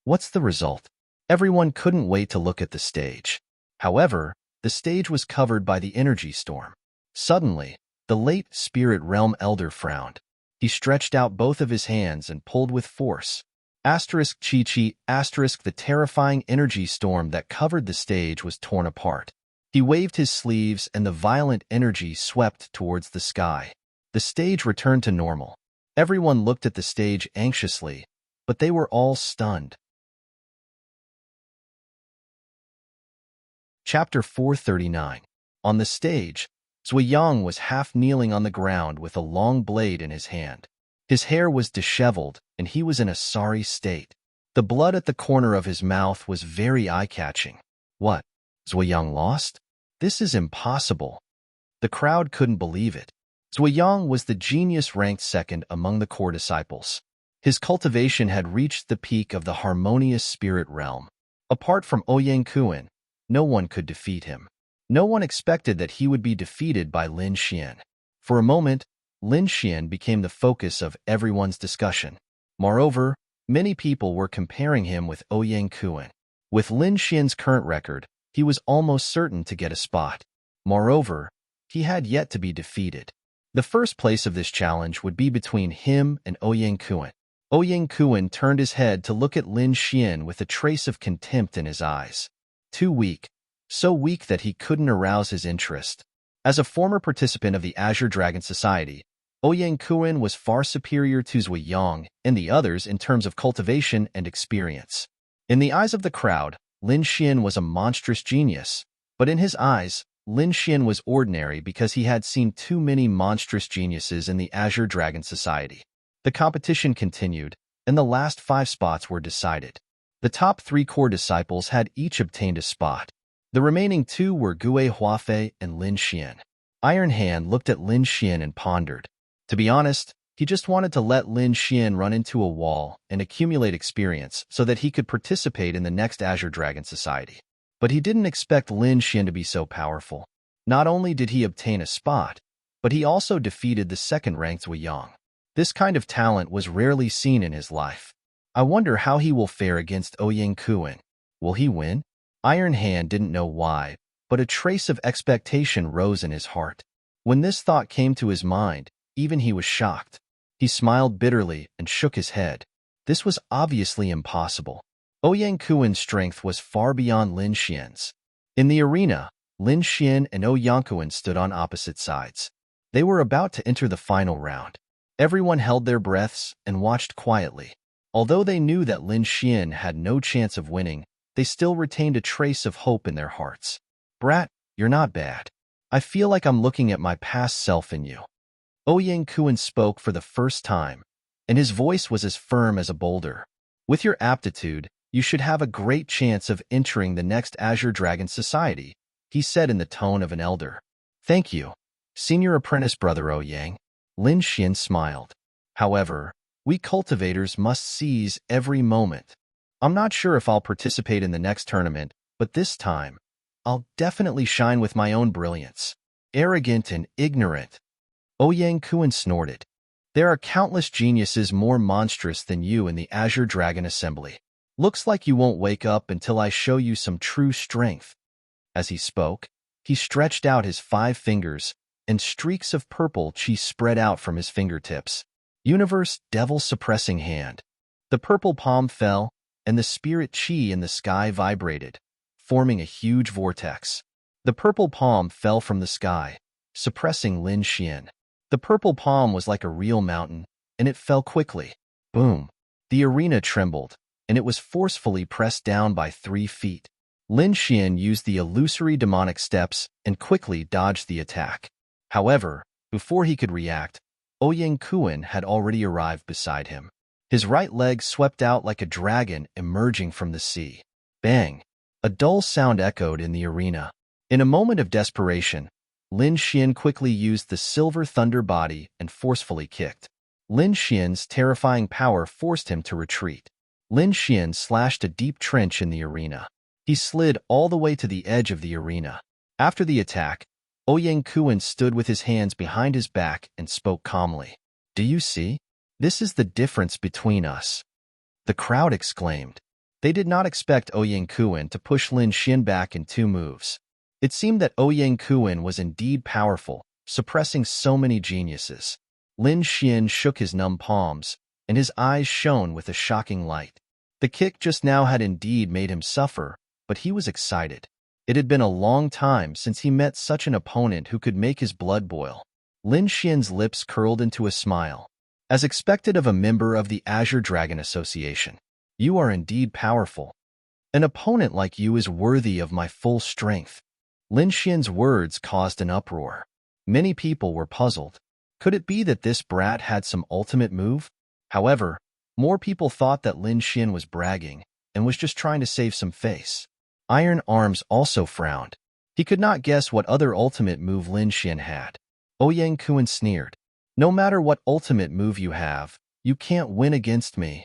What's the result? Everyone couldn't wait to look at the stage. However, the stage was covered by the energy storm. Suddenly, the late spirit realm elder frowned. He stretched out both of his hands and pulled with force. Asterisk Chi-Chi, asterisk the terrifying energy storm that covered the stage was torn apart. He waved his sleeves and the violent energy swept towards the sky. The stage returned to normal. Everyone looked at the stage anxiously, but they were all stunned. Chapter 439. On the stage, Zhuiyang was half kneeling on the ground with a long blade in his hand. His hair was disheveled, and he was in a sorry state. The blood at the corner of his mouth was very eye-catching. What? Zhuiyang lost? This is impossible. The crowd couldn't believe it. Zhuiyang was the genius ranked second among the core disciples. His cultivation had reached the peak of the harmonious spirit realm. Apart from Ouyang Kuan, no one could defeat him. No one expected that he would be defeated by Lin Xian. For a moment, Lin Xian became the focus of everyone's discussion. Moreover, many people were comparing him with Ouyang Kuan. With Lin Xian's current record, he was almost certain to get a spot. Moreover, he had yet to be defeated. The first place of this challenge would be between him and Ouyang Kuan. Ouyang Kuan turned his head to look at Lin Xian with a trace of contempt in his eyes. Too weak. So weak that he couldn't arouse his interest. As a former participant of the Azure Dragon Society, Ouyang Kuan was far superior to Zhuiyang and the others in terms of cultivation and experience. In the eyes of the crowd, Lin Xian was a monstrous genius, but in his eyes, Lin Xian was ordinary because he had seen too many monstrous geniuses in the Azure Dragon Society. The competition continued, and the last 5 spots were decided. The top 3 core disciples had each obtained a spot. The remaining 2 were Gue Huafei and Lin Xian. Iron Hand looked at Lin Xian and pondered. To be honest, he just wanted to let Lin Xian run into a wall and accumulate experience so that he could participate in the next Azure Dragon Society. But he didn't expect Lin Xian to be so powerful. Not only did he obtain a spot, but he also defeated the second-ranked Wei Yang. This kind of talent was rarely seen in his life. I wonder how he will fare against Ouyang Kuan. Will he win? Iron Hand didn't know why, but a trace of expectation rose in his heart. When this thought came to his mind, even he was shocked. He smiled bitterly and shook his head. This was obviously impossible. Ouyang Kuan's strength was far beyond Lin Xian's. In the arena, Lin Xian and Ouyang Kuan stood on opposite sides. They were about to enter the final round. Everyone held their breaths and watched quietly. Although they knew that Lin Xian had no chance of winning, they still retained a trace of hope in their hearts. Brat, you're not bad. I feel like I'm looking at my past self in you. Ouyang Kuan spoke for the first time, and his voice was as firm as a boulder. With your aptitude, you should have a great chance of entering the next Azure Dragon Society, he said in the tone of an elder. Thank you, senior apprentice brother Ouyang. Lin Xian smiled. However, we cultivators must seize every moment. I'm not sure if I'll participate in the next tournament, but this time, I'll definitely shine with my own brilliance. Arrogant and ignorant. Ouyang Kuan snorted. There are countless geniuses more monstrous than you in the Azure Dragon Assembly. Looks like you won't wake up until I show you some true strength. As he spoke, he stretched out his 5 fingers, and streaks of purple chi spread out from his fingertips. Universe Devil Suppressing Hand. The purple palm fell, and the spirit chi in the sky vibrated, forming a huge vortex. The purple palm fell from the sky, suppressing Lin Xian. The purple palm was like a real mountain, and it fell quickly. Boom! The arena trembled, and it was forcefully pressed down by 3 feet. Lin Xian used the illusory demonic steps and quickly dodged the attack. However, before he could react, Ouyang Kuan had already arrived beside him. His right leg swept out like a dragon emerging from the sea. Bang! A dull sound echoed in the arena. In a moment of desperation, Lin Xian quickly used the silver thunder body and forcefully kicked. Lin Xian's terrifying power forced him to retreat. Lin Xian slashed a deep trench in the arena. He slid all the way to the edge of the arena. After the attack, Ouyang Kuan stood with his hands behind his back and spoke calmly. Do you see? This is the difference between us. The crowd exclaimed. They did not expect Ouyang Kuan to push Lin Xian back in 2 moves. It seemed that Ouyang Kuan was indeed powerful, suppressing so many geniuses. Lin Xian shook his numb palms, and his eyes shone with a shocking light. The kick just now had indeed made him suffer, but he was excited. It had been a long time since he met such an opponent who could make his blood boil. Lin Xian's lips curled into a smile. As expected of a member of the Azure Dragon Association, you are indeed powerful. An opponent like you is worthy of my full strength. Lin Xian's words caused an uproar. Many people were puzzled. Could it be that this brat had some ultimate move? However, more people thought that Lin Xian was bragging and was just trying to save some face. Iron Arms also frowned. He could not guess what other ultimate move Lin Xian had. Ouyang Kuan sneered. No matter what ultimate move you have, you can't win against me.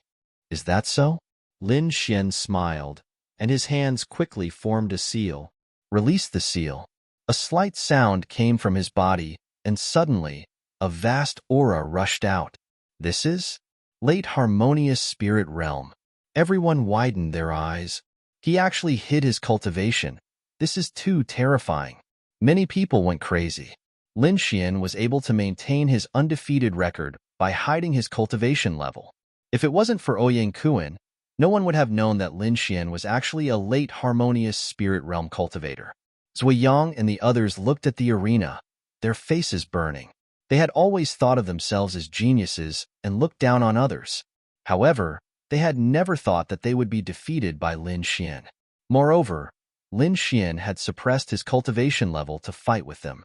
Is that so? Lin Xian smiled, and his hands quickly formed a seal. Release the seal. A slight sound came from his body, and suddenly, a vast aura rushed out. This is? Late Harmonious Spirit Realm. Everyone widened their eyes. He actually hid his cultivation. This is too terrifying. Many people went crazy. Lin Xian was able to maintain his undefeated record by hiding his cultivation level. If it wasn't for Ouyang Kuan, no one would have known that Lin Xian was actually a late Harmonious Spirit Realm cultivator. Zui Yang and the others looked at the arena, their faces burning. They had always thought of themselves as geniuses and looked down on others. However, they had never thought that they would be defeated by Lin Xian. Moreover, Lin Xian had suppressed his cultivation level to fight with them.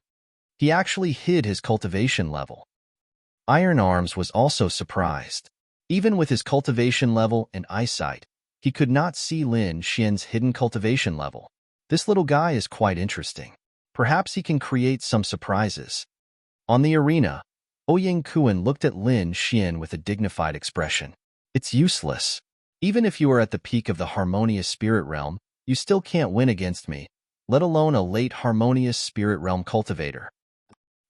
He actually hid his cultivation level. Iron Arms was also surprised. Even with his cultivation level and eyesight, he could not see Lin Xian's hidden cultivation level. This little guy is quite interesting. Perhaps he can create some surprises. On the arena, Ouyang Kuan looked at Lin Xian with a dignified expression. It's useless. Even if you are at the peak of the Harmonious Spirit Realm, you still can't win against me. let alone a late harmonious spirit realm cultivator.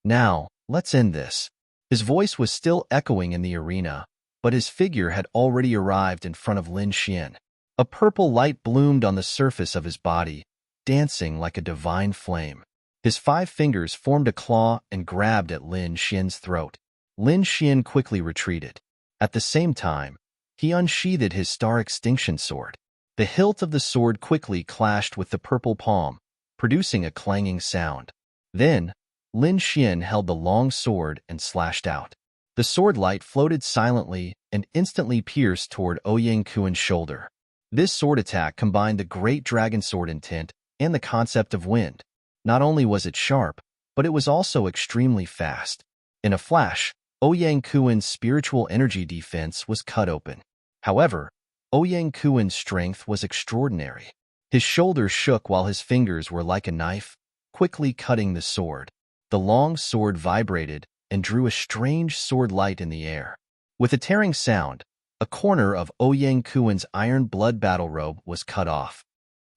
Now, let's end this. His voice was still echoing in the arena, but his figure had already arrived in front of Lin Xian. A purple light bloomed on the surface of his body, dancing like a divine flame. His 5 fingers formed a claw and grabbed at Lin Xian's throat. Lin Xian quickly retreated. At the same time, he unsheathed his star extinction sword. The hilt of the sword quickly clashed with the purple palm, producing a clanging sound. Then, Lin Xian held the long sword and slashed out. The sword light floated silently and instantly pierced toward Ouyang Kuan's shoulder. This sword attack combined the great dragon sword intent and the concept of wind. Not only was it sharp, but it was also extremely fast. In a flash, Ouyang Kuan's spiritual energy defense was cut open. However, Ouyang Kuan's strength was extraordinary. His shoulders shook while his fingers were like a knife, quickly cutting the sword. The long sword vibrated and drew a strange sword light in the air. With a tearing sound, a corner of Ouyang Kuan's iron blood battle robe was cut off.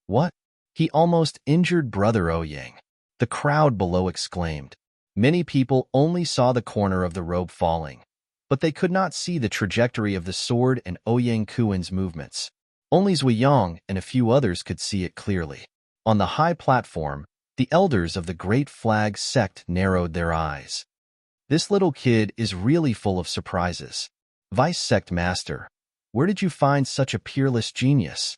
What? He almost injured Brother Ouyang. The crowd below exclaimed. Many people only saw the corner of the robe falling, but they could not see the trajectory of the sword and Ouyang Kuan's movements. Only Zhuiyang and a few others could see it clearly. On the high platform, the elders of the Great Flag sect narrowed their eyes. This little kid is really full of surprises. Vice Sect Master, where did you find such a peerless genius?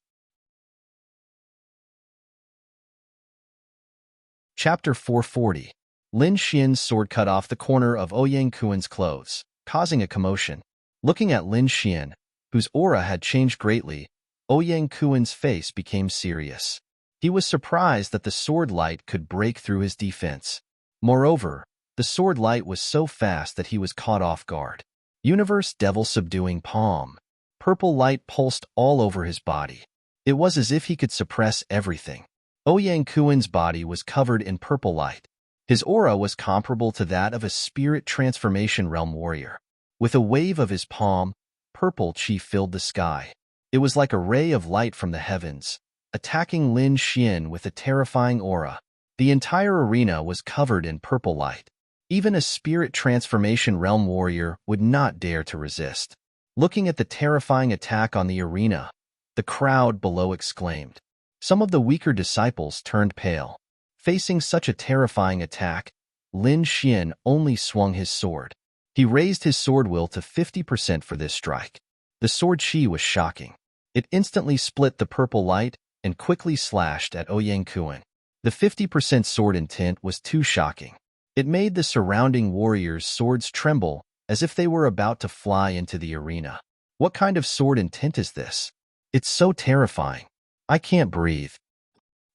Chapter 440. Lin Xian's sword cut off the corner of Ouyang Kuan's clothes, causing a commotion. Looking at Lin Xian, whose aura had changed greatly, Ouyang Kuan's face became serious. He was surprised that the sword light could break through his defense. Moreover, the sword light was so fast that he was caught off guard. Universe Devil Subduing Palm. Purple light pulsed all over his body. It was as if he could suppress everything. Ouyang Kuan's body was covered in purple light. His aura was comparable to that of a spirit transformation realm warrior. With a wave of his palm, purple chi filled the sky. It was like a ray of light from the heavens, attacking Lin Xian with a terrifying aura. The entire arena was covered in purple light. Even a spirit transformation realm warrior would not dare to resist. Looking at the terrifying attack on the arena, the crowd below exclaimed. Some of the weaker disciples turned pale. Facing such a terrifying attack, Lin Xian only swung his sword. He raised his sword will to 50% for this strike. The sword chi was shocking. It instantly split the purple light and quickly slashed at Ouyang Kuan. The 50% sword intent was too shocking. It made the surrounding warriors' swords tremble as if they were about to fly into the arena. What kind of sword intent is this? It's so terrifying. I can't breathe.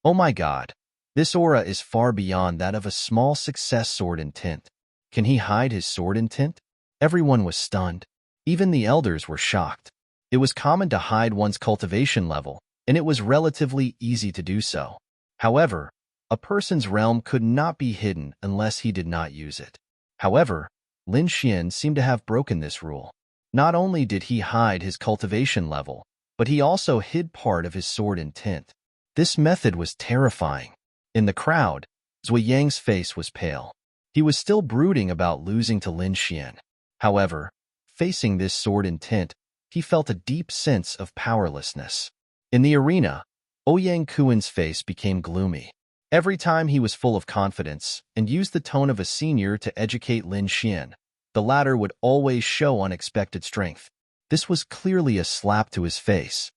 Oh my god. This aura is far beyond that of a small success sword intent. Can he hide his sword intent? Everyone was stunned. Even the elders were shocked. It was common to hide one's cultivation level, and it was relatively easy to do so. However, a person's realm could not be hidden unless he did not use it. However, Lin Xian seemed to have broken this rule. Not only did he hide his cultivation level, but he also hid part of his sword intent. This method was terrifying. In the crowd, Zhuiyang's face was pale. He was still brooding about losing to Lin Xian. However, facing this sword intent, he felt a deep sense of powerlessness. In the arena, Ouyang Kuan's face became gloomy. Every time he was full of confidence and used the tone of a senior to educate Lin Xian, the latter would always show unexpected strength. This was clearly a slap to his face.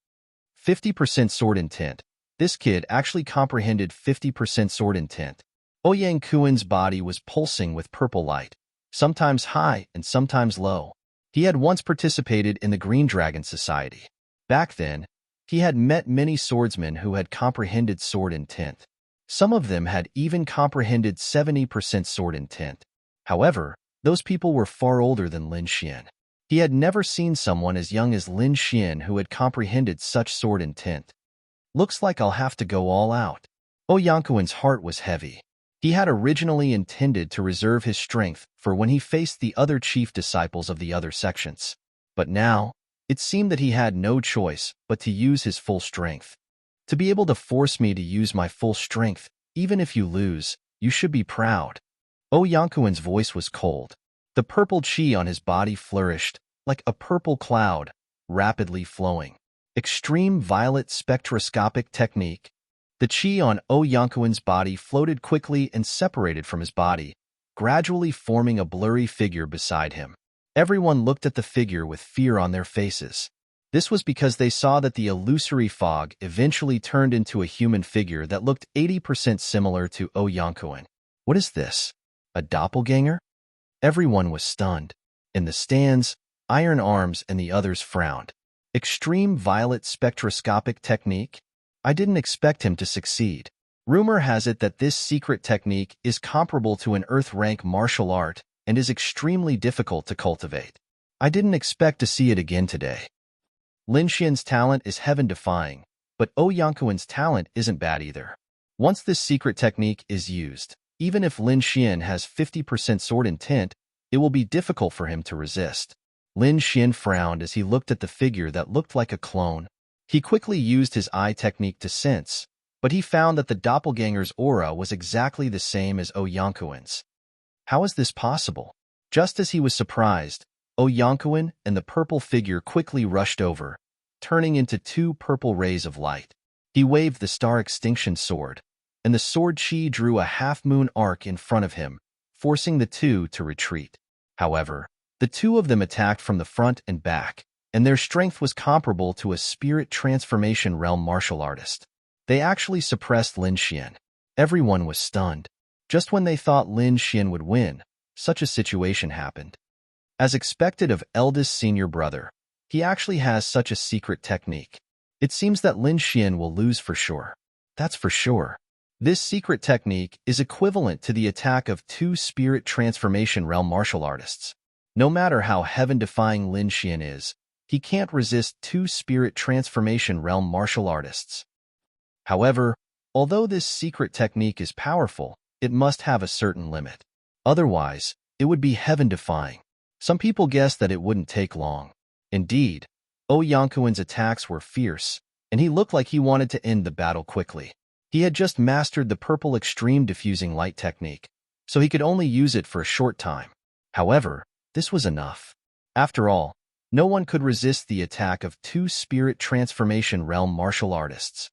50% sword intent. This kid actually comprehended 50% sword intent. Ouyang Kuan's body was pulsing with purple light, sometimes high and sometimes low. He had once participated in the Green Dragon Society. Back then, he had met many swordsmen who had comprehended sword intent. Some of them had even comprehended 70% sword intent. However, those people were far older than Lin Xian. He had never seen someone as young as Lin Xian who had comprehended such sword intent. Looks like I'll have to go all out. Ouyang Kuan's heart was heavy. He had originally intended to reserve his strength for when he faced the other chief disciples of the other sections. But now, it seemed that he had no choice but to use his full strength. To be able to force me to use my full strength Even if you lose, you should be proud. Yankuan's voice was cold. The purple chi on his body flourished, like a purple cloud, rapidly flowing. Extreme violet spectroscopic technique. The chi on Yankuan's body floated quickly and separated from his body, gradually forming a blurry figure beside him. Everyone looked at the figure with fear on their faces. This was because they saw that the illusory fog eventually turned into a human figure that looked 80% similar to Yankuan. What is this? A doppelganger? Everyone was stunned. In the stands, Iron Arms and the others frowned. Extreme violet spectroscopic technique? I didn't expect him to succeed. Rumor has it that this secret technique is comparable to an Earth-rank martial art and is extremely difficult to cultivate. I didn't expect to see it again today. Lin Xian's talent is heaven-defying, but Yankuan's talent isn't bad either. Once this secret technique is used, even if Lin Xian has 50% sword intent, it will be difficult for him to resist. Lin Xian frowned as he looked at the figure that looked like a clone. He quickly used his eye technique to sense, but he found that the doppelganger's aura was exactly the same as Yankuan's. How is this possible? Just as he was surprised, Yankuan and the purple figure quickly rushed over, turning into two purple rays of light. He waved the star extinction sword, and the sword chi drew a half-moon arc in front of him, forcing the two to retreat. However, the two of them attacked from the front and back, and their strength was comparable to a spirit transformation realm martial artist. They actually suppressed Lin Xian. Everyone was stunned. Just when they thought Lin Xian would win, such a situation happened. As expected of eldest senior brother, he actually has such a secret technique. It seems that Lin Xian will lose for sure. That's for sure. This secret technique is equivalent to the attack of two spirit transformation realm martial artists. No matter how heaven-defying Lin Xian is, he can't resist two spirit transformation realm martial artists. However, although this secret technique is powerful, it must have a certain limit. Otherwise, it would be heaven-defying. Some people guessed that it wouldn't take long. Indeed, Yankuan's attacks were fierce, and he looked like he wanted to end the battle quickly. He had just mastered the purple extreme diffusing light technique, so he could only use it for a short time. However, this was enough. After all, no one could resist the attack of two spirit transformation realm martial artists.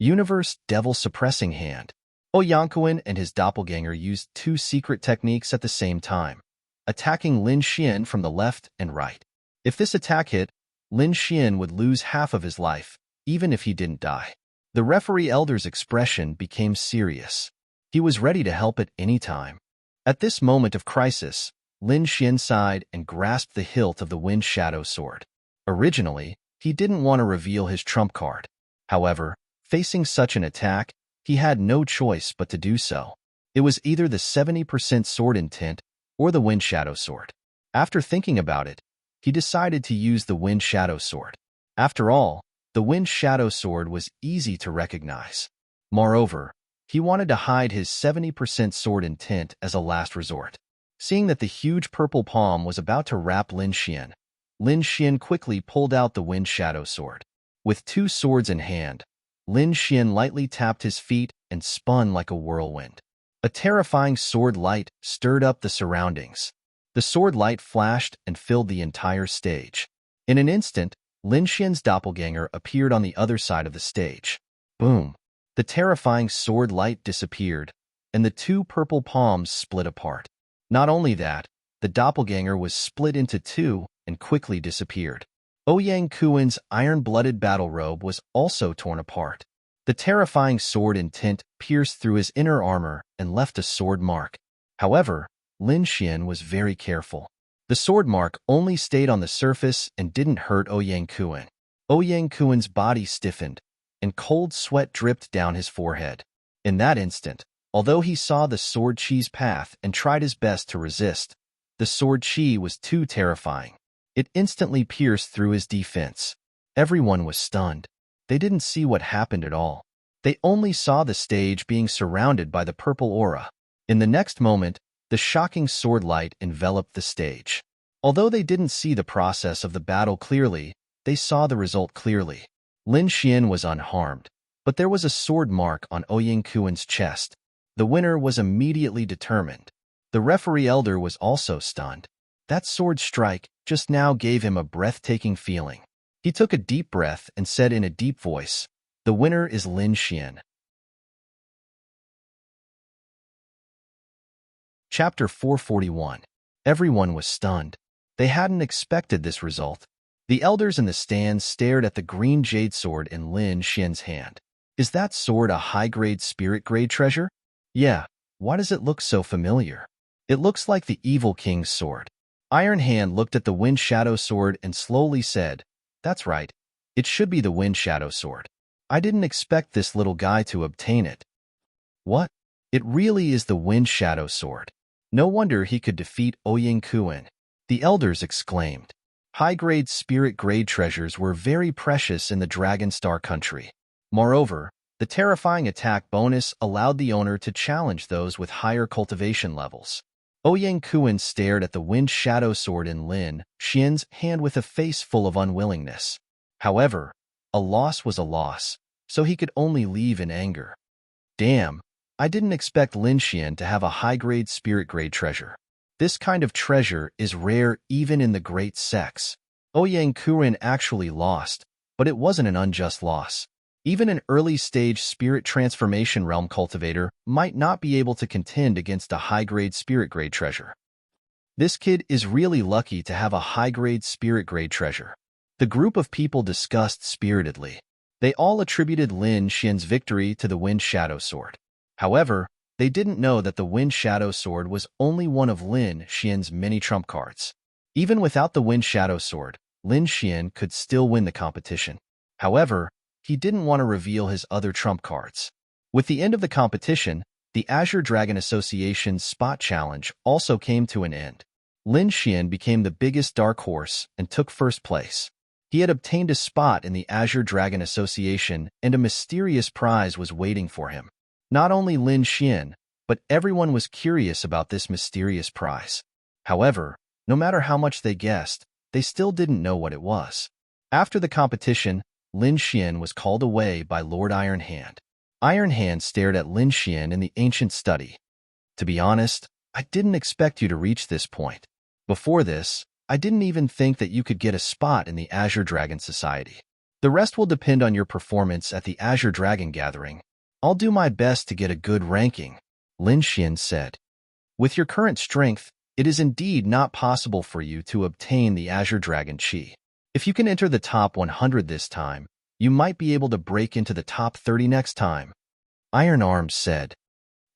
Universe Devil Suppressing Hand. Yankuan and his doppelganger used two secret techniques at the same time, attacking Lin Xian from the left and right. If this attack hit, Lin Xian would lose half of his life, even if he didn't die. The referee elder's expression became serious. He was ready to help at any time. At this moment of crisis, Lin Xian sighed and grasped the hilt of the Wind Shadow sword. Originally, he didn't want to reveal his trump card. However, facing such an attack, he had no choice but to do so. It was either the 70% sword intent or the Wind Shadow sword. After thinking about it, he decided to use the Wind Shadow sword. After all, the Wind Shadow sword was easy to recognize. Moreover, he wanted to hide his 70% sword intent as a last resort. Seeing that the huge purple palm was about to wrap Lin Xian quickly pulled out the Wind Shadow sword. With two swords in hand, Lin Xian lightly tapped his feet and spun like a whirlwind. A terrifying sword light stirred up the surroundings. The sword light flashed and filled the entire stage. In an instant, Lin Xian's doppelganger appeared on the other side of the stage. Boom! The terrifying sword light disappeared, and the two purple palms split apart. Not only that, the doppelganger was split into two and quickly disappeared. Yankuan's iron-blooded battle robe was also torn apart. The terrifying sword intent pierced through his inner armor and left a sword mark. However, Lin Xian was very careful. The sword mark only stayed on the surface and didn't hurt Yankuan. Yankuan's body stiffened, and cold sweat dripped down his forehead. In that instant, although he saw the sword chi's path and tried his best to resist, the sword chi was too terrifying. It instantly pierced through his defense. Everyone was stunned. They didn't see what happened at all. They only saw the stage being surrounded by the purple aura. In the next moment, the shocking sword light enveloped the stage. Although they didn't see the process of the battle clearly, they saw the result clearly. Lin Xian was unharmed, but there was a sword mark on Ouyang Kuan's chest. The winner was immediately determined. The referee elder was also stunned. That sword strike just now gave him a breathtaking feeling. He took a deep breath and said in a deep voice, "The winner is Lin Xian." Chapter 441. Everyone was stunned. They hadn't expected this result. The elders in the stands stared at the green jade sword in Lin Xian's hand. Is that sword a high-grade spirit-grade treasure? Yeah. Why does it look so familiar? It looks like the Evil King's sword. Iron Hand looked at the Wind Shadow sword and slowly said, "That's right. It should be the Wind Shadow sword. I didn't expect this little guy to obtain it." What? It really is the Wind Shadow sword. No wonder he could defeat Ouyang Kuan. The elders exclaimed. High-grade spirit-grade treasures were very precious in the Dragon Star country. Moreover, the terrifying attack bonus allowed the owner to challenge those with higher cultivation levels. Ouyang Kuan stared at the Wind Shadow sword in Lin Xian's hand with a face full of unwillingness. However, a loss was a loss, so he could only leave in anger. Damn, I didn't expect Lin Xian to have a high-grade spirit-grade treasure. This kind of treasure is rare even in the great sects. Ouyang Kuan actually lost, but it wasn't an unjust loss. Even an early-stage spirit transformation realm cultivator might not be able to contend against a high-grade spirit-grade treasure. This kid is really lucky to have a high-grade spirit-grade treasure. The group of people discussed spiritedly. They all attributed Lin Xian's victory to the Wind Shadow sword. However, they didn't know that the Wind Shadow sword was only one of Lin Xian's many trump cards. Even without the Wind Shadow sword, Lin Xian could still win the competition. However, he didn't want to reveal his other trump cards. With the end of the competition, the Azure Dragon Association's Spot Challenge also came to an end. Lin Xian became the biggest dark horse and took first place. He had obtained a spot in the Azure Dragon Association, and a mysterious prize was waiting for him. Not only Lin Xian, but everyone was curious about this mysterious prize. However, no matter how much they guessed, they still didn't know what it was. After the competition, Lin Xian was called away by Lord Iron Hand. Iron Hand stared at Lin Xian in the ancient study. To be honest, I didn't expect you to reach this point. Before this, I didn't even think that you could get a spot in the Azure Dragon Society. The rest will depend on your performance at the Azure Dragon Gathering. I'll do my best to get a good ranking, Lin Xian said. With your current strength, it is indeed not possible for you to obtain the Azure Dragon Chi. If you can enter the top 100 this time, you might be able to break into the top 30 next time, Iron Arms said.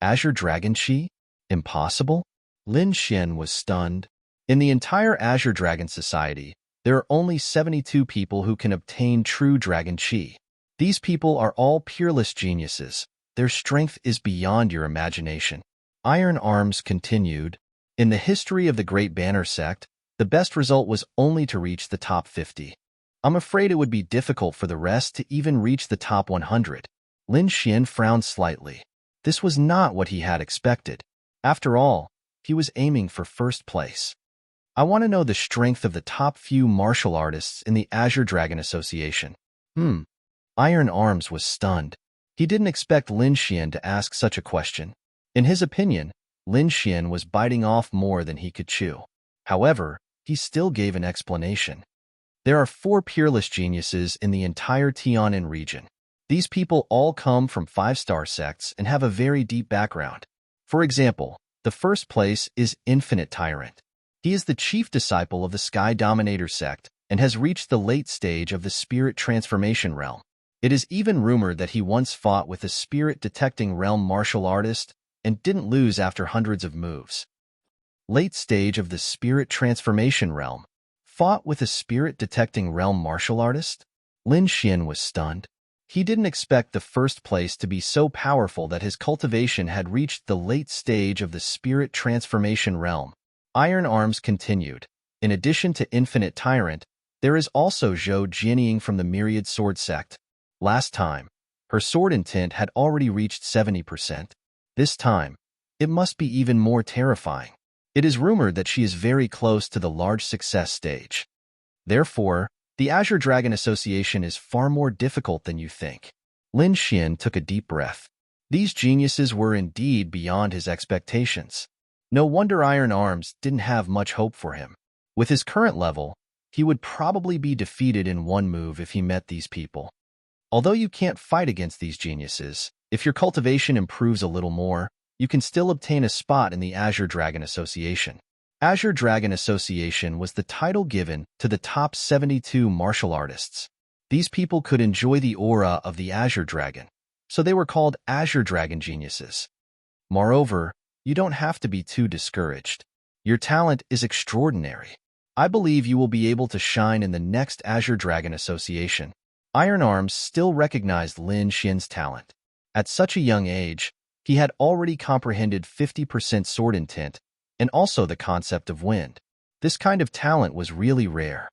Azure Dragon Chi? Impossible? Lin Xian was stunned. In the entire Azure Dragon Society, there are only 72 people who can obtain true Dragon Chi. These people are all peerless geniuses. Their strength is beyond your imagination. Iron Arms continued. In the history of the Great Banner Sect, the best result was only to reach the top 50. I'm afraid it would be difficult for the rest to even reach the top 100. Lin Xian frowned slightly. This was not what he had expected. After all, he was aiming for first place. I want to know the strength of the top few martial artists in the Azure Dragon Association. Iron Arms was stunned. He didn't expect Lin Xian to ask such a question. In his opinion, Lin Xian was biting off more than he could chew. However, he still gave an explanation. There are 4 peerless geniuses in the entire Tianan region. These people all come from 5-star sects and have a very deep background. For example, the first place is Infinite Tyrant. He is the chief disciple of the Sky Dominator sect and has reached the late stage of the Spirit Transformation realm. It is even rumored that he once fought with a spirit-detecting realm martial artist and didn't lose after hundreds of moves. Late stage of the Spirit Transformation realm. Fought with a spirit-detecting realm martial artist? Lin Xian was stunned. He didn't expect the first place to be so powerful that his cultivation had reached the late stage of the Spirit Transformation realm. Iron Arms continued. In addition to Infinite Tyrant, there is also Zhou Jianying from the Myriad Sword sect. Last time, her sword intent had already reached 70%. This time, it must be even more terrifying. It is rumored that she is very close to the large success stage. Therefore, the Azure Dragon Association is far more difficult than you think. Lin Xian took a deep breath. These geniuses were indeed beyond his expectations. No wonder Iron Arms didn't have much hope for him. With his current level, he would probably be defeated in one move if he met these people. Although you can't fight against these geniuses, if your cultivation improves a little more, you can still obtain a spot in the Azure Dragon Association. Azure Dragon Association was the title given to the top 72 martial artists. These people could enjoy the aura of the Azure Dragon, so they were called Azure Dragon Geniuses. Moreover, you don't have to be too discouraged. Your talent is extraordinary. I believe you will be able to shine in the next Azure Dragon Association. Iron Arms still recognized Lin Xian's talent. At such a young age, he had already comprehended 50% sword intent and also the concept of wind. This kind of talent was really rare.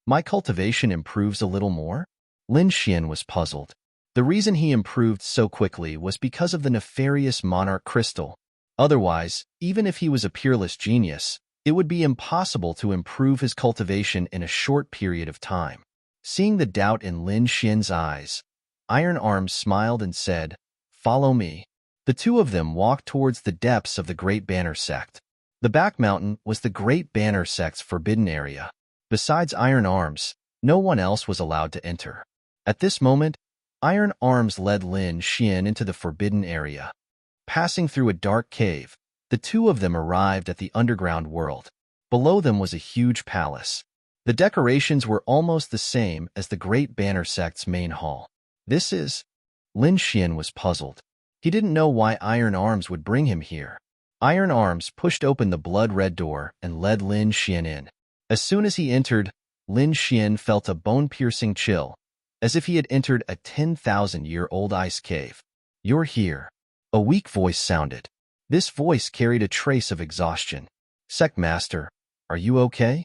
My cultivation improves a little more? Lin Xian was puzzled. The reason he improved so quickly was because of the nefarious monarch crystal. Otherwise, even if he was a peerless genius, it would be impossible to improve his cultivation in a short period of time. Seeing the doubt in Lin Xian's eyes, Iron Arms smiled and said, "Follow me." The two of them walked towards the depths of the Great Banner Sect. The back mountain was the Great Banner Sect's forbidden area. Besides Iron Arms, no one else was allowed to enter. At this moment, Iron Arms led Lin Xian into the forbidden area. Passing through a dark cave, the two of them arrived at the underground world. Below them was a huge palace. The decorations were almost the same as the Great Banner Sect's main hall. This is... Lin Xian was puzzled. He didn't know why Iron Arms would bring him here. Iron Arms pushed open the blood-red door and led Lin Xian in. As soon as he entered, Lin Xian felt a bone-piercing chill, as if he had entered a 10,000-year-old ice cave. "You're here." A weak voice sounded. This voice carried a trace of exhaustion. "Sect Master, are you okay?"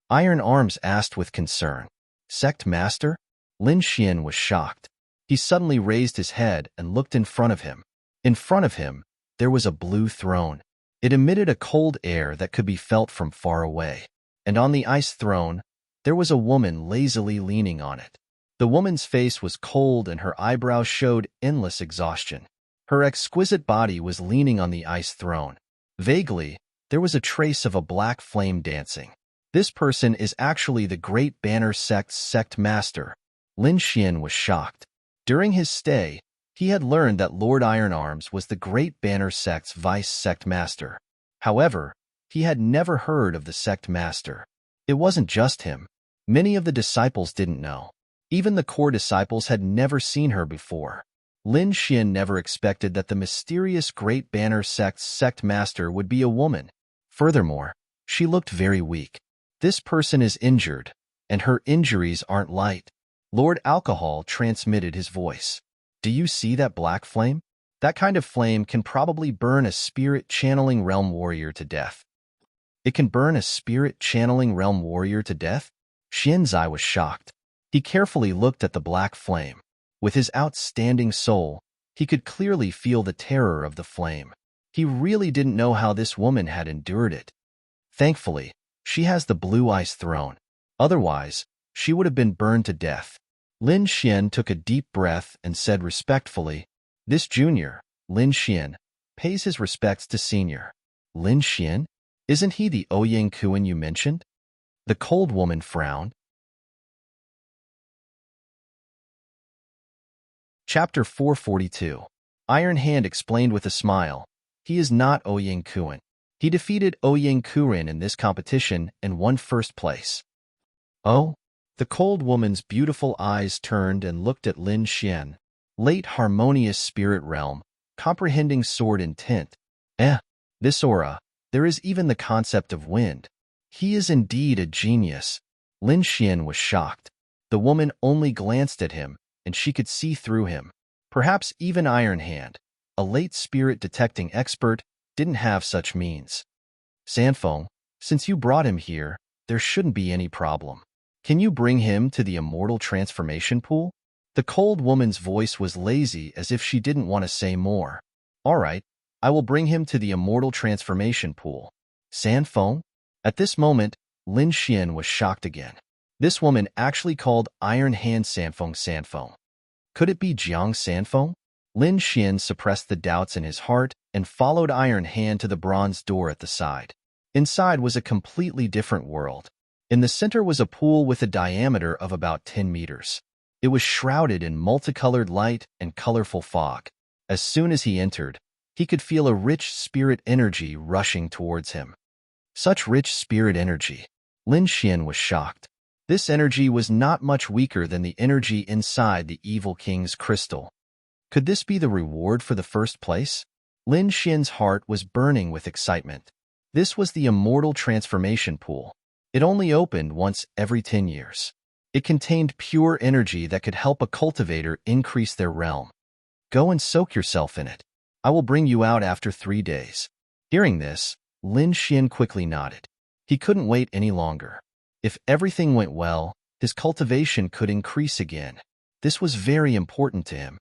Iron Arms asked with concern. "Sect Master?" Lin Xian was shocked. He suddenly raised his head and looked in front of him. In front of him, there was a blue throne. It emitted a cold air that could be felt from far away. And on the ice throne, there was a woman lazily leaning on it. The woman's face was cold and her eyebrows showed endless exhaustion. Her exquisite body was leaning on the ice throne. Vaguely, there was a trace of a black flame dancing. This person is actually the Great Banner Sect's sect master. Lin Xian was shocked. During his stay, he had learned that Lord Iron Arms was the Great Banner Sect's vice sect master. However, he had never heard of the sect master. It wasn't just him. Many of the disciples didn't know. Even the core disciples had never seen her before. Lin Xian never expected that the mysterious Great Banner Sect's sect master would be a woman. Furthermore, she looked very weak. This person is injured, and her injuries aren't light. Lord Alcohol transmitted his voice. "Do you see that black flame? That kind of flame can probably burn a spirit-channeling realm warrior to death." "It can burn a spirit-channeling realm warrior to death?" Xian's eye was shocked. He carefully looked at the black flame. With his outstanding soul, he could clearly feel the terror of the flame. He really didn't know how this woman had endured it. Thankfully, she has the blue ice throne. Otherwise, she would have been burned to death. Lin Xian took a deep breath and said respectfully, "This junior, Lin Xian, pays his respects to senior." "Lin Xian? Isn't he the Ouyang Kuan you mentioned?" The cold woman frowned. Chapter 442. Iron Hand explained with a smile, "He is not Ouyang Kuan. He defeated Ouyang Kuan in this competition and won first place." "Oh?" The cold woman's beautiful eyes turned and looked at Lin Xian. Late harmonious spirit realm, comprehending sword intent. This aura, there is even the concept of wind. He is indeed a genius. Lin Xian was shocked. The woman only glanced at him, and she could see through him. Perhaps even Iron Hand, a late spirit detecting expert, didn't have such means. "Sanfeng, since you brought him here, there shouldn't be any problem. Can you bring him to the immortal transformation pool?" The cold woman's voice was lazy as if she didn't want to say more. "All right, I will bring him to the immortal transformation pool." "Sanfeng?" At this moment, Lin Xian was shocked again. This woman actually called Iron Hand Sanfeng Sanfeng. Could it be Jiang Sanfeng? Lin Xian suppressed the doubts in his heart and followed Iron Hand to the bronze door at the side. Inside was a completely different world. In the center was a pool with a diameter of about 10 meters. It was shrouded in multicolored light and colorful fog. As soon as he entered, he could feel a rich spirit energy rushing towards him. Such rich spirit energy. Lin Xian was shocked. This energy was not much weaker than the energy inside the Evil King's crystal. Could this be the reward for the first place? Lin Xian's heart was burning with excitement. This was the immortal transformation pool. It only opened once every 10 years. It contained pure energy that could help a cultivator increase their realm. Go and soak yourself in it. I will bring you out after 3 days. Hearing this, Lin Xian quickly nodded. He couldn't wait any longer. If everything went well, his cultivation could increase again. This was very important to him.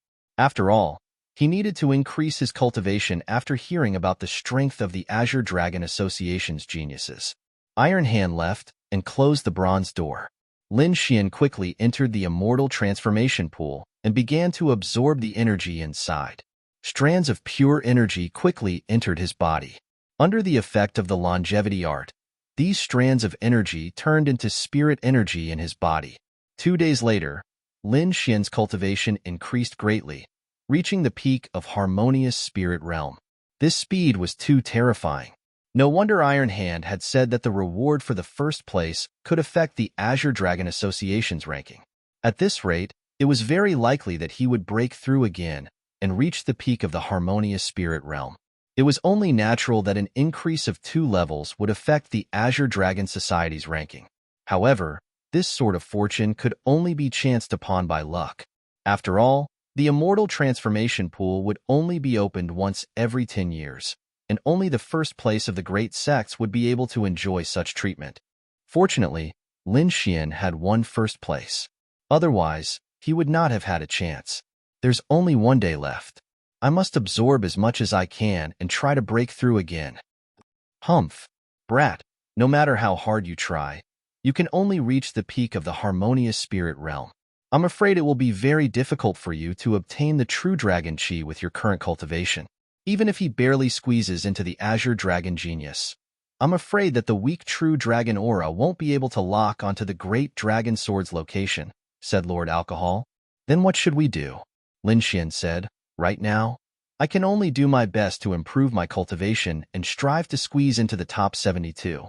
After all, he needed to increase his cultivation after hearing about the strength of the Azure Dragon Association's geniuses. Iron Hand left and closed the bronze door. Lin Xian quickly entered the immortal transformation pool and began to absorb the energy inside. Strands of pure energy quickly entered his body. Under the effect of the longevity art, these strands of energy turned into spirit energy in his body. 2 days later, Lin Xian's cultivation increased greatly, reaching the peak of harmonious spirit realm. This speed was too terrifying. No wonder Iron Hand had said that the reward for the first place could affect the Azure Dragon Association's ranking. At this rate, it was very likely that he would break through again and reach the peak of the harmonious spirit realm. It was only natural that an increase of 2 levels would affect the Azure Dragon Society's ranking. However, this sort of fortune could only be chanced upon by luck. After all, the immortal transformation pool would only be opened once every 10 years, and only the first place of the great sects would be able to enjoy such treatment. Fortunately, Lin Xian had won first place. Otherwise, he would not have had a chance. There's only 1 day left. I must absorb as much as I can and try to break through again. Humph, brat, no matter how hard you try, you can only reach the peak of the harmonious spirit realm. I'm afraid it will be very difficult for you to obtain the true dragon chi with your current cultivation. Even if he barely squeezes into the Azure Dragon genius, I'm afraid that the weak true dragon aura won't be able to lock onto the great dragon sword's location, said Lord Alcohol. Then what should we do? Lin Xian said. Right now, I can only do my best to improve my cultivation and strive to squeeze into the top 72.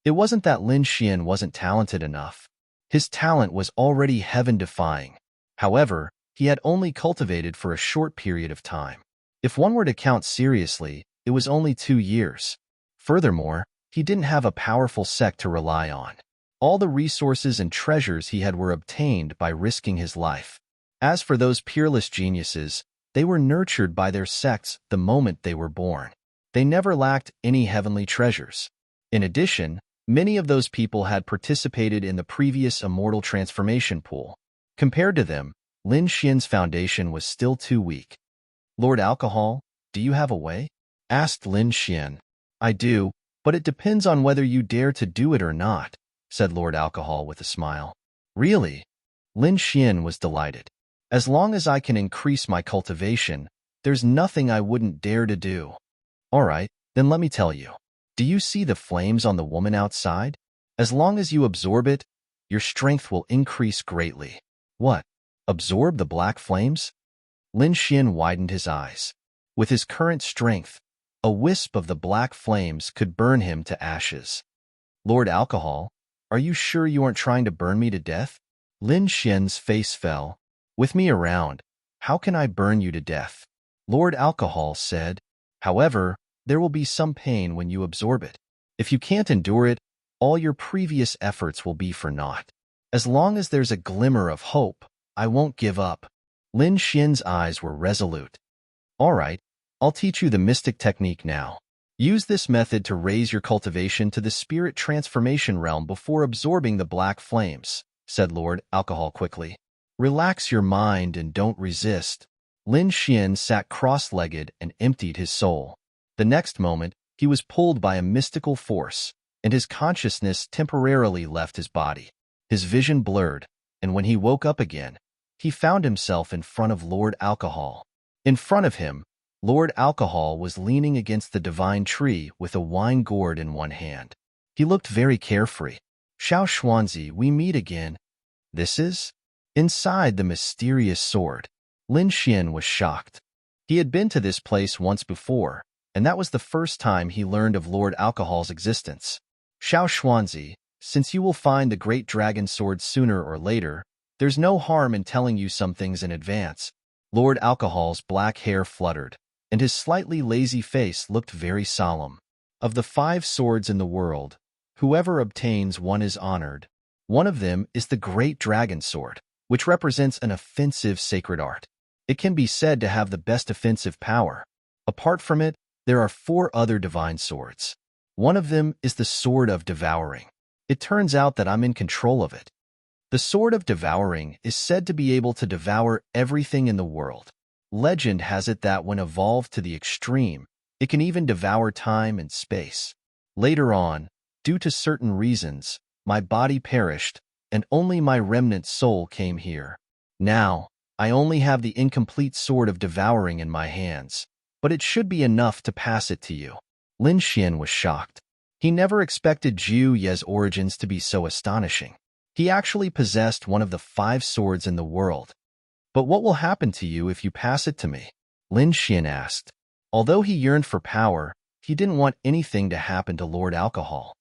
It wasn't that Lin Xian wasn't talented enough. His talent was already heaven-defying. However, he had only cultivated for a short period of time. If one were to count seriously, it was only 2 years. Furthermore, he didn't have a powerful sect to rely on. All the resources and treasures he had were obtained by risking his life. As for those peerless geniuses, they were nurtured by their sects the moment they were born. They never lacked any heavenly treasures. In addition, many of those people had participated in the previous immortal transformation pool. Compared to them, Lin Xian's foundation was still too weak. Lord Alcohol, do you have a way? Asked Lin Xian. I do, but it depends on whether you dare to do it or not, said Lord Alcohol with a smile. Really? Lin Xian was delighted. As long as I can increase my cultivation, there's nothing I wouldn't dare to do. All right, then let me tell you. Do you see the flames on the woman outside? As long as you absorb it, your strength will increase greatly. What? Absorb the black flames? Lin Xian widened his eyes. With his current strength, a wisp of the black flames could burn him to ashes. Lord Alcohol, are you sure you aren't trying to burn me to death? Lin Xian's face fell. With me around, how can I burn you to death? Lord Alcohol said. However, there will be some pain when you absorb it. If you can't endure it, all your previous efforts will be for naught. As long as there's a glimmer of hope, I won't give up. Lin Xian's eyes were resolute. All right, I'll teach you the mystic technique now. Use this method to raise your cultivation to the spirit transformation realm before absorbing the black flames, said Lord Alcohol quickly. Relax your mind and don't resist. Lin Xian sat cross-legged and emptied his soul. The next moment, he was pulled by a mystical force, and his consciousness temporarily left his body. His vision blurred, and when he woke up again, he found himself in front of Lord Alcohol. In front of him, Lord Alcohol was leaning against the divine tree with a wine gourd in one hand. He looked very carefree. "Xiao Xuanzi, we meet again. This is?" Inside the mysterious sword, Lin Xian was shocked. He had been to this place once before, and that was the first time he learned of Lord Alcohol's existence. "Xiao Xuanzi, since you will find the great dragon sword sooner or later, there's no harm in telling you some things in advance." Lord Alcohol's black hair fluttered, and his slightly lazy face looked very solemn. "Of the 5 swords in the world, whoever obtains one is honored. One of them is the great dragon sword, which represents an offensive sacred art. It can be said to have the best offensive power. Apart from it, there are 4 other divine swords. One of them is the Sword of Devouring. It turns out that I'm in control of it. The Sword of Devouring is said to be able to devour everything in the world. Legend has it that when evolved to the extreme, it can even devour time and space. Later on, due to certain reasons, my body perished, and only my remnant soul came here. Now, I only have the incomplete Sword of Devouring in my hands, but it should be enough to pass it to you." Lin Xian was shocked. He never expected Zhu Ye's origins to be so astonishing. He actually possessed one of the 5 swords in the world. "But what will happen to you if you pass it to me?" Lin Xian asked. Although he yearned for power, he didn't want anything to happen to Lord Alcohol.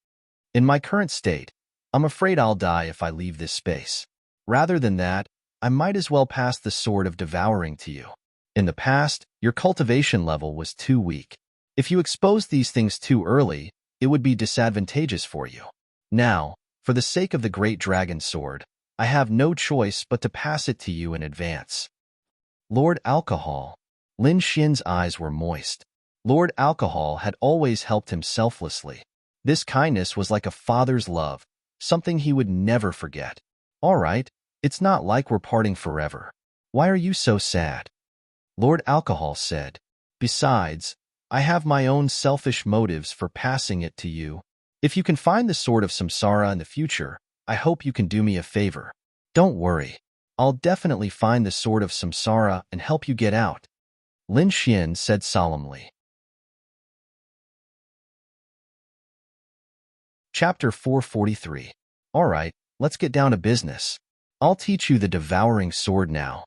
"In my current state, I'm afraid I'll die if I leave this space. Rather than that, I might as well pass the Sword of Devouring to you. In the past, your cultivation level was too weak. If you exposed these things too early, it would be disadvantageous for you. Now, for the sake of the great dragon sword, I have no choice but to pass it to you in advance." Lord Alcohol. Lin Xian's eyes were moist. Lord Alcohol had always helped him selflessly. This kindness was like a father's love, something he would never forget. "All right, it's not like we're parting forever. Why are you so sad?" Lord Alcohol said. "Besides, I have my own selfish motives for passing it to you. If you can find the Sword of Samsara in the future, I hope you can do me a favor." "Don't worry. I'll definitely find the Sword of Samsara and help you get out," Lin Xian said solemnly. Chapter 443. "All right, let's get down to business. I'll teach you the devouring sword now."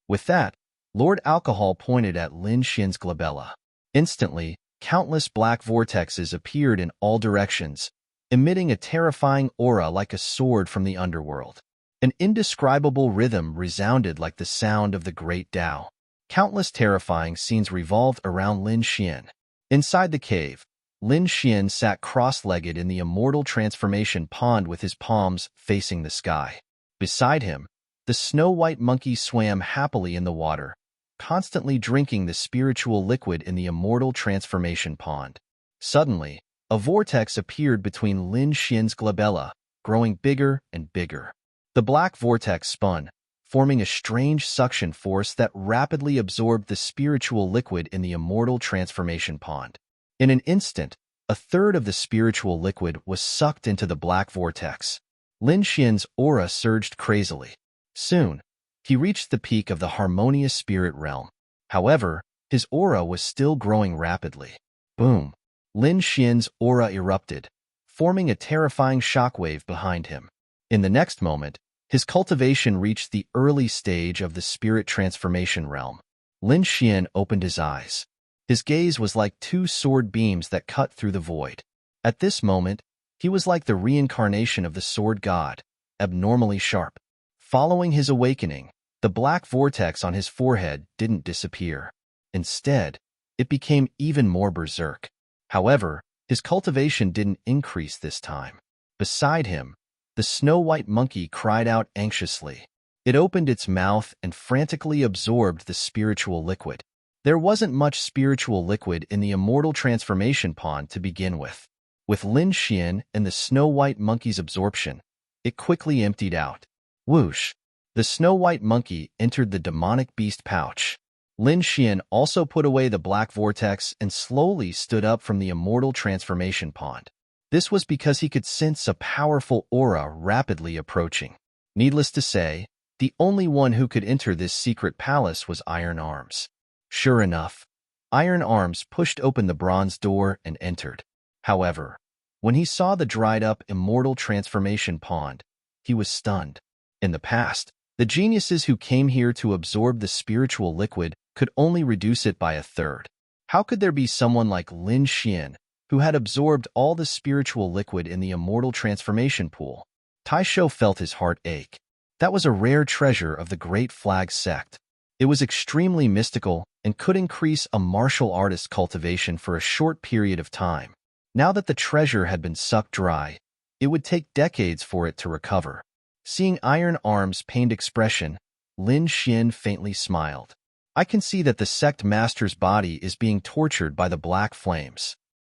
With that, Lord Alcohol pointed at Lin Xian's glabella. Instantly, countless black vortexes appeared in all directions, emitting a terrifying aura like a sword from the underworld. An indescribable rhythm resounded like the sound of the great Tao. Countless terrifying scenes revolved around Lin Xian. Inside the cave, Lin Xian sat cross-legged in the immortal transformation pond with his palms facing the sky. Beside him, the snow-white monkey swam happily in the water, constantly drinking the spiritual liquid in the immortal transformation pond. Suddenly, a vortex appeared between Lin Xian's glabella, growing bigger and bigger. The black vortex spun, forming a strange suction force that rapidly absorbed the spiritual liquid in the immortal transformation pond. In an instant, a third of the spiritual liquid was sucked into the black vortex. Lin Xian's aura surged crazily. Soon, he reached the peak of the harmonious spirit realm. However, his aura was still growing rapidly. Boom! Lin Xian's aura erupted, forming a terrifying shockwave behind him. In the next moment, his cultivation reached the early stage of the spirit transformation realm. Lin Xian opened his eyes. His gaze was like 2 sword beams that cut through the void. At this moment, he was like the reincarnation of the sword god, abnormally sharp. Following his awakening, the black vortex on his forehead didn't disappear. Instead, it became even more berserk. However, his cultivation didn't increase this time. Beside him, the snow-white monkey cried out anxiously. It opened its mouth and frantically absorbed the spiritual liquid. There wasn't much spiritual liquid in the immortal transformation pond to begin with. With Lin Xian and the snow-white monkey's absorption, it quickly emptied out. Whoosh! The snow-white monkey entered the demonic beast pouch. Lin Xian also put away the black vortex and slowly stood up from the immortal transformation pond. This was because he could sense a powerful aura rapidly approaching. Needless to say, The only one who could enter this secret palace was Iron Arms. Sure enough, Iron Arms pushed open the bronze door and entered. However, when he saw the dried-up immortal transformation pond, he was stunned. In the past, the geniuses who came here to absorb the spiritual liquid could only reduce it by a third. How could there be someone like Lin Xian, who had absorbed all the spiritual liquid in the immortal transformation pool? Taisho felt his heart ache. That was a rare treasure of the Great Flag sect. It was extremely mystical and could increase a martial artist's cultivation for a short period of time. Now that the treasure had been sucked dry, it would take decades for it to recover. Seeing Iron Arms' pained expression, Lin Xian faintly smiled. I can see that the sect master's body is being tortured by the black flames.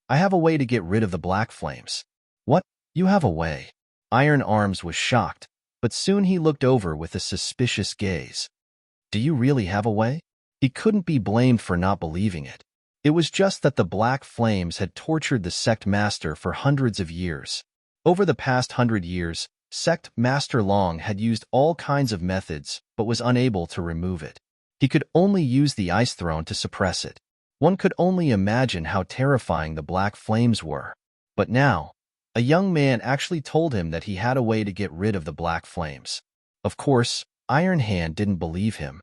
I have a way to get rid of the black flames. What? You have a way? Iron Arms was shocked, but soon he looked over with a suspicious gaze. Do you really have a way? He couldn't be blamed for not believing it. It was just that the black flames had tortured the sect master for hundreds of years. Over the past 100 years, Sect Master Long had used all kinds of methods but was unable to remove it. He could only use the ice throne to suppress it. One could only imagine how terrifying the black flames were. But now, a young man actually told him that he had a way to get rid of the black flames. Of course, Iron Hand didn't believe him.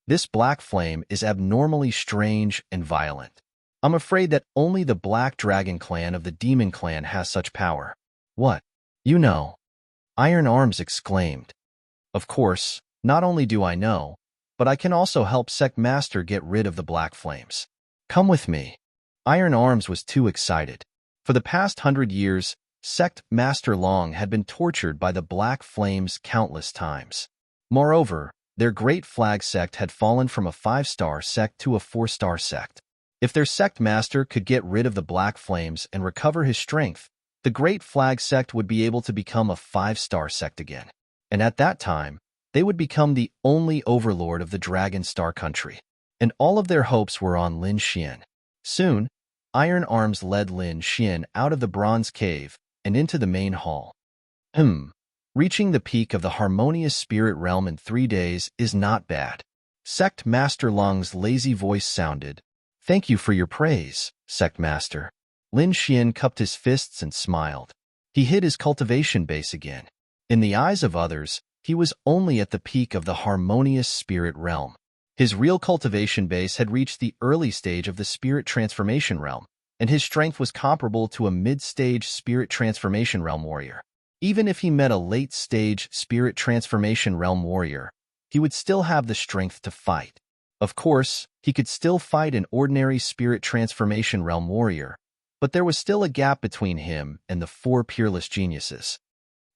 This black flame is abnormally strange and violent. I'm afraid that only the Black Dragon clan of the Demon clan has such power. What? You know? Iron Arms exclaimed. Of course, not only do I know, but I can also help Sect Master get rid of the black flames. Come with me. Iron Arms was too excited. For the past 100 years, Sect Master Long had been tortured by the black flames countless times. Moreover, their Great Flag sect had fallen from a 5-star sect to a 4-star sect. If their sect master could get rid of the black flames and recover his strength, the Great Flag sect would be able to become a 5-star sect again. And at that time, they would become the only overlord of the Dragon Star country. And all of their hopes were on Lin Xian. Soon, Iron Arms led Lin Xian out of the bronze cave and into the main hall. Reaching the peak of the harmonious spirit realm in 3 days is not bad. Sect Master Long's lazy voice sounded. Thank you for your praise, Sect Master. Lin Xian cupped his fists and smiled. He hid his cultivation base again. In the eyes of others, he was only at the peak of the harmonious spirit realm. His real cultivation base had reached the early stage of the spirit transformation realm, and his strength was comparable to a mid-stage spirit transformation realm warrior. Even if he met a late-stage spirit transformation realm warrior, he would still have the strength to fight. Of course, he could still fight an ordinary spirit transformation realm warrior, but there was still a gap between him and the 4 peerless geniuses.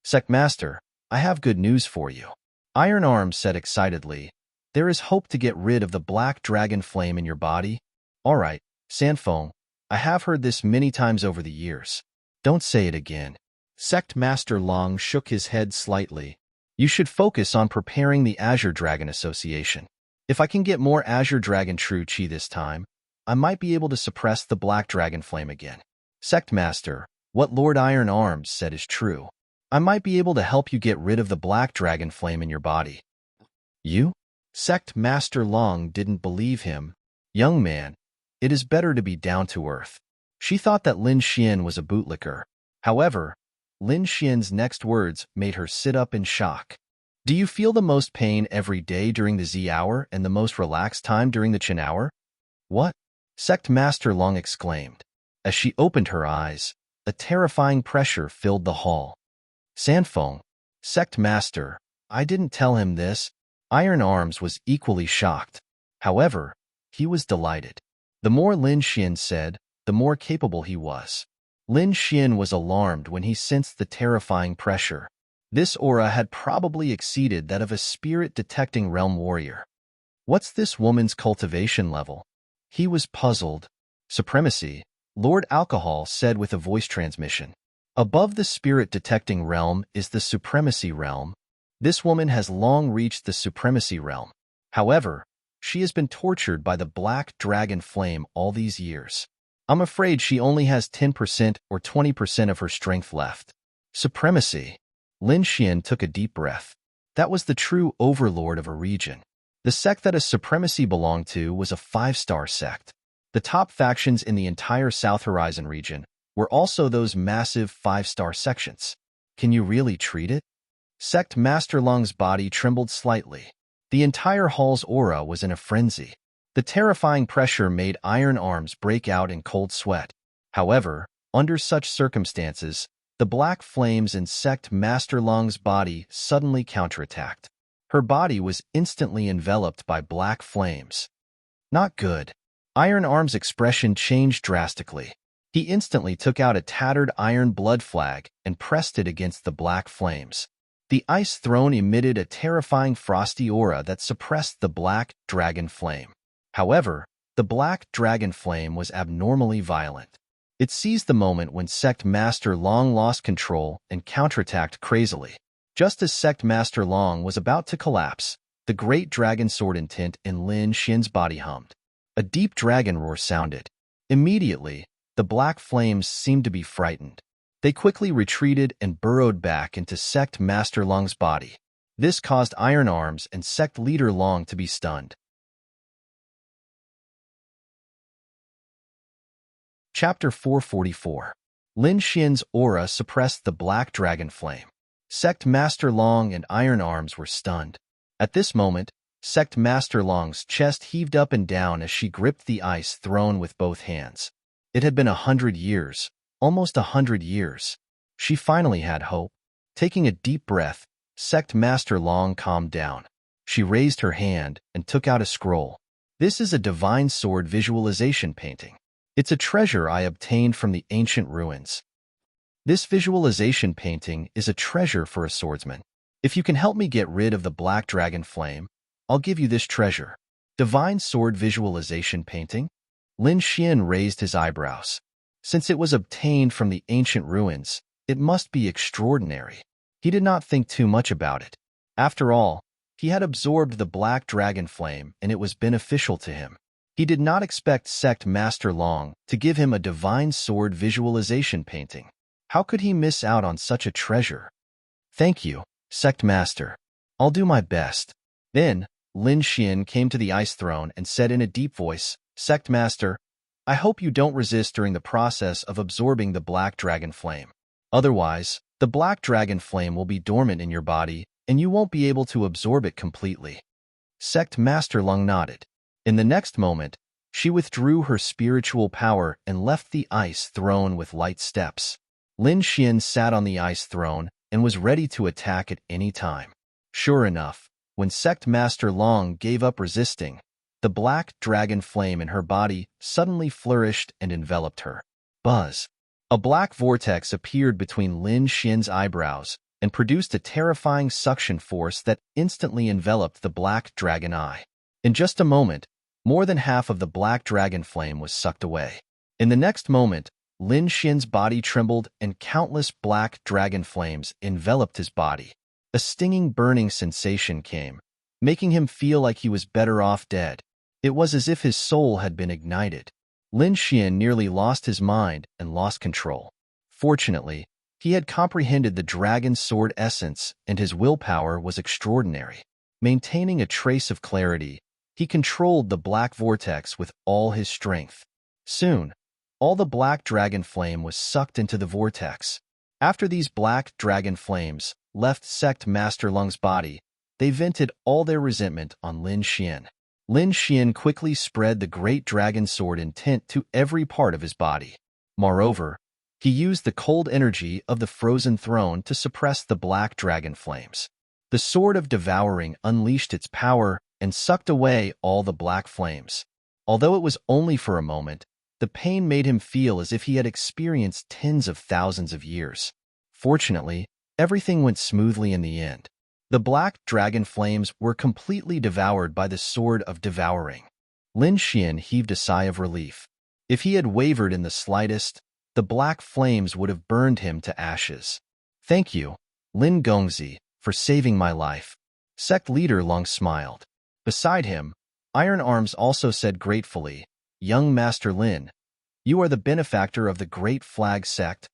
Sect Master, I have good news for you. Iron Arms said excitedly. There is hope to get rid of the black dragon flame in your body. All right, Sanfeng, I have heard this many times over the years. Don't say it again. Sect Master Long shook his head slightly. You should focus on preparing the Azure Dragon Association. If I can get more Azure Dragon True Chi this time, I might be able to suppress the black dragon flame again. Sect Master, what Lord Iron Arms said is true. I might be able to help you get rid of the black dragon flame in your body. You? Sect Master Long didn't believe him. Young man, it is better to be down to earth. She thought that Lin Xian was a bootlicker. However, Lin Xian's next words made her sit up in shock. Do you feel the most pain every day during the Z hour and the most relaxed time during the Qin hour? What? Sect Master Long exclaimed. As she opened her eyes, a terrifying pressure filled the hall. Sanfeng, Sect Master, I didn't tell him this. Iron Arms was equally shocked. However, he was delighted. The more Lin Xian said, the more capable he was. Lin Xian was alarmed when he sensed the terrifying pressure. This aura had probably exceeded that of a spirit-detecting realm warrior. What's this woman's cultivation level? He was puzzled. Supremacy, Lord Alcohol said with a voice transmission. Above the spirit-detecting realm is the supremacy realm. This woman has long reached the supremacy realm. However, she has been tortured by the black dragon flame all these years. I'm afraid she only has 10% or 20% of her strength left. Supremacy. Lin Xian took a deep breath. That was the true overlord of a region. The sect that his supremacy belonged to was a 5-star sect. The top factions in the entire South Horizon region were also those massive 5-star sections. Can you really treat it? Sect Master Lung's body trembled slightly. The entire hall's aura was in a frenzy. The terrifying pressure made Iron Arms break out in cold sweat. However, under such circumstances, the black flames in Sect Master Lung's body suddenly counterattacked. Her body was instantly enveloped by black flames. Not good. Iron Arm's expression changed drastically. He instantly took out a tattered iron blood flag and pressed it against the black flames. The ice throne emitted a terrifying frosty aura that suppressed the black dragon flame. However, the black dragon flame was abnormally violent. It seized the moment when Sect Master Long lost control and counterattacked crazily. Just as Sect Master Long was about to collapse, the great dragon sword intent in Lin Xian's body hummed. A deep dragon roar sounded. Immediately, the black flames seemed to be frightened. They quickly retreated and burrowed back into Sect Master Long's body. This caused Iron Arms and Sect Leader Long to be stunned. Chapter 444. Lin Xian's aura suppressed the black dragon flame. Sect Master Long and Iron Arms were stunned. At this moment, Sect Master Long's chest heaved up and down as she gripped the ice throne with both hands. It had been 100 years, almost 100 years. She finally had hope. Taking a deep breath, Sect Master Long calmed down. She raised her hand and took out a scroll. This is a divine sword visualization painting. It's a treasure I obtained from the ancient ruins. This visualization painting is a treasure for a swordsman. If you can help me get rid of the black dragon flame, I'll give you this treasure. Divine sword visualization painting? Lin Xian raised his eyebrows. Since it was obtained from the ancient ruins, it must be extraordinary. He did not think too much about it. After all, he had absorbed the black dragon flame and it was beneficial to him. He did not expect Sect Master Long to give him a divine sword visualization painting. How could he miss out on such a treasure? Thank you, Sect Master. I'll do my best. Then, Lin Xian came to the ice throne and said in a deep voice, Sect Master, I hope you don't resist during the process of absorbing the black dragon flame. Otherwise, the black dragon flame will be dormant in your body and you won't be able to absorb it completely. Sect Master Lung nodded. In the next moment, she withdrew her spiritual power and left the ice throne with light steps. Lin Xian sat on the ice throne and was ready to attack at any time. Sure enough, when Sect Master Long gave up resisting, the black dragon flame in her body suddenly flourished and enveloped her. Buzz! A black vortex appeared between Lin Xian's eyebrows and produced a terrifying suction force that instantly enveloped the black dragon eye. In just a moment, more than half of the black dragon flame was sucked away. In the next moment, Lin Xian's body trembled and countless black dragon flames enveloped his body. A stinging burning sensation came, making him feel like he was better off dead. It was as if his soul had been ignited. Lin Xian nearly lost his mind and lost control. Fortunately, he had comprehended the dragon sword essence and his willpower was extraordinary. Maintaining a trace of clarity, he controlled the black vortex with all his strength. Soon, all the black dragon flame was sucked into the vortex. After these black dragon flames left Sect Master Lung's body, they vented all their resentment on Lin Xian. Lin Xian quickly spread the great dragon sword intent to every part of his body. Moreover, he used the cold energy of the frozen throne to suppress the black dragon flames. The sword of devouring unleashed its power and sucked away all the black flames. Although it was only for a moment, the pain made him feel as if he had experienced tens of thousands of years. Fortunately, everything went smoothly in the end. The black dragon flames were completely devoured by the sword of devouring. Lin Xian heaved a sigh of relief. If he had wavered in the slightest, the black flames would have burned him to ashes. Thank you, Lin Gongzi, for saving my life. Sect Leader Long smiled. Beside him, Iron Arms also said gratefully, Young Master Lin, you are the benefactor of the Great Flag Sect.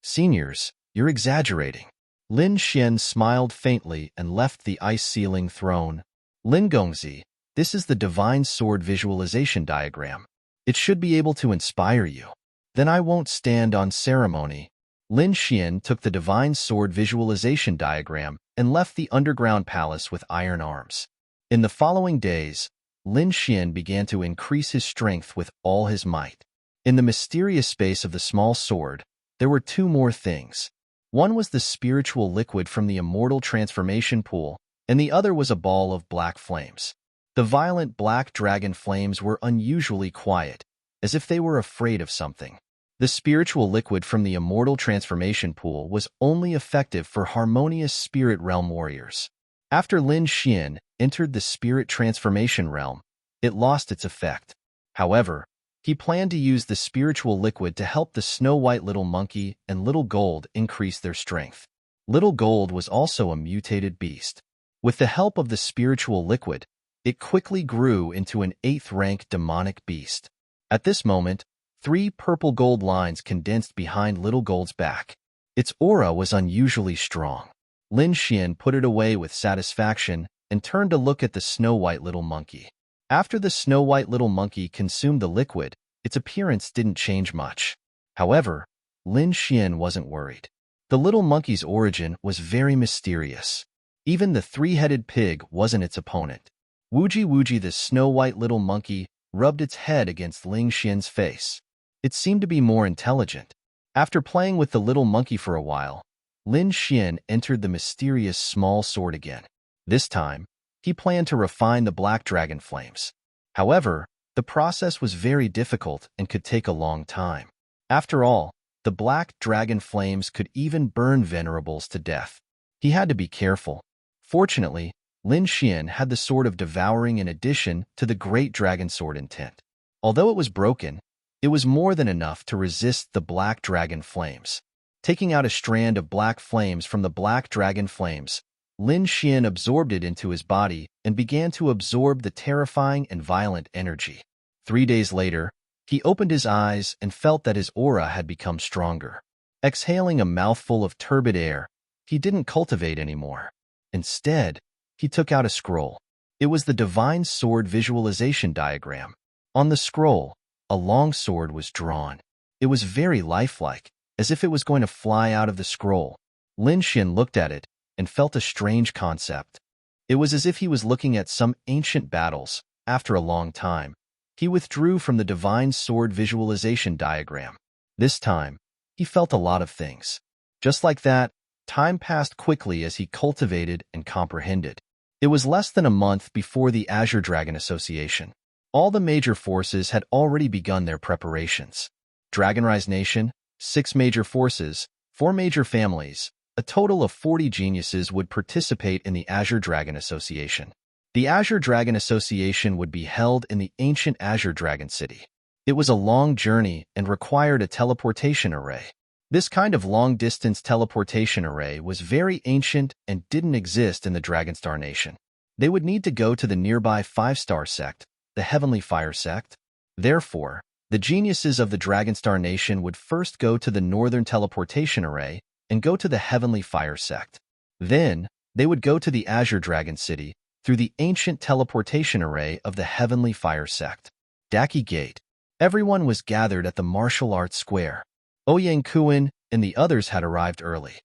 Seniors, you're exaggerating. Lin Xian smiled faintly and left the ice-ceiling throne. Lin Gongzi, this is the divine sword visualization diagram. It should be able to inspire you. Then I won't stand on ceremony. Lin Xian took the divine sword visualization diagram and left the underground palace with iron arms. In the following days, Lin Xian began to increase his strength with all his might. In the mysterious space of the small sword, there were two more things. One was the spiritual liquid from the immortal transformation pool, and the other was a ball of black flames. The violent black dragon flames were unusually quiet, as if they were afraid of something. The spiritual liquid from the immortal transformation pool was only effective for harmonious spirit realm warriors. After Lin Xian entered the spirit transformation realm, it lost its effect. However, he planned to use the spiritual liquid to help the Snow-White Little Monkey and Little Gold increase their strength. Little Gold was also a mutated beast. With the help of the spiritual liquid, it quickly grew into an 8th-rank demonic beast. At this moment, 3 purple gold lines condensed behind Little Gold's back. Its aura was unusually strong. Lin Xian put it away with satisfaction and turned to look at the Snow-White Little Monkey. After the Snow-White Little Monkey consumed the liquid, its appearance didn't change much. However, Lin Xian wasn't worried. The little monkey's origin was very mysterious. Even the 3-headed pig wasn't its opponent. Wooji, the Snow-White Little Monkey, rubbed its head against Lin Xian's face. It seemed to be more intelligent. After playing with the little monkey for a while, Lin Xian entered the mysterious small sword again. This time, he planned to refine the black dragon flames. However, the process was very difficult and could take a long time. After all, the black dragon flames could even burn venerables to death. He had to be careful. Fortunately, Lin Xian had the sword of devouring in addition to the great dragon sword intent. Although it was broken, it was more than enough to resist the black dragon flames. Taking out a strand of black flames from the black dragon flames, Lin Xian absorbed it into his body and began to absorb the terrifying and violent energy. 3 days later, he opened his eyes and felt that his aura had become stronger. Exhaling a mouthful of turbid air, he didn't cultivate anymore. Instead, he took out a scroll. It was the divine sword visualization diagram. On the scroll, a long sword was drawn. It was very lifelike, as if it was going to fly out of the scroll. Lin Xian looked at it and felt a strange concept. It was as if he was looking at some ancient battles. After a long time, he withdrew from the divine sword visualization diagram. This time, he felt a lot of things. Just like that, time passed quickly as he cultivated and comprehended. It was less than a month before the Azure Dragon Association. All the major forces had already begun their preparations. Dragonrise Nation, 6 major forces, 4 major families, a total of 40 geniuses would participate in the Azure Dragon Association. The Azure Dragon Association would be held in the ancient Azure Dragon City. It was a long journey and required a teleportation array. This kind of long-distance teleportation array was very ancient and didn't exist in the Dragonstar Nation. They would need to go to the nearby 5-star sect, the Heavenly Fire sect. Therefore, the geniuses of the Dragonstar Nation would first go to the Northern Teleportation Array and go to the Heavenly Fire sect. Then, they would go to the Azure Dragon City through the ancient teleportation array of the Heavenly Fire sect. Daki Gate. Everyone was gathered at the martial arts square. Ouyang Kuan and the others had arrived early.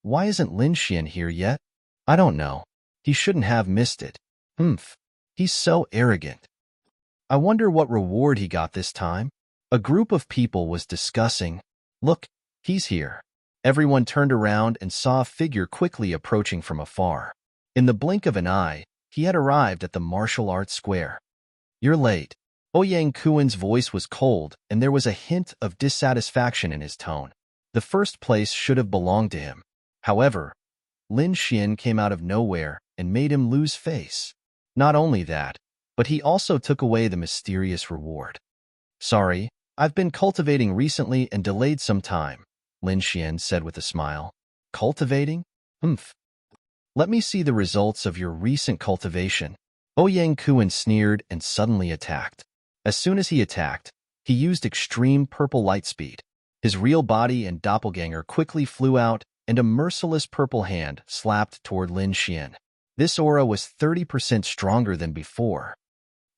Why isn't Lin Xian here yet? I don't know. He shouldn't have missed it. He's so arrogant. I wonder what reward he got this time. A group of people was discussing. Look, he's here. Everyone turned around and saw a figure quickly approaching from afar. In the blink of an eye, he had arrived at the martial arts square. You're late. Ouyang Kuan's voice was cold, and there was a hint of dissatisfaction in his tone. The first place should have belonged to him. However, Lin Xian came out of nowhere and made him lose face. Not only that, but he also took away the mysterious reward. Sorry, I've been cultivating recently and delayed some time, Lin Xian said with a smile. Cultivating? Let me see the results of your recent cultivation. Ouyang Kuan sneered and suddenly attacked. As soon as he attacked, he used extreme purple light speed. His real body and doppelganger quickly flew out and a merciless purple hand slapped toward Lin Xian. This aura was 30% stronger than before.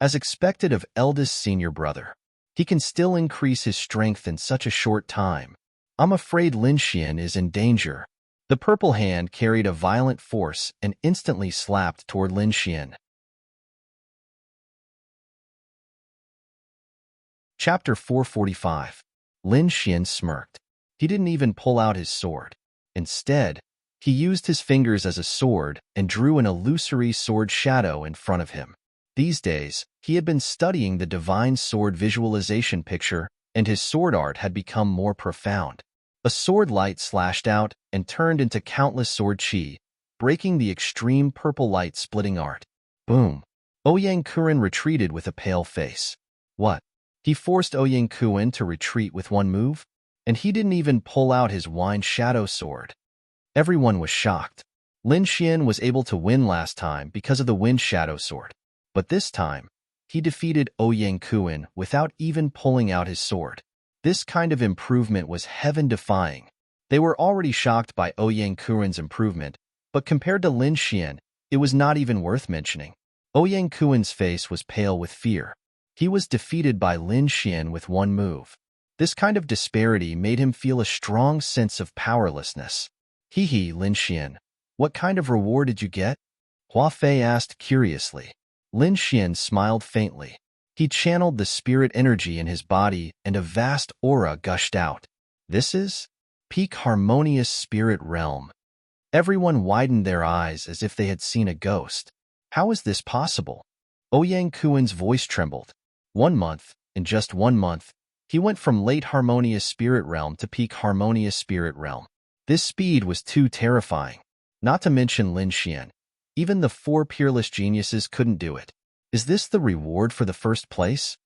As expected of eldest senior brother, he can still increase his strength in such a short time. I'm afraid Lin Xian is in danger. The purple hand carried a violent force and instantly slapped toward Lin Xian. Chapter 445. Lin Xian smirked. He didn't even pull out his sword. Instead, he used his fingers as a sword and drew an illusory sword shadow in front of him. These days, he had been studying the divine sword visualization picture, and his sword art had become more profound. A sword light slashed out and turned into countless sword chi, breaking the extreme purple light-splitting art. Boom! Ouyang Kuren retreated with a pale face. What? He forced Ouyang Kuren to retreat with one move? And he didn't even pull out his wine shadow sword. Everyone was shocked. Lin Xian was able to win last time because of the wind shadow sword. But this time, he defeated Ouyang Kuren without even pulling out his sword. This kind of improvement was heaven-defying. They were already shocked by Ouyang Kuren's improvement, but compared to Lin Xian, it was not even worth mentioning. Ouyang Kuren's face was pale with fear. He was defeated by Lin Xian with one move. This kind of disparity made him feel a strong sense of powerlessness. Hee, Lin Xian, what kind of reward did you get? Hua Fei asked curiously. Lin Xian smiled faintly. He channeled the spirit energy in his body and a vast aura gushed out. This is peak harmonious spirit realm. Everyone widened their eyes as if they had seen a ghost. How is this possible? Ouyang Kuren's voice trembled. 1 month, in just 1 month, he went from late harmonious spirit realm to peak harmonious spirit realm. This speed was too terrifying. Not to mention Lin Xian. Even the 4 peerless geniuses couldn't do it. Is this the reward for the first place?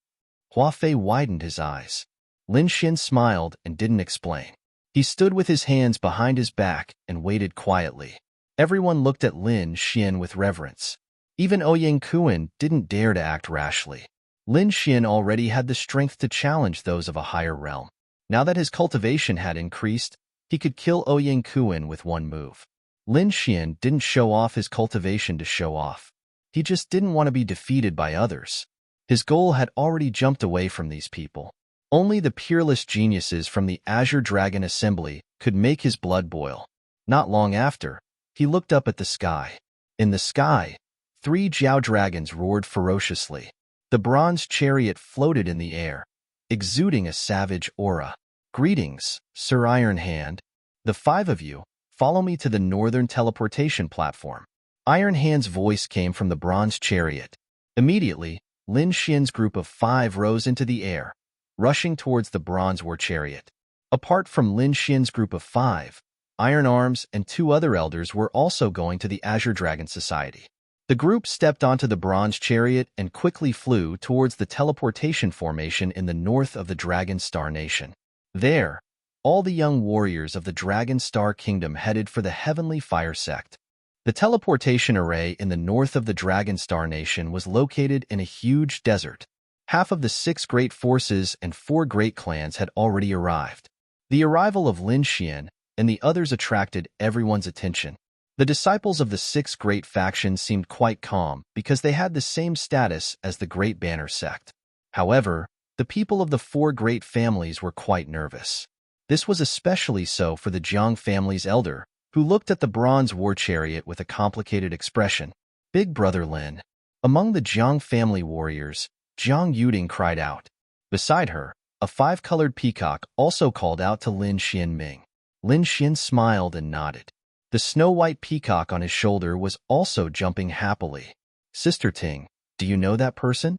Hua Fei widened his eyes. Lin Xian smiled and didn't explain. He stood with his hands behind his back and waited quietly. Everyone looked at Lin Xian with reverence. Even Ouyang Kuren didn't dare to act rashly. Lin Xian already had the strength to challenge those of a higher realm. Now that his cultivation had increased, he could kill Ouyang Kuren with one move. Lin Xian didn't show off his cultivation to show off. He just didn't want to be defeated by others. His goal had already jumped away from these people. Only the peerless geniuses from the Azure Dragon Assembly could make his blood boil. Not long after, he looked up at the sky. In the sky, 3 Jiao dragons roared ferociously. The bronze chariot floated in the air, exuding a savage aura. Greetings, Sir Iron Hand. The 5 of you, follow me to the northern teleportation platform. Iron Hand's voice came from the bronze chariot. Immediately, Lin Xian's group of 5 rose into the air, rushing towards the bronze war chariot. Apart from Lin Xian's group of 5, Iron Arms and 2 other elders were also going to the Azure Dragon Society. The group stepped onto the bronze chariot and quickly flew towards the teleportation formation in the north of the Dragon Star Nation. There, all the young warriors of the Dragon Star Kingdom headed for the Heavenly Fire Sect. The teleportation array in the north of the Dragon Star Nation was located in a huge desert. Half of the 6 great forces and 4 great clans had already arrived. The arrival of Lin Xian and the others attracted everyone's attention. The disciples of the 6 great factions seemed quite calm because they had the same status as the Great Banner sect. However, the people of the 4 great families were quite nervous. This was especially so for the Jiang family's elder, who looked at the bronze war chariot with a complicated expression. Big Brother Lin. Among the Jiang family warriors, Jiang Yuding cried out. Beside her, a 5-colored peacock also called out to Lin Xian Ming. Lin Xian smiled and nodded. The snow-white peacock on his shoulder was also jumping happily. Sister Ting, do you know that person?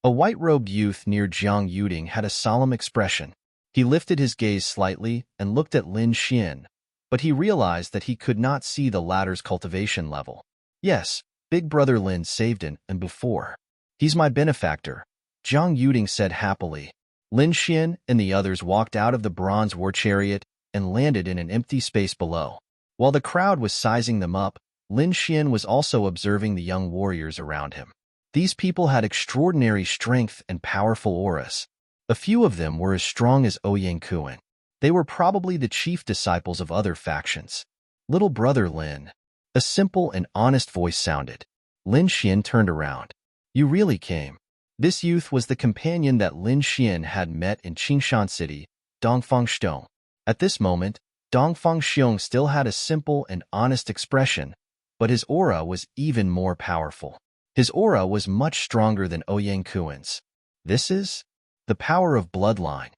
A white-robed youth near Jiang Yuding had a solemn expression. He lifted his gaze slightly and looked at Lin Xian, but he realized that he could not see the latter's cultivation level. Yes, Big Brother Lin saved him and before. He's my benefactor, Jiang Yuding said happily. Lin Xian and the others walked out of the bronze war chariot and landed in an empty space below. While the crowd was sizing them up, Lin Xian was also observing the young warriors around him. These people had extraordinary strength and powerful auras. A few of them were as strong as Ouyang Kuren. They were probably the chief disciples of other factions. Little brother Lin. A simple and honest voice sounded. Lin Xian turned around. You really came. This youth was the companion that Lin Xian had met in Qingshan City, Dongfang Xiong. At this moment, Dongfang Xiong still had a simple and honest expression, but his aura was even more powerful. His aura was much stronger than Ouyang Kuan's. This is the power of bloodline.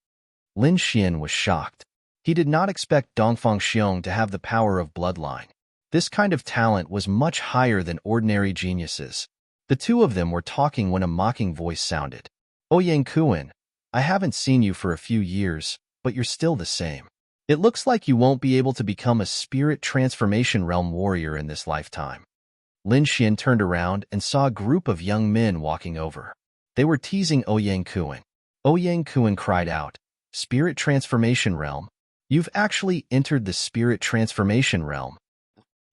Lin Xian was shocked. He did not expect Dongfang Xiong to have the power of bloodline. This kind of talent was much higher than ordinary geniuses. The two of them were talking when a mocking voice sounded. Ouyang Kuan, I haven't seen you for a few years, but you're still the same. It looks like you won't be able to become a spirit transformation realm warrior in this lifetime. Lin Xian turned around and saw a group of young men walking over. They were teasing Ouyang Kuan. Ouyang Kuan cried out, Spirit transformation realm? You've actually entered the spirit transformation realm.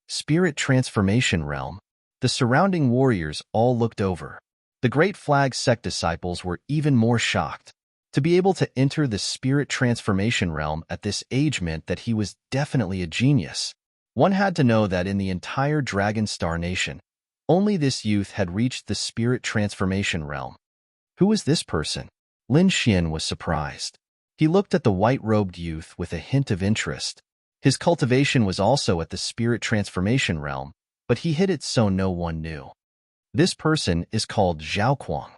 Spirit transformation realm? The surrounding warriors all looked over. The Great Flag sect disciples were even more shocked. To be able to enter the spirit transformation realm at this age meant that he was definitely a genius. One had to know that in the entire Dragon Star Nation, only this youth had reached the spirit transformation realm. Who was this person? Lin Xian was surprised. He looked at the white-robed youth with a hint of interest. His cultivation was also at the spirit transformation realm, but he hid it so no one knew. This person is called Zhao Kuang.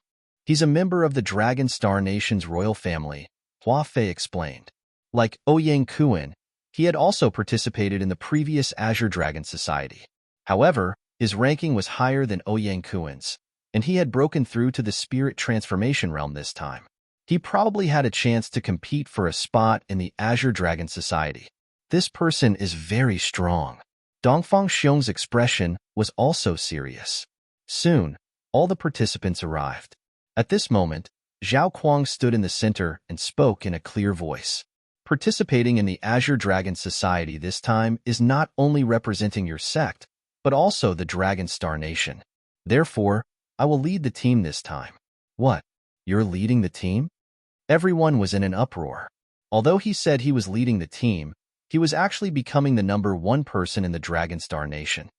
He's a member of the Dragon Star Nation's royal family, Hua Fei explained. Like Ouyang Kuan, he had also participated in the previous Azure Dragon Society. However, his ranking was higher than Ouyang Kuan's, and he had broken through to the spirit transformation realm this time. He probably had a chance to compete for a spot in the Azure Dragon Society. This person is very strong. Dongfang Xiong's expression was also serious. Soon, all the participants arrived. At this moment, Zhao Kuang stood in the center and spoke in a clear voice. Participating in the Azure Dragon Society this time is not only representing your sect, but also the Dragon Star Nation. Therefore, I will lead the team this time. What? You're leading the team? Everyone was in an uproar. Although he said he was leading the team, he was actually becoming the #1 person in the Dragon Star Nation.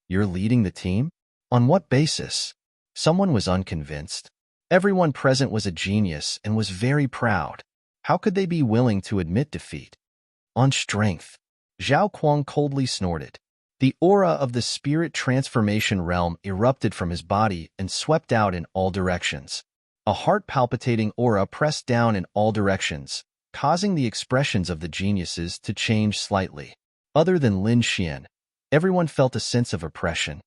You're leading the team? On what basis? Someone was unconvinced. Everyone present was a genius and was very proud. How could they be willing to admit defeat? On strength. Zhao Kuang coldly snorted. The aura of the spirit transformation realm erupted from his body and swept out in all directions. A heart-palpitating aura pressed down in all directions, causing the expressions of the geniuses to change slightly. Other than Lin Xian, everyone felt a sense of oppression.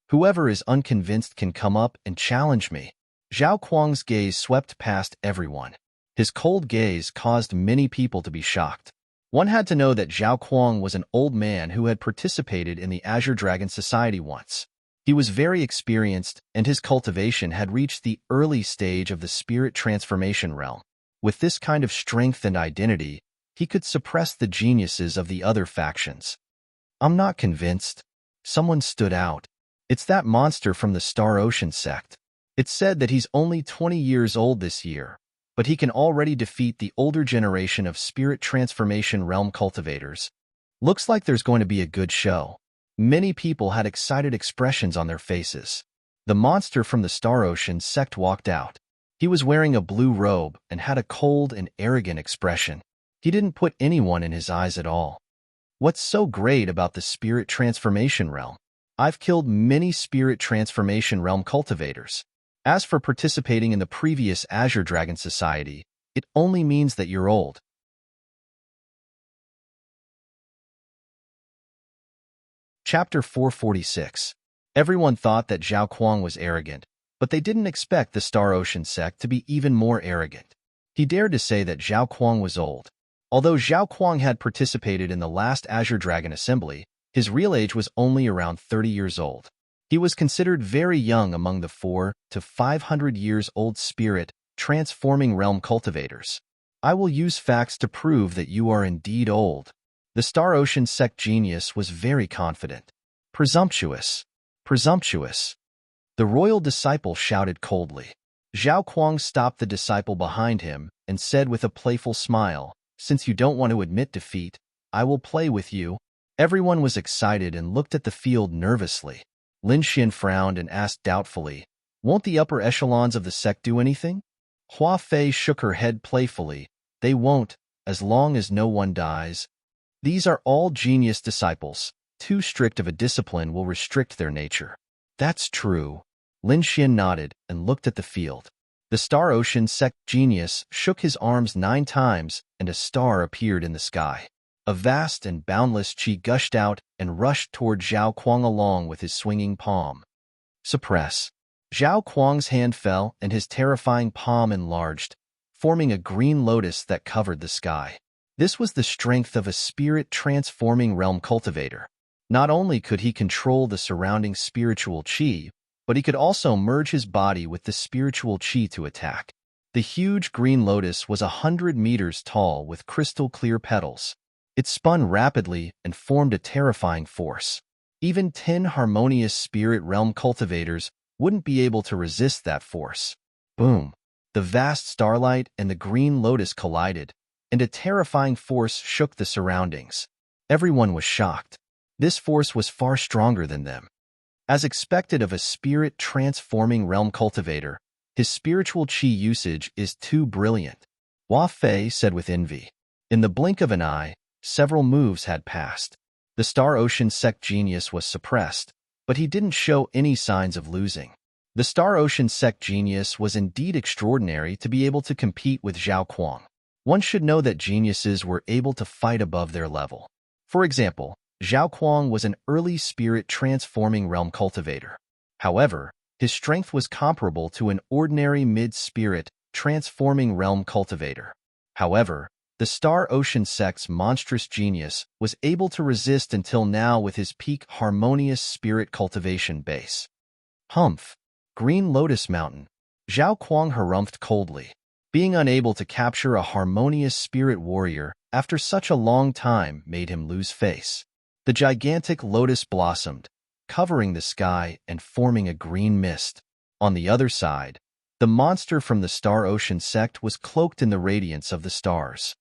Whoever is unconvinced can come up and challenge me. Zhao Kuang's gaze swept past everyone. His cold gaze caused many people to be shocked. One had to know that Zhao Kuang was an old man who had participated in the Azure Dragon Society once. He was very experienced, and his cultivation had reached the early stage of the spirit transformation realm. With this kind of strength and identity, he could suppress the geniuses of the other factions. I'm not convinced. Someone stood out. It's that monster from the Star Ocean sect. It's said that he's only 20 years old this year, but he can already defeat the older generation of spirit transformation realm cultivators. Looks like there's going to be a good show. Many people had excited expressions on their faces. The monster from the Star Ocean sect walked out. He was wearing a blue robe and had a cold and arrogant expression. He didn't put anyone in his eyes at all. What's so great about the spirit transformation realm? I've killed many spirit transformation realm cultivators. As for participating in the previous Azure Dragon Society, it only means that you're old. Chapter 446. Everyone thought that Zhao Kuang was arrogant, but they didn't expect the Star Ocean sect to be even more arrogant. He dared to say that Zhao Kuang was old. Although Zhao Kuang had participated in the last Azure Dragon Assembly, his real age was only around 30 years old. He was considered very young among the 400 to 500 years old spirit transforming realm cultivators. I will use facts to prove that you are indeed old. The Star Ocean sect genius was very confident. Presumptuous. Presumptuous. The royal disciple shouted coldly. Zhao Kuang stopped the disciple behind him and said with a playful smile, Since you don't want to admit defeat, I will play with you. Everyone was excited and looked at the field nervously. Lin Xian frowned and asked doubtfully, "Won't the upper echelons of the sect do anything?" Hua Fei shook her head playfully. "They won't, as long as no one dies. These are all genius disciples. Too strict of a discipline will restrict their nature." "That's true." Lin Xian nodded and looked at the field. The Star Ocean sect genius shook his arms 9 times, and a star appeared in the sky. A vast and boundless qi gushed out and rushed toward Zhao Kuang along with his swinging palm. Suppress. Zhao Kuang's hand fell and his terrifying palm enlarged, forming a green lotus that covered the sky. This was the strength of a spirit-transforming realm cultivator. Not only could he control the surrounding spiritual qi, but he could also merge his body with the spiritual qi to attack. The huge green lotus was 100 meters tall with crystal-clear petals. It spun rapidly and formed a terrifying force. Even 10 harmonious spirit realm cultivators wouldn't be able to resist that force. Boom! The vast starlight and the green lotus collided, and a terrifying force shook the surroundings. Everyone was shocked. This force was far stronger than them. As expected of a spirit-transforming realm cultivator, his spiritual qi usage is too brilliant. Hua Fei said with envy. In the blink of an eye, several moves had passed. The Star Ocean sect genius was suppressed, but he didn't show any signs of losing. The Star Ocean sect genius was indeed extraordinary to be able to compete with Zhao Kuang. One should know that geniuses were able to fight above their level. For example, Zhao Kuang was an early spirit-transforming realm cultivator. However, his strength was comparable to an ordinary mid-spirit transforming realm cultivator. However, the Star Ocean sect's monstrous genius was able to resist until now with his peak harmonious spirit cultivation base. Humph! Green Lotus Mountain. Zhao Kuang harumphed coldly. Being unable to capture a harmonious spirit warrior after such a long time made him lose face. The gigantic lotus blossomed, covering the sky and forming a green mist. On the other side, the monster from the Star Ocean sect was cloaked in the radiance of the stars.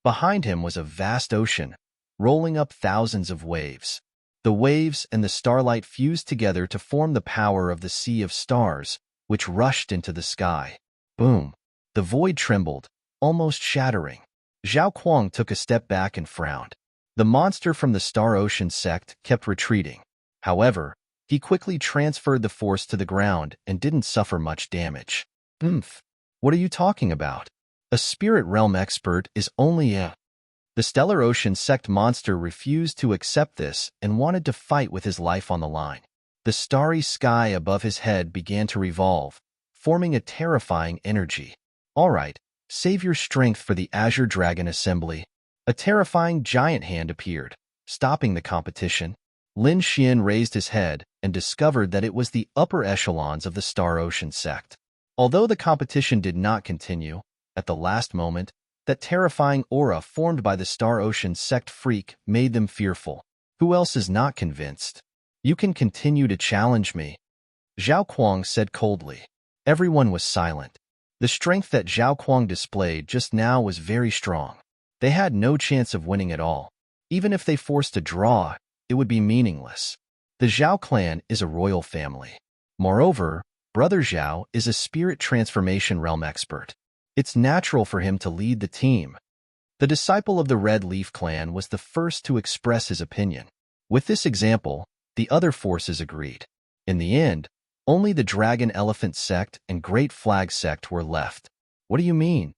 Behind him was a vast ocean, rolling up thousands of waves. The waves and the starlight fused together to form the power of the sea of stars, which rushed into the sky. Boom! The void trembled, almost shattering. Zhao Kuang took a step back and frowned. The monster from the Star Ocean sect kept retreating. However, he quickly transferred the force to the ground and didn't suffer much damage. What are you talking about? A spirit realm expert is only a... The Stellar Ocean sect monster refused to accept this and wanted to fight with his life on the line. The starry sky above his head began to revolve, forming a terrifying energy. All right, save your strength for the Azure Dragon Assembly. A terrifying giant hand appeared, stopping the competition. Lin Xian raised his head and discovered that it was the upper echelons of the Star Ocean sect. Although the competition did not continue, at the last moment, that terrifying aura formed by the Star Ocean sect freak made them fearful. Who else is not convinced? You can continue to challenge me, Zhao Kuang said coldly. Everyone was silent. The strength that Zhao Kuang displayed just now was very strong. They had no chance of winning at all. Even if they forced a draw, it would be meaningless. The Zhao clan is a royal family. Moreover, Brother Zhao is a spirit transformation realm expert. It's natural for him to lead the team. The disciple of the Red Leaf clan was the first to express his opinion. With this example, the other forces agreed. In the end, only the Dragon Elephant sect and Great Flag sect were left. What do you mean?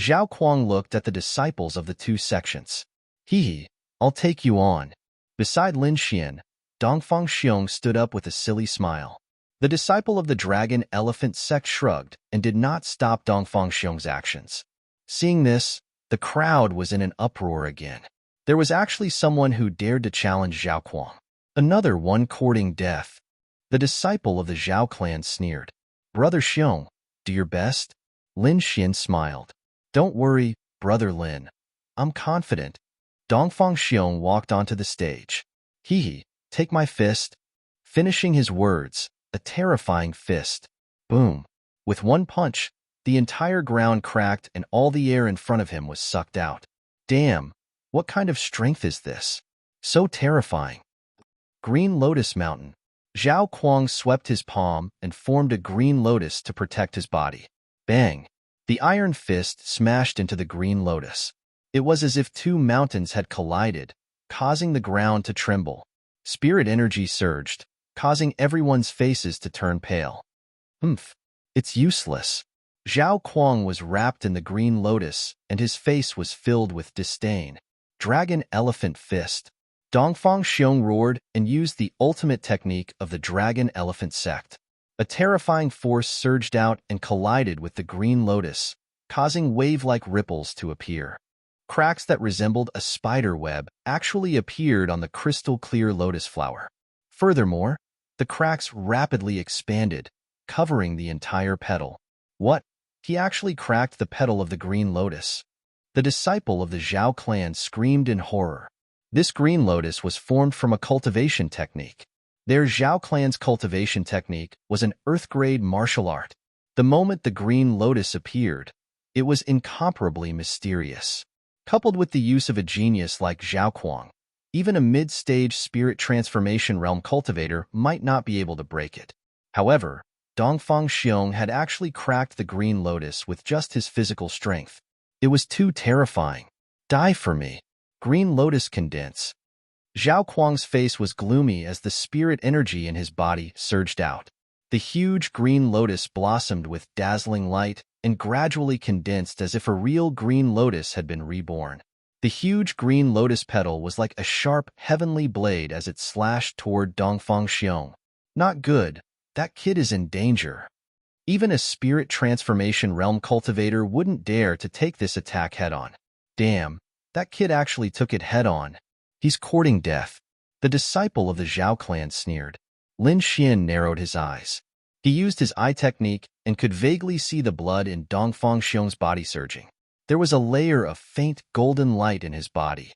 Zhao Kuang looked at the disciples of the two sections. Hee, I'll take you on. Beside Lin Xian, Dongfang Xiong stood up with a silly smile. The disciple of the Dragon Elephant sect shrugged and did not stop Dongfang Xiong's actions. Seeing this, the crowd was in an uproar again. There was actually someone who dared to challenge Zhao Kuang. Another one courting death. The disciple of the Zhao clan sneered. Brother Xiong, do your best? Lin Xian smiled. Don't worry, Brother Lin. I'm confident. Dongfang Xiong walked onto the stage. Hee, take my fist. Finishing his words, a terrifying fist. Boom. With one punch, the entire ground cracked and all the air in front of him was sucked out. Damn, what kind of strength is this? So terrifying. Green Lotus Mountain. Zhao Kuang swept his palm and formed a green lotus to protect his body. Bang! The iron fist smashed into the green lotus. It was as if two mountains had collided, causing the ground to tremble. Spirit energy surged, causing everyone's faces to turn pale. Humph! It's useless. Zhao Kuang was wrapped in the green lotus, and his face was filled with disdain. Dragon Elephant Fist. Dongfang Xiong roared and used the ultimate technique of the Dragon Elephant sect. A terrifying force surged out and collided with the green lotus, causing wave-like ripples to appear. Cracks that resembled a spider web actually appeared on the crystal-clear lotus flower. Furthermore, the cracks rapidly expanded, covering the entire petal. What? He actually cracked the petal of the green lotus. The disciple of the Zhao clan screamed in horror. This green lotus was formed from a cultivation technique. Their Zhao clan's cultivation technique was an earth-grade martial art. The moment the green lotus appeared, it was incomparably mysterious. Coupled with the use of a genius like Zhao Kuang, even a mid-stage spirit transformation realm cultivator might not be able to break it. However, Dongfang Xiong had actually cracked the green lotus with just his physical strength. It was too terrifying. Die for me. Green lotus condense. Zhao Kuang's face was gloomy as the spirit energy in his body surged out. The huge green lotus blossomed with dazzling light and gradually condensed as if a real green lotus had been reborn. The huge green lotus petal was like a sharp, heavenly blade as it slashed toward Dongfang Xiong. Not good. That kid is in danger. Even a spirit transformation realm cultivator wouldn't dare to take this attack head-on. Damn, that kid actually took it head-on. He's courting death. The disciple of the Zhao clan sneered. Lin Xian narrowed his eyes. He used his eye technique and could vaguely see the blood in Dongfang Xiong's body surging. There was a layer of faint golden light in his body.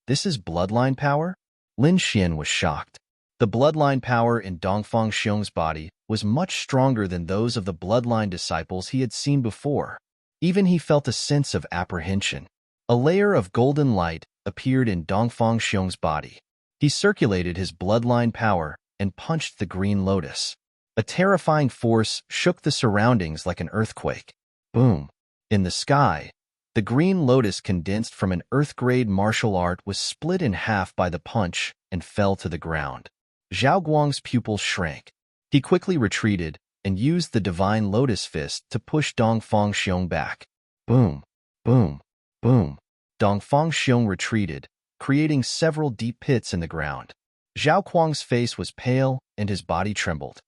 This is bloodline power? Lin Xian was shocked. The bloodline power in Dongfang Xiong's body was much stronger than those of the bloodline disciples he had seen before. Even he felt a sense of apprehension. A layer of golden light appeared in Dongfang Xiong's body. He circulated his bloodline power and punched the green lotus. A terrifying force shook the surroundings like an earthquake. Boom! In the sky, the green lotus condensed from an earth-grade martial art was split in half by the punch and fell to the ground. Zhao Guang's pupils shrank. He quickly retreated and used the divine lotus fist to push Dongfang Xiong back. Boom! Boom! Boom! Dongfang Xiong retreated, creating several deep pits in the ground. Zhao Kuang's face was pale and his body trembled.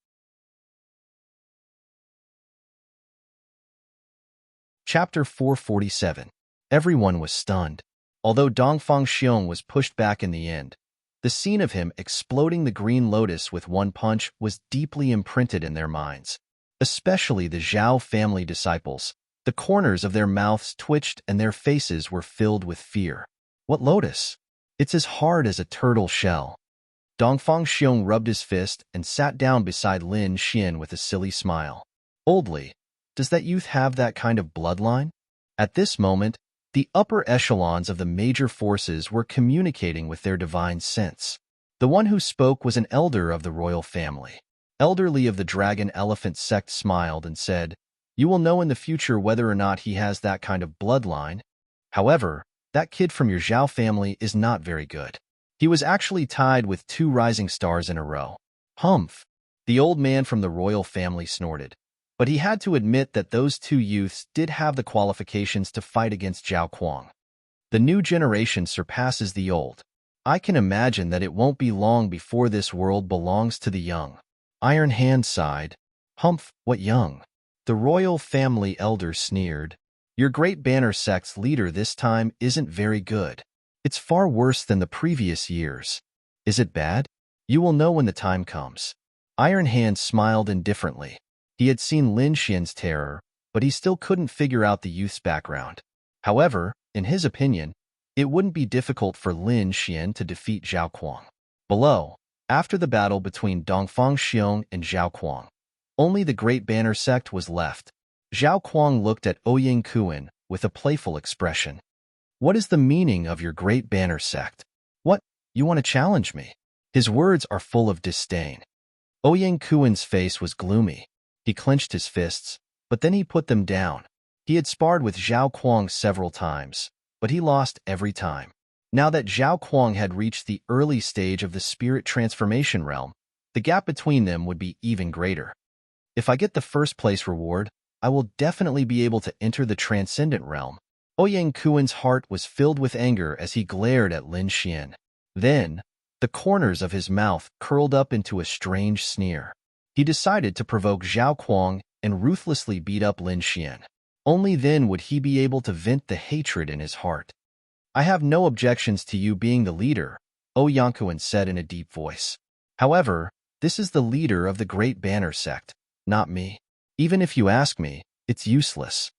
Chapter 447. Everyone was stunned. Although Dongfang Xiong was pushed back in the end, the scene of him exploding the green lotus with one punch was deeply imprinted in their minds. Especially the Zhao family disciples. The corners of their mouths twitched and their faces were filled with fear. What lotus? It's as hard as a turtle shell. Dongfang Xiong rubbed his fist and sat down beside Lin Xian with a silly smile. Oldly, does that youth have that kind of bloodline? At this moment, the upper echelons of the major forces were communicating with their divine sense. The one who spoke was an elder of the royal family. Elderly of the Dragon Elephant sect smiled and said, "You will know in the future whether or not he has that kind of bloodline. However, that kid from your Zhao family is not very good. He was actually tied with 2 rising stars in a row." Humph! The old man from the royal family snorted. But he had to admit that those 2 youths did have the qualifications to fight against Zhao Kuang. The new generation surpasses the old. I can imagine that it won't be long before this world belongs to the young. Iron Hand sighed. Humph, what young? The royal family elder sneered. Your Great Banner sect's leader this time isn't very good. It's far worse than the previous years. Is it bad? You will know when the time comes. Iron Hand smiled indifferently. He had seen Lin Xian's terror, but he still couldn't figure out the youth's background. However, in his opinion, it wouldn't be difficult for Lin Xian to defeat Zhao Kuang. Below, after the battle between Dongfang Xiong and Zhao Kuang, only the Great Banner sect was left. Zhao Kuang looked at Ouyang Kuan with a playful expression. What is the meaning of your great banner sect? What? You want to challenge me? His words are full of disdain. Ouyang Kuan's face was gloomy. He clenched his fists, but then he put them down. He had sparred with Zhao Kuang several times, but he lost every time. Now that Zhao Kuang had reached the early stage of the spirit transformation realm, the gap between them would be even greater. If I get the first place reward, I will definitely be able to enter the transcendent realm. Ouyang Kuan's heart was filled with anger as he glared at Lin Xian. Then, the corners of his mouth curled up into a strange sneer. He decided to provoke Zhao Kuang and ruthlessly beat up Lin Xian. Only then would he be able to vent the hatred in his heart. I have no objections to you being the leader, Ouyang Kuan said in a deep voice. However, this is the leader of the Great Banner sect, not me. Even if you ask me, it's useless.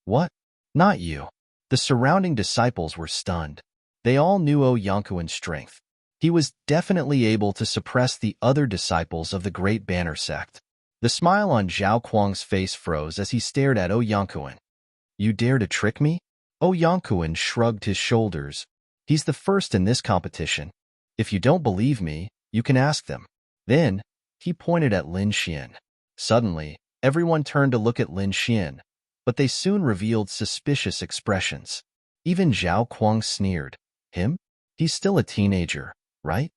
What? Not you. The surrounding disciples were stunned. They all knew Ouyang Kuan's strength. He was definitely able to suppress the other disciples of the Great Banner sect. The smile on Zhao Kuang's face froze as he stared at Ouyang Kuan. You dare to trick me? Ouyang Kuan shrugged his shoulders. He's the first in this competition. If you don't believe me, you can ask them. Then, he pointed at Lin Xian. Suddenly, everyone turned to look at Lin Xian, but they soon revealed suspicious expressions. Even Zhao Kuang sneered. Him? He's still a teenager, right?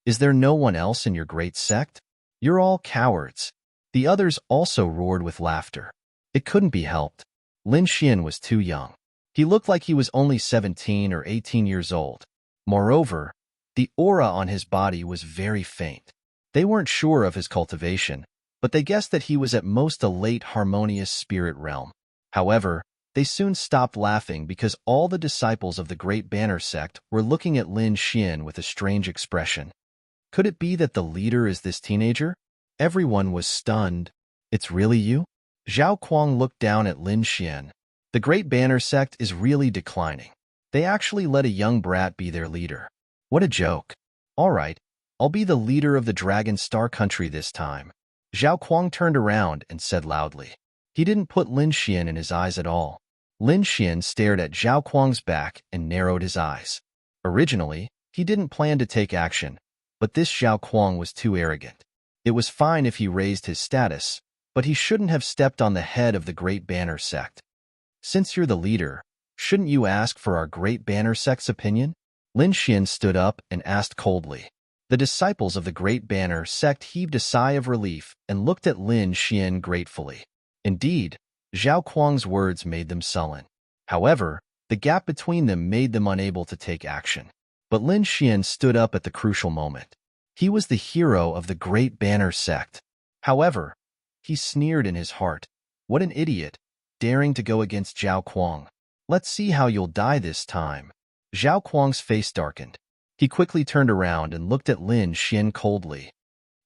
Is there no one else in your great sect? You're all cowards. The others also roared with laughter. It couldn't be helped. Lin Xian was too young. He looked like he was only 17 or 18 years old. Moreover, the aura on his body was very faint. They weren't sure of his cultivation, but they guessed that he was at most a late harmonious spirit realm. However, they soon stopped laughing because all the disciples of the Great Banner sect were looking at Lin Xian with a strange expression. Could it be that the leader is this teenager? Everyone was stunned. It's really you? Zhao Kuang looked down at Lin Xian. The Great Banner sect is really declining. They actually let a young brat be their leader. What a joke. All right, I'll be the leader of the Dragon Star country this time. Zhao Kuang turned around and said loudly. He didn't put Lin Xian in his eyes at all. Lin Xian stared at Zhao Kuang's back and narrowed his eyes. Originally, he didn't plan to take action, but this Zhao Kuang was too arrogant. It was fine if he raised his status, but he shouldn't have stepped on the head of the Great Banner sect. Since you're the leader, shouldn't you ask for our Great Banner sect's opinion? Lin Xian stood up and asked coldly. The disciples of the Great Banner sect heaved a sigh of relief and looked at Lin Xian gratefully. Indeed, Zhao Kuang's words made them sullen. However, the gap between them made them unable to take action. But Lin Xian stood up at the crucial moment. He was the hero of the Great Banner sect. However, he sneered in his heart. What an idiot, daring to go against Zhao Kuang. Let's see how you'll die this time. Zhao Kuang's face darkened. He quickly turned around and looked at Lin Xian coldly.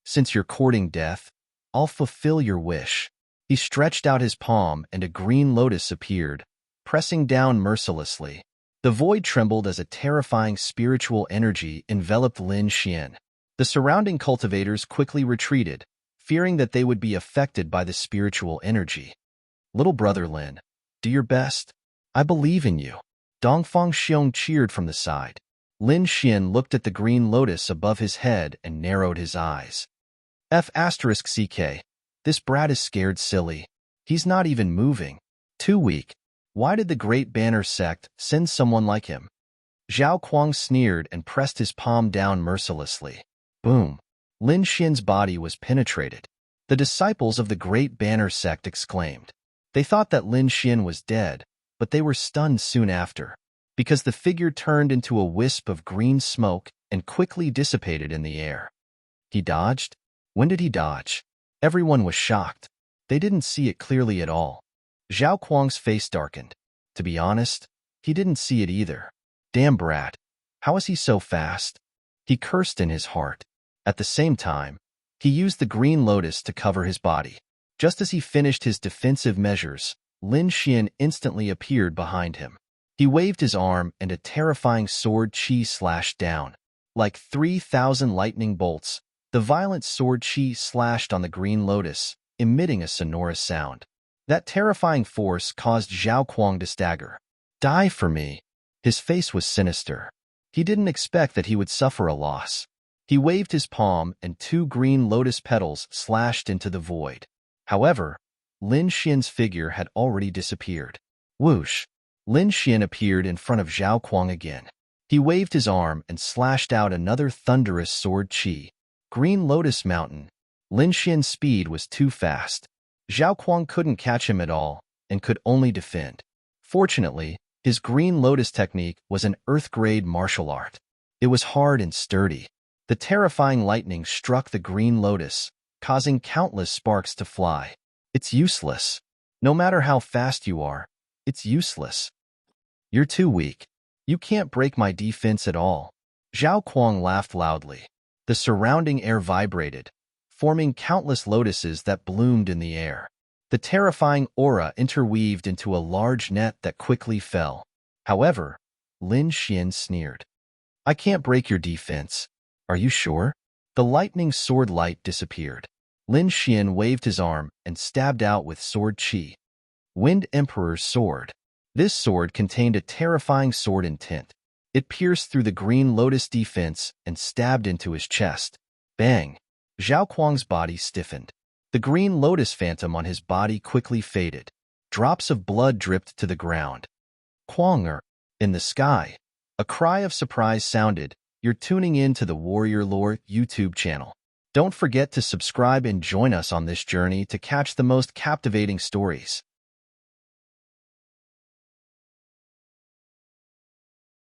Since you're courting death, I'll fulfill your wish. He stretched out his palm and a green lotus appeared, pressing down mercilessly. The void trembled as a terrifying spiritual energy enveloped Lin Xian. The surrounding cultivators quickly retreated, fearing that they would be affected by the spiritual energy. Little brother Lin, do your best. I believe in you. Dongfang Xiong cheered from the side. Lin Xian looked at the green lotus above his head and narrowed his eyes. F***CK. This brat is scared silly. He's not even moving. Too weak. Why did the Great Banner sect send someone like him? Zhao Kuang sneered and pressed his palm down mercilessly. Boom. Lin Xian's body was penetrated. The disciples of the Great Banner sect exclaimed. They thought that Lin Xian was dead, but they were stunned soon after, because the figure turned into a wisp of green smoke and quickly dissipated in the air. He dodged? When did he dodge? Everyone was shocked. They didn't see it clearly at all. Zhao Kuang's face darkened. To be honest, he didn't see it either. Damn brat. How is he so fast? He cursed in his heart. At the same time, he used the green lotus to cover his body. Just as he finished his defensive measures, Lin Xian instantly appeared behind him. He waved his arm and a terrifying sword chi slashed down. Like 3,000 lightning bolts, the violent sword chi slashed on the green lotus, emitting a sonorous sound. That terrifying force caused Zhao Kuang to stagger. Die for me. His face was sinister. He didn't expect that he would suffer a loss. He waved his palm and 2 green lotus petals slashed into the void. However, Lin Xian's figure had already disappeared. Whoosh! Lin Xian appeared in front of Zhao Kuang again. He waved his arm and slashed out another thunderous sword chi. Green Lotus Mountain. Lin Xian's speed was too fast. Zhao Kuang couldn't catch him at all and could only defend. Fortunately, his Green Lotus technique was an earth-grade martial art. It was hard and sturdy. The terrifying lightning struck the Green Lotus, causing countless sparks to fly. It's useless. No matter how fast you are, it's useless. You're too weak. You can't break my defense at all. Zhao Kuang laughed loudly. The surrounding air vibrated, forming countless lotuses that bloomed in the air. The terrifying aura interweaved into a large net that quickly fell. However, Lin Xian sneered. I can't break your defense. Are you sure? The lightning sword light disappeared. Lin Xian waved his arm and stabbed out with sword chi. Wind Emperor's Sword. This sword contained a terrifying sword intent. It pierced through the Green Lotus defense and stabbed into his chest. Bang! Zhao Kuang's body stiffened. The Green Lotus phantom on his body quickly faded. Drops of blood dripped to the ground. Kuang-er, in the sky. A cry of surprise sounded. You're tuning in to the Warrior Lore YouTube channel. Don't forget to subscribe and join us on this journey to catch the most captivating stories.